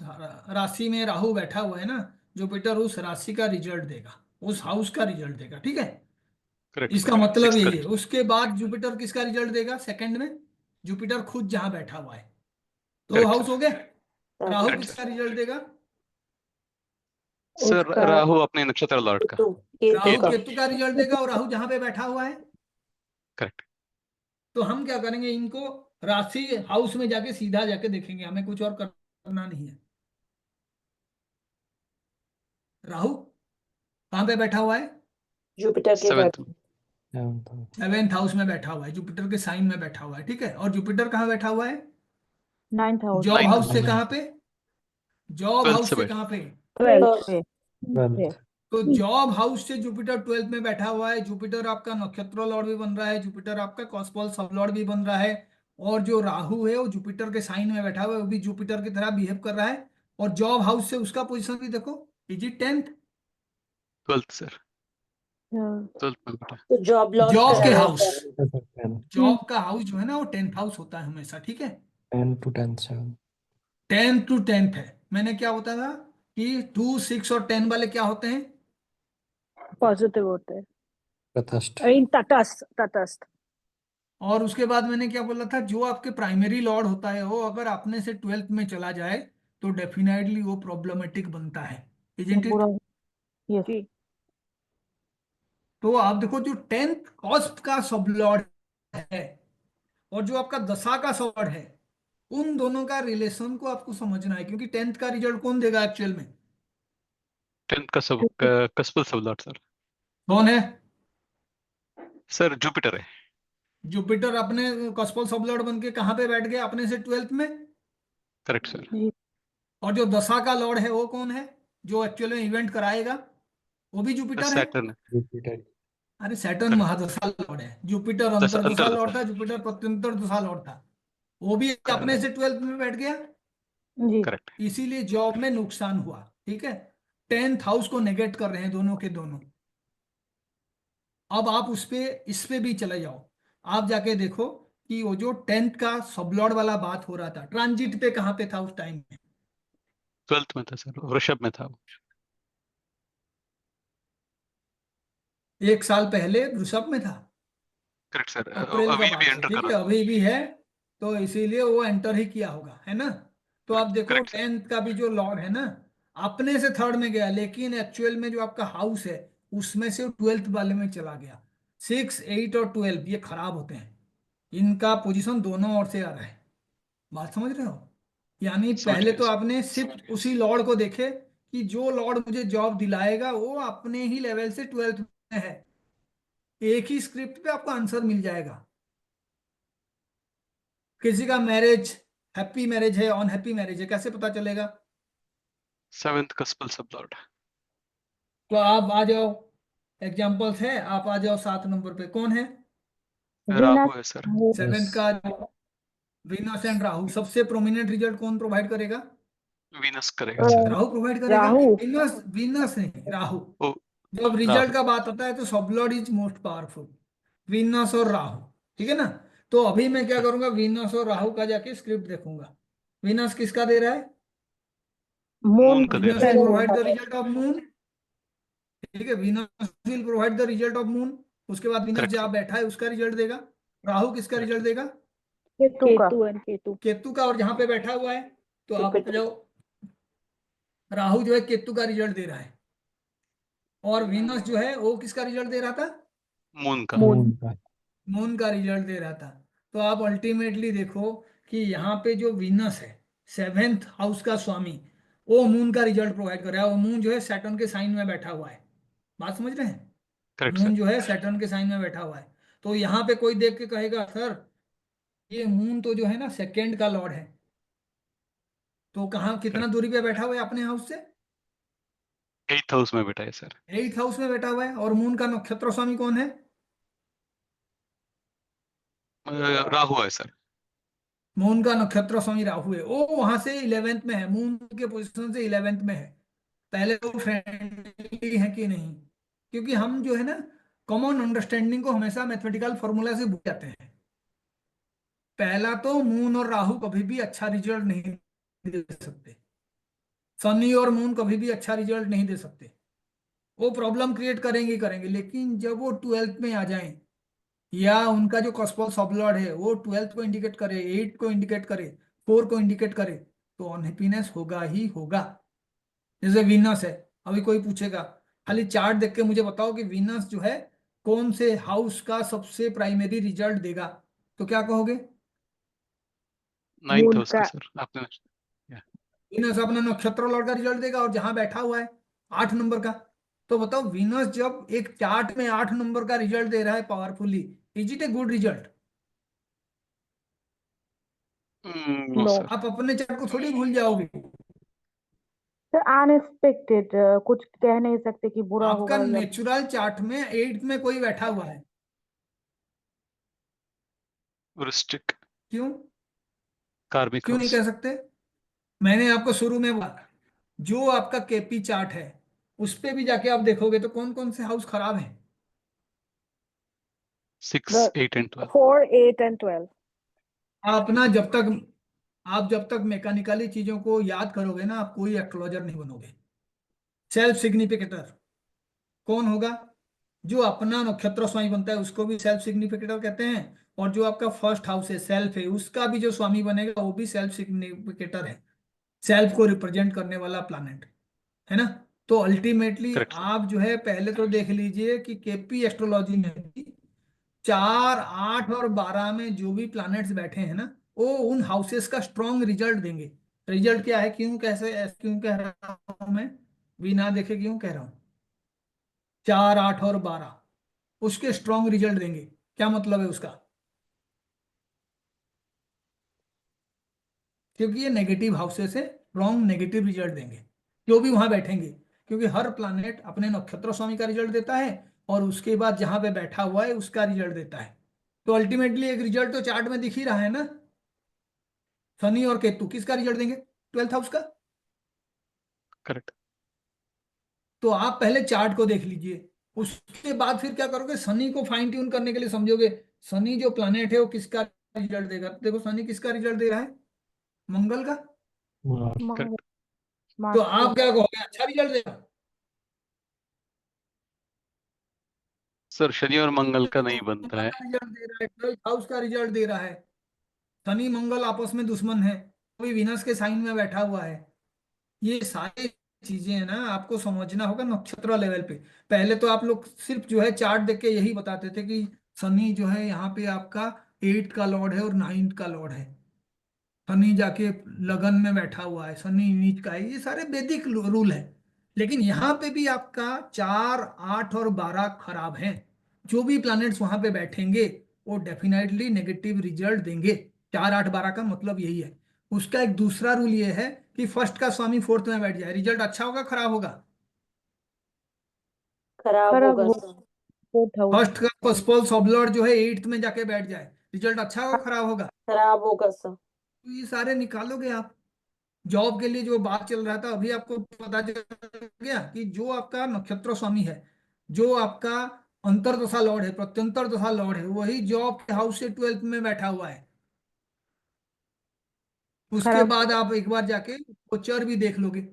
राशि में राहु बैठा हुआ है ना, जुपिटर उस राशि का रिजल्ट देगा, उस हाउस का रिजल्ट देगा। ठीक है, Correct, sir. इसका मतलब Sixth यही है। correct. उसके बाद जुपिटर किसका रिजल्ट देगा सेकंड में? जुपिटर खुद जहां बैठा हुआ है। दो Correct, हाउस sir. हो गए। Rahu Correct, sir. किसका रिजल्ट देगा? सर उसका राहु अपने नक्षत्र लॉर्ड का. केतु राहु का। केतु का रिजल्ट देगा, और राहु जहां पे बैठा हुआ है। Correct. तो हम क्या करेंगे, इनको राशि हाउस में जाके सीधा जाके देखेंगे, हमें कुछ और करना नहीं है। राहु कहां पे बैठा हुआ है? जुपिटर के घर। 7th. 7th हाउस में बैठा हुआ है, जुपिटर के साइन में बैठा हुआ है। ठीक है, और जुपिटर कहाँ बैठा हुआ है? 9th house. Job 9th house से house. कहाँ पे? जॉब 12th हाउस से से बैठा. कहाँ पे? 12th पे। ट्वेल्थ। तो जॉब हाउस से जुपिटर 12th में बैठा हुआ है। जुपिटर आपका नक्षत्र लॉर्ड भी बन रहा है, जुपिटर आपका कॉस्मॉल सब लॉर्ड भी बन रहा है, और जो राहु है वो जुपिटर के साइन में बैठा हुआ है, वो भी जुपिटर की तरह बिहेव कर रहा है। और जॉब हाउस से उसका पोजीशन भी देखो, is it 10th? 12th, sir. हाँ। 12th में बैठा. तो जॉब लॉस जॉब के करा हाउस, रहता है। जॉब का हाउस जो है ना वो 10th हाउस होता है हमेशा। ठीक है, 10 to 10 7। 10th to 10th है। मैंने क्या बताया था कि 2, 6 और 10 वाले क्या होते हैं? पॉजिटिव होते हैं। तटस्थ। तटस्थ, तटस्थ। और उसके बाद मैंने क्या बोला था, जो आपके प्राइमरी लॉर्ड होता है वो अगर अपने से 12th में चला जाए तो डेफिनेटली वो प्रॉब्लमेटिक बनता है, इजंट इट। बुरा। यस। जी। तो आप देखो जो 10th कॉस्प का सब लॉर्ड है और जो आपका दशा का सब लॉर्ड है, उन दोनों का रिलेशन को आपको समझना है, क्योंकि 10th का रिजल्ट कौन देगा एक्चुअल में? 10th का सब कस्पल सब लॉर्ड सर। कौन है? सर जुपिटर है। जुपिटर अपने कस्पल सबलॉर्ड बन के कहाँ पे बैठ गया? अपने से 12th में। Correct sir. जी और जो दशा का लॉर्ड है वो कौन है, जो एक्चुअली में इवेंट कराएगा? वो भी जुपिटर है। सैटर्न है। जुपिटर। अरे सैटर्न करेक्ट। महादशा लॉर्ड है, जुपिटर दस अंतर्दशा अंतर लॉर्ड दशा। था, जुपिटर प्रत्यंतर दशा लॉर्ड था। वो भी अपने करेक्ट। से 12th में बैठ गया। जी करेक्ट। इसीलिए जॉब में नुकसान हुआ। ठीक है, 10th हाउस को नेगेट कर रहे हैं दोनों के दोनों। अब आप इस पे भी चले जाओ, आप जाके देखो कि वो जो 10th का सबलॉर्ड वाला बात हो रहा था, ट्रांजिट पे कहाँ पे था उस टाइम में? 12th में था सर, वृषभ में था वो। एक साल पहले वृषभ में था। Correct sir. अप्रैल का अभी भी बात है, एंटर ठीक कर है, रहा था। अभी भी है। तो इसीलिए वो एंटर ही किया होगा, है ना? तो आप करेक्ट। देखो करेक्ट सर। 10th का भी जो लॉर्ड है ना, अपने से थर्ड में गया, लेकिन एक्चुअल में जो आपका हाउस है उसमें से 12th वाले में चला गया। 6, 8 और 12 ये खराब होते हैं, इनका पोजीशन दोनों ओर से आ रहा है। बात समझ रहे हो? यानी समझ पहले गया तो सर। आपने सिर्फ उसी लॉर्ड को देखे कि जो लॉर्ड मुझे जॉब दिलाएगा वो अपने ही लेवल से 12th में है। एक ही स्क्रिप्ट पे आपको आंसर मिल जाएगा। किसी का मैरिज हैप्पी मैरिज है, अनहैप्पी मैरिज है, कैसे पता चलेगा? 7th कस्पल सब लॉर्ड। तो आप आ जाओ, एग्जाम्पल्स है, आप आ जाओ 7 नंबर पे। कौन है राहु वीनस है सर। वो 7th का? Venus and Rahu. सबसे प्रोमिनेंट रिजल्ट कौन प्रोवाइड करेगा? वीनस करेगा अ, सर। राहु प्रोवाइड करेगा। राहु वीनस वीनस नहीं, राहु। ओ। जब रिजल्ट राहु। का बात आता है तो sublord is most powerful, Venus और राहु। ठीक है ना? तो अभी मैं क्या करूंगा, वीनस और राहु का जाके स्क्रिप्ट देखूंगा। वीनस किसका दे रहा है? मून मून का दे वीनस रहा है will sir. Provide the result of moon. ठीक है, Venus will provide the result of moon. उसके बाद वीनस करेक्ट जहाँ सर। बैठा है उसका रिजल्ट देगा। राहु किसका करेक्ट रिजल्ट सर। देगा? केतु एंड केतु केतु का। और जहां पे बैठा हुआ है, तो आप आ जाओ, राहु जो है केतु का रिजल्ट दे रहा है, और वीनस जो है वो किसका रिजल्ट दे रहा था? मून का। मून मून का। मून का रिजल्ट दे रहा था। तो आप अल्टीमेटली देखो कि यहाँ पे जो वीनस है, 7th हाउस का स्वामी, वो मून का रिजल्ट प्रोवाइड कर रहा है। वो मून जो है सैटर्न के साइन में बैठा हुआ है। बात समझ रहे हैं? Correct sir. मून जो है सैटर्न के साइन में बैठा हुआ है। तो यहाँ पे कोई देख के कहेगा सर ये मून तो जो है ना सेकेंड का लॉर्ड है, तो कहाँ कितना करेक्ट। दूरी पे बैठा हुआ है अपने हाउस से? 8th हाउस में बैठा है सर। 8th हाउस में बैठा हुआ है। और मून का नक्षत्र स्वामी कौन है? राहु है सर। मून का नक्षत्र स्वामी राहु है। वो वहां से 11th में है, मून के पोजीशन से 11th में है। पहले वो फ्रेंडली है कि नहीं, क्योंकि हम जो है ना कॉमन अंडरस्टैंडिंग को हमेशा मैथमेटिकल फॉर्मूला से भूल जाते हैं। पहला तो मून और राहु कभी भी अच्छा रिजल्ट नहीं दे सकते। शनि और मून कभी भी अच्छा रिजल्ट नहीं दे सकते। वो प्रॉब्लम क्रिएट करेंगे ही करेंगे, लेकिन जब वो 12th में आ जाएं, या उनका जो कॉस्मोस सबलॉर्ड है वो 12th को इंडिकेट करे, 8 को इंडिकेट करे, 4 को इंडिकेट करे, तो अनहैप्पीनेस होगा ही होगा। जैसे वीनस है, अभी कोई पूछेगा, खाली चार्ट देख के मुझे बताओ कि वीनस जो है कौन से हाउस का सबसे प्राइमरी रिजल्ट देगा, तो क्या कहोगे? 9th मून हाउस का का सर आपने। या, वीनस अपना नक्षत्र लॉर्ड का रिजल्ट देगा, और जहां बैठा हुआ है 8 नंबर का। तो बताओ वीनस जब एक चार्ट में 8 नंबर का रिजल्ट दे रहा है powerfully, is it a good result? No no sir. आप अपने चार्ट को थोड़ी भूल जाओगे। सर अनएक्सपेक्टेड कुछ कह नहीं सकते कि बुरा आपका होगा या नेचुरल चार्ट में 8th में कोई बैठा हुआ है, वृश्चिक। क्यों? कार्मिक क्यों नहीं हाउस। कह सकते? मैंने आपको शुरू में बोला, जो आपका केपी चार्ट है उस पे भी जाके आप देखोगे तो कौन कौन से हाउस खराब हैं। 6, 8 एंड 12। 4 8 एंड 12 आप ना जब तक मैकेनिकली चीजों को याद करोगे ना, आप कोई एस्ट्रोलॉजर नहीं बनोगे। सेल्फ सिग्निफिकेटर कौन होगा? जो अपना नक्षत्र स्वामी बनता है उसको भी सेल्फ सिग्निफिकेटर कहते हैं। और जो आपका फर्स्ट हाउस है सेल्फ है, उसका भी जो स्वामी बनेगा वो भी सेल्फ सिग्निफिकेटर है, सेल्फ को रिप्रेजेंट करने वाला प्लैनेट, है ना? तो अल्टीमेटली करेक्ट सर। आप जो है पहले तो देख लीजिए कि केपी एस्ट्रोलॉजी में भी 4, 8 और 12 में जो भी प्लैनेट्स बैठे हैं ना, वो उन हाउसेस का स्ट्रॉन्ग रिजल्ट देंगे। रिजल्ट क्या है, क्यों कैसे क्यों कह रहा हूं मैं? बिना देखे क्यों कह रहा हूं, 4, 8 और 12 उसके स्ट्रॉन्ग रिजल्ट देंगे। क्या मतलब है उसका? क्योंकि ये नेगेटिव हाउसेस से स्ट्रॉन्ग नेगेटिव रिजल्ट देंगे जो भी वहां बैठेंगे, क्योंकि हर प्लानेट अपने नक्षत्र स्वामी का रिजल्ट देता है और उसके बाद जहां पे बैठा हुआ है उसका रिजल्ट देता है। तो अल्टीमेटली एक रिजल्ट तो चार्ट में दिख ही रहा है ना, शनि और केतु किसका रिजल्ट देंगे? 12th हाउस का। करेक्ट। तो आप पहले चार्ट को देख लीजिए, उसके बाद फिर क्या करोगे, शनि को फाइन ट्यून करने के लिए समझोगे शनि जो प्लानेट है वो किसका रिजल्ट देगा। देखो शनि किसका रिजल्ट दे रहा है, मंगल का। मंगल, तो मार्स आप क्या कहोगे, अच्छा रिजल्ट देगा? सर शनि और मंगल का नहीं मंगल बनता है। का रिजल्ट दे रहा है, 12th हाउस का रिजल्ट दे रहा है। शनि मंगल आपस में दुश्मन है, कोई विनस के साइन में बैठा हुआ है। ये सारी चीजें है ना, आपको समझना होगा नक्षत्र लेवल पे। पहले तो आप लोग सिर्फ जो है चार्ट देख के यही बताते थे कि शनि जो है यहाँ पे आपका 8 का लॉर्ड है और 9 का लॉर्ड है, शनि जाके लगन में बैठा हुआ है, शनि नीच का है, ये सारे वैदिक रूल है। लेकिन यहाँ पे भी आपका 4, 8 और 12 खराब हैं। जो भी प्लैनेट्स वहां पे बैठेंगे वो डेफिनेटली नेगेटिव रिजल्ट देंगे। 4, 8, 12 का मतलब यही है। उसका एक दूसरा रूल ये है कि फर्स्ट का स्वामी फोर्थ में बैठ जाए, रिजल्ट अच्छा होगा खराब होगा? खराब खराब होगा हो, सर। 4th house. फर्स्ट का पस्पल सबलॉर्ड जो है 8th में जाके बैठ जाए, रिजल्ट अच्छा होगा खराब होगा? खराब होगा सर। तो ये सारे निकालोगे आप। जॉब के लिए जो बात चल रहा था अभी आपको पता चल गया कि जो आपका नक्षत्र स्वामी है, जो आपका अंतरदशा लॉर्ड है, प्रत्यंतर दशा लॉर्ड है, वही जॉब के हाउस से 12th में बैठा हुआ है। उसके खराब बाद आप एक बार जाके गोचर भी देख लोगे,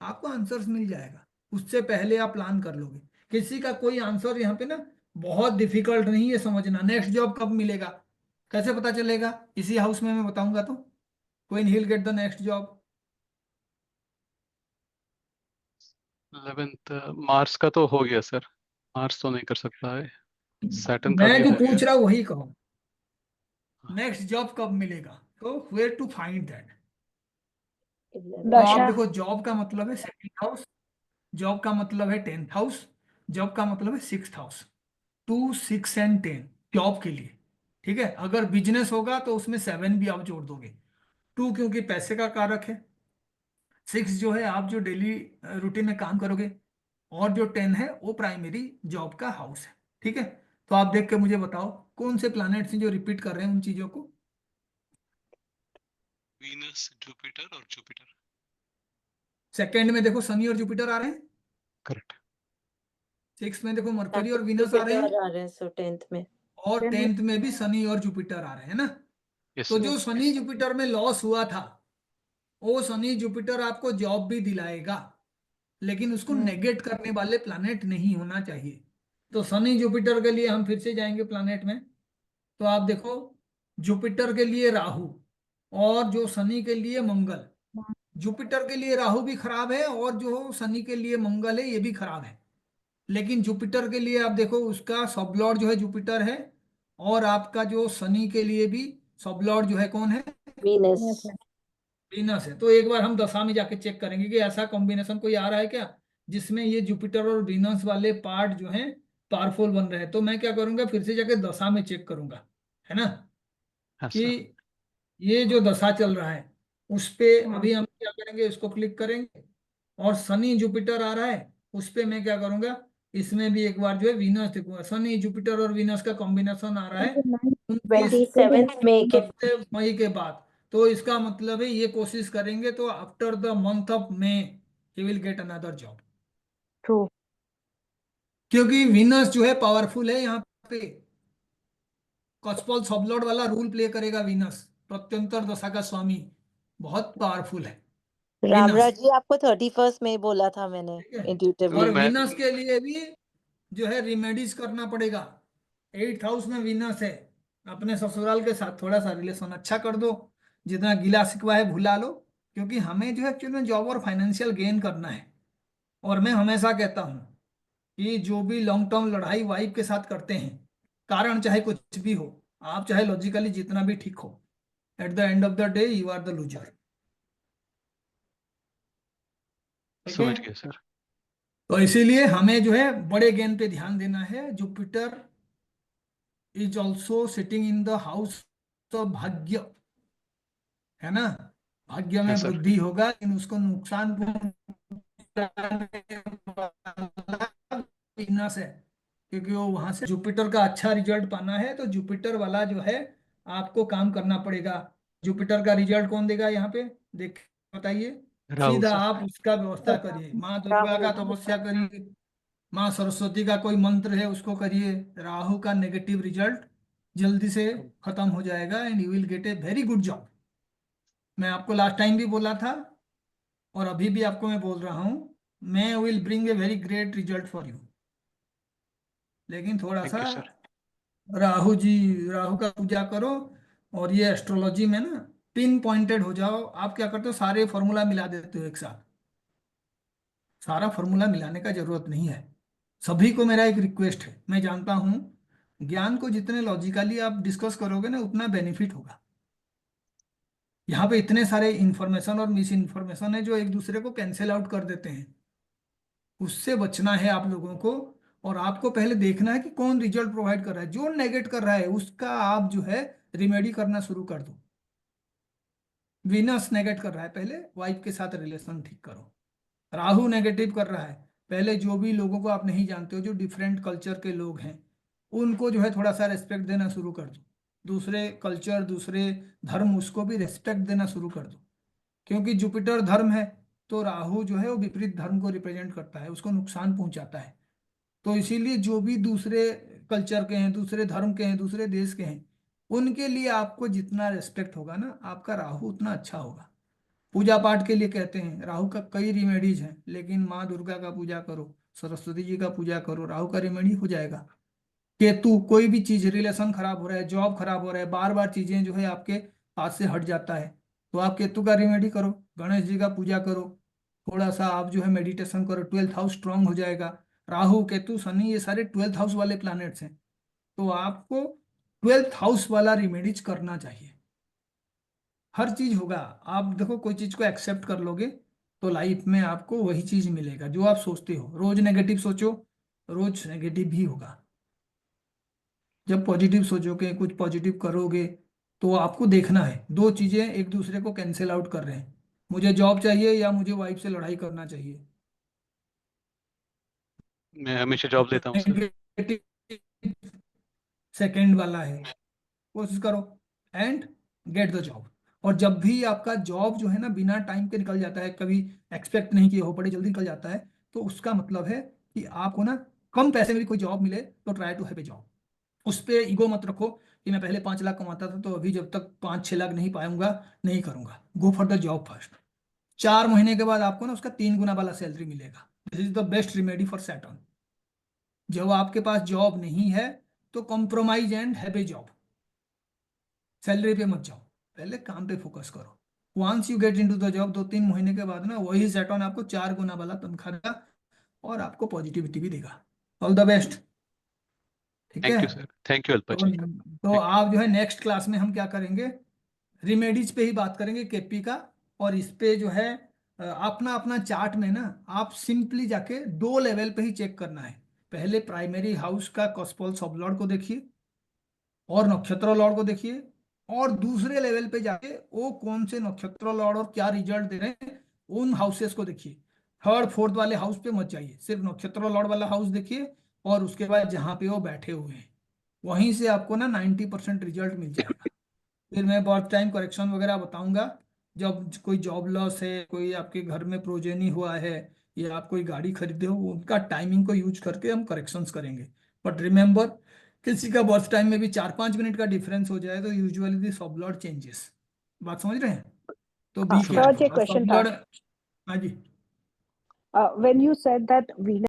आपको आंसर्स मिल जाएगा। उससे पहले आप प्लान कर लोगे। किसी का कोई आंसर यहाँ पे ना बहुत डिफिकल्ट नहीं है समझना। नेक्स्ट जॉब कब मिलेगा कैसे पता चलेगा? इसी हाउस में मैं बताऊंगा तो। When he will get the next job. 11th Mars का तो हो गया सर, मार्स तो नहीं कर सकता है। सैटर्न का भी मैं जो हो गया। पूछ रहा हूँ वही कहो, नेक्स्ट जॉब कब मिलेगा, तो वेयर टू फाइंड दैट। तो आप दशा। देखो जॉब का मतलब है सेकंड हाउस, जॉब का मतलब है 10th हाउस, जॉब का मतलब है 6th हाउस। 2, 6 एंड 10 जॉब के लिए। ठीक है, अगर बिजनेस होगा तो उसमें 7 भी आप जोड़ दोगे। 2 क्योंकि पैसे का कारक है, 6 जो है आप जो डेली रूटीन में काम करोगे, और जो 10 है वो प्राइमरी जॉब का हाउस है। ठीक है, तो आप देख के मुझे बताओ कौन से प्लैनेट्स हैं जो रिपीट कर रहे हैं उन चीजों को। वीनस, जुपिटर और जुपिटर। सेकंड में देखो शनि और जुपिटर आ रहे हैं, करेक्ट। 6th में देखो मरकरी और वीनस आ रहे हैं, जुपिटर आ रहे हैं सर 10th में। और 10th 10th में भी शनि और जुपिटर आ रहे हैं ना। यस तो सर। जो शनि जुपिटर में लॉस हुआ था, वो शनि जुपिटर आपको जॉब भी दिलाएगा, लेकिन उसको हम्म, नेगेट करने वाले प्लैनेट नहीं होना चाहिए। तो शनि जुपिटर के लिए हम फिर से जाएंगे प्लैनेट में। तो आप देखो जुपिटर के लिए राहु, और जो शनि के लिए मंगल। जुपिटर के लिए राहु भी खराब है और जो शनि के लिए मंगल है ये भी खराब है। लेकिन जुपिटर के लिए आप देखो उसका सबलॉर्ड जो है जुपिटर है, और आपका जो शनि के लिए भी सबलॉर्ड जो है कौन है, वीनस। yes, है। वीनस है। तो एक बार हम दशा में जाके चेक करेंगे कि ऐसा कॉम्बिनेशन कोई आ रहा है क्या जिसमें ये जुपिटर और वीनस वाले पार्ट जो हैं पावरफुल बन रहे हैं। तो मैं क्या करूंगा, फिर से जाके दशा में चेक करूंगा, है ना, हाँ कि सर। ये जो दशा चल रहा है उस पे हम्म, अभी हम क्या करेंगे, इसको क्लिक करेंगे, और शनि जुपिटर आ रहा है उस पे मैं क्या करूंगा, इसमें भी एक बार जो है वीनस देखूंगा। शनि जुपिटर और वीनस का कॉम्बिनेशन आ रहा है 29 27th मई के। मई के बाद। तो इसका मतलब है ये कोशिश करेंगे तो after the month of May he will get another job. True. क्योंकि विनस जो है पावरफुल है यहाँ पे, कॉस्पॉल सबलॉर्ड वाला रूल प्ले करेगा विनस, प्रत्यंतर दशा का स्वामी, बहुत पावरफुल है विनस। रामराज जी आपको 31st में बोला था मैंने ठीक है, वो इंट्यूटिवली। और मैं विनस के लिए भी जो है रिमेडीज करना पड़ेगा। 8th हाउस में विनस है, अपने ससुराल के साथ थोड़ा सा रिलेशन अच्छा कर दो, जितना गिला शिकवा है भुला लो। क्योंकि हमें जो है एक्चुअली में जॉब और फाइनेंशियल गेन करना है। और मैं हमेशा कहता हूँ कि जो भी लॉन्ग टर्म लड़ाई वाइफ के साथ करते हैं, कारण चाहे कुछ भी हो, आप चाहे लॉजिकली जितना भी ठीक हो, at the end of the day you are the loser. ठीक समझ है। गया सर। तो इसीलिए हमें जो है बड़े गेंद पे ध्यान देना है। Jupiter is also sitting in the house of भाग्य, है ना। भाग्य में यस सर। वृद्धि होगा लेकिन उसको नुकसान पहुंचाने वाला वीनस है, क्योंकि वो वहां से जुपिटर का अच्छा रिजल्ट पाना है तो जुपिटर वाला जो है आपको काम करना पड़ेगा। जुपिटर का रिजल्ट कौन देगा यहाँ पे, देख बताइए। राहु सीधा सर। आप उसका व्यवस्था करिए, माँ दुर्गा का तपस्या करिए, माँ सरस्वती का कोई मंत्र है उसको करिए। राहु का नेगेटिव रिजल्ट जल्दी से खत्म हो जाएगा and you will get a very good job. मैं आपको लास्ट टाइम भी बोला था और अभी भी आपको मैं बोल रहा हूँ, मैं will bring a very great result for you. लेकिन थोड़ा थैंक सा यू सर। राहु जी, राहु का पूजा करो। और ये एस्ट्रोलॉजी में ना पिन पॉइंटेड हो जाओ। आप क्या करते हो, सारे फॉर्मूला मिला देते हो एक साथ। सारा फॉर्मूला मिलाने का जरूरत नहीं है। सभी को मेरा एक रिक्वेस्ट है, मैं जानता हूँ ज्ञान को जितने लॉजिकली आप डिस्कस करोगे ना उतना बेनिफिट होगा। यहाँ पे इतने सारे इंफॉर्मेशन और मिस इन्फॉर्मेशन है जो एक दूसरे को कैंसिल आउट कर देते हैं। उससे बचना है आप लोगों को। और आपको पहले देखना है कि कौन रिजल्ट प्रोवाइड कर रहा है। जो नेगेट कर रहा है उसका आप जो है रिमेडी करना शुरू कर दो। वीनस नेगेट कर रहा है, पहले वाइफ के साथ रिलेशन ठीक करो। राहु नेगेटिव कर रहा है, पहले जो भी लोगों को आप नहीं जानते हो, जो डिफरेंट कल्चर के लोग हैं, उनको जो है थोड़ा सा रेस्पेक्ट देना शुरू कर दो। दूसरे कल्चर, दूसरे धर्म, उसको भी रेस्पेक्ट देना शुरू कर दो। क्योंकि जुपिटर धर्म है तो राहु जो है वो विपरीत धर्म को रिप्रेजेंट करता है, उसको नुकसान पहुंचाता है। तो इसीलिए जो भी दूसरे कल्चर के हैं, दूसरे धर्म के हैं, दूसरे देश के हैं, उनके लिए आपको जितना रेस्पेक्ट होगा ना, आपका राहु उतना अच्छा होगा। पूजा पाठ के लिए कहते हैं, राहु का कई रिमेडीज हैं, लेकिन माँ दुर्गा का पूजा करो, सरस्वती जी का पूजा करो, राहु का रिमेडी हो जाएगा। केतु, कोई भी चीज, रिलेशन खराब हो रहा है, जॉब खराब हो रहा है, बार बार चीजें जो है आपके हाथ से हट जाता है, तो आप केतु का रिमेडी करो, गणेश जी का पूजा करो, थोड़ा सा आप जो है मेडिटेशन करो, 12th हाउस स्ट्रांग हो जाएगा। राहु केतु शनि ये सारे 12th हाउस वाले प्लैनेट्स हैं, तो आपको 12th हाउस वाला रिमेडीज करना चाहिए। हर चीज होगा। आप देखो, कोई चीज को एक्सेप्ट कर लोगे तो लाइफ में आपको वही चीज मिलेगा जो आप सोचते हो। रोज नेगेटिव सोचो, रोज नेगेटिव भी होगा। जब पॉजिटिव सोचोगे, कुछ पॉजिटिव करोगे, तो आपको देखना है दो चीजें एक दूसरे को कैंसिल आउट कर रहे हैं। मुझे जॉब चाहिए या मुझे वाइफ से लड़ाई करना चाहिए। मैं हमेशा जॉब लेता हूँ सर। नेगेटिव सेकंड वाला है, कोशिश करो एंड गेट द जॉब। और जब भी आपका जॉब जो है ना बिना टाइम के निकल जाता है, कभी एक्सपेक्ट नहीं किए हो, बड़े जल्दी निकल जाता है, तो उसका मतलब है कि आपको ना कम पैसे में भी कोई जॉब मिले तो try to have a job. उस पर ईगो मत रखो कि मैं पहले 5 लाख कमाता था तो अभी जब तक 5-6 लाख नहीं पाऊंगा नहीं करूंगा। Go for the job first. 4 महीने के बाद आपको ना उसका 3 गुना वाला सैलरी मिलेगा। This is the best remedy for Saturn. जब आपके पास जॉब नहीं है तो compromise and have a job. Salary पे मत जाओ, पहले काम पे फोकस करो। Once you get into the job, 2-3 महीने के बाद ना वही सैटर्न आपको 4 गुना वाला तनख्वाह देगा और आपको पॉजिटिविटी भी देगा। All the best. ठीक है। Thank you sir. Thank you Alpa तो, जी। तो थैंक आप जो है नेक्स्ट क्लास में हम क्या करेंगे, रिमेडीज पे ही बात करेंगे, केपी का। और इस पे जो है अपना अपना चार्ट में ना आप सिंपली जाके 2 लेवल पे ही चेक करना है। पहले प्राइमरी हाउस का कॉस्पॉल सब लॉर्ड को देखिए और नक्षत्र लॉर्ड को देखिए, और दूसरे लेवल पे जाके वो कौन से नक्षत्र लॉर्ड और क्या रिजल्ट दे रहे हैं उन हाउसेस को देखिए। थर्ड फोर्थ वाले हाउस पे मत जाइए, सिर्फ नक्षत्र लॉर्ड वाला हाउस देखिए। और उसके बाद जहाँ पे वो बैठे हुए हैं वहीं से आपको ना 90% रिजल्ट मिल जाएगा। फिर मैं बहुत टाइम करेक्शन वगैरह बताऊंगा। जब कोई जॉब लॉस है, कोई आपके घर में प्रोजेनी हुआ है, या आप कोई गाड़ी खरीदे हो, उनका टाइमिंग को यूज करके हम करेक्शंस करेंगे। बट रिमेंबर, किसी का बर्थ टाइम में भी 4-5 मिनट का डिफरेंस हो जाए तो यूजुअली दी सब लॉर्ड चेंजेस। बात समझ रहे हैं? तो हाँ, बी समझ सर गया। जी केयरफुल। और क्वेश्चन सब था। लॉर्ड, हाँ जी। When you said that Venus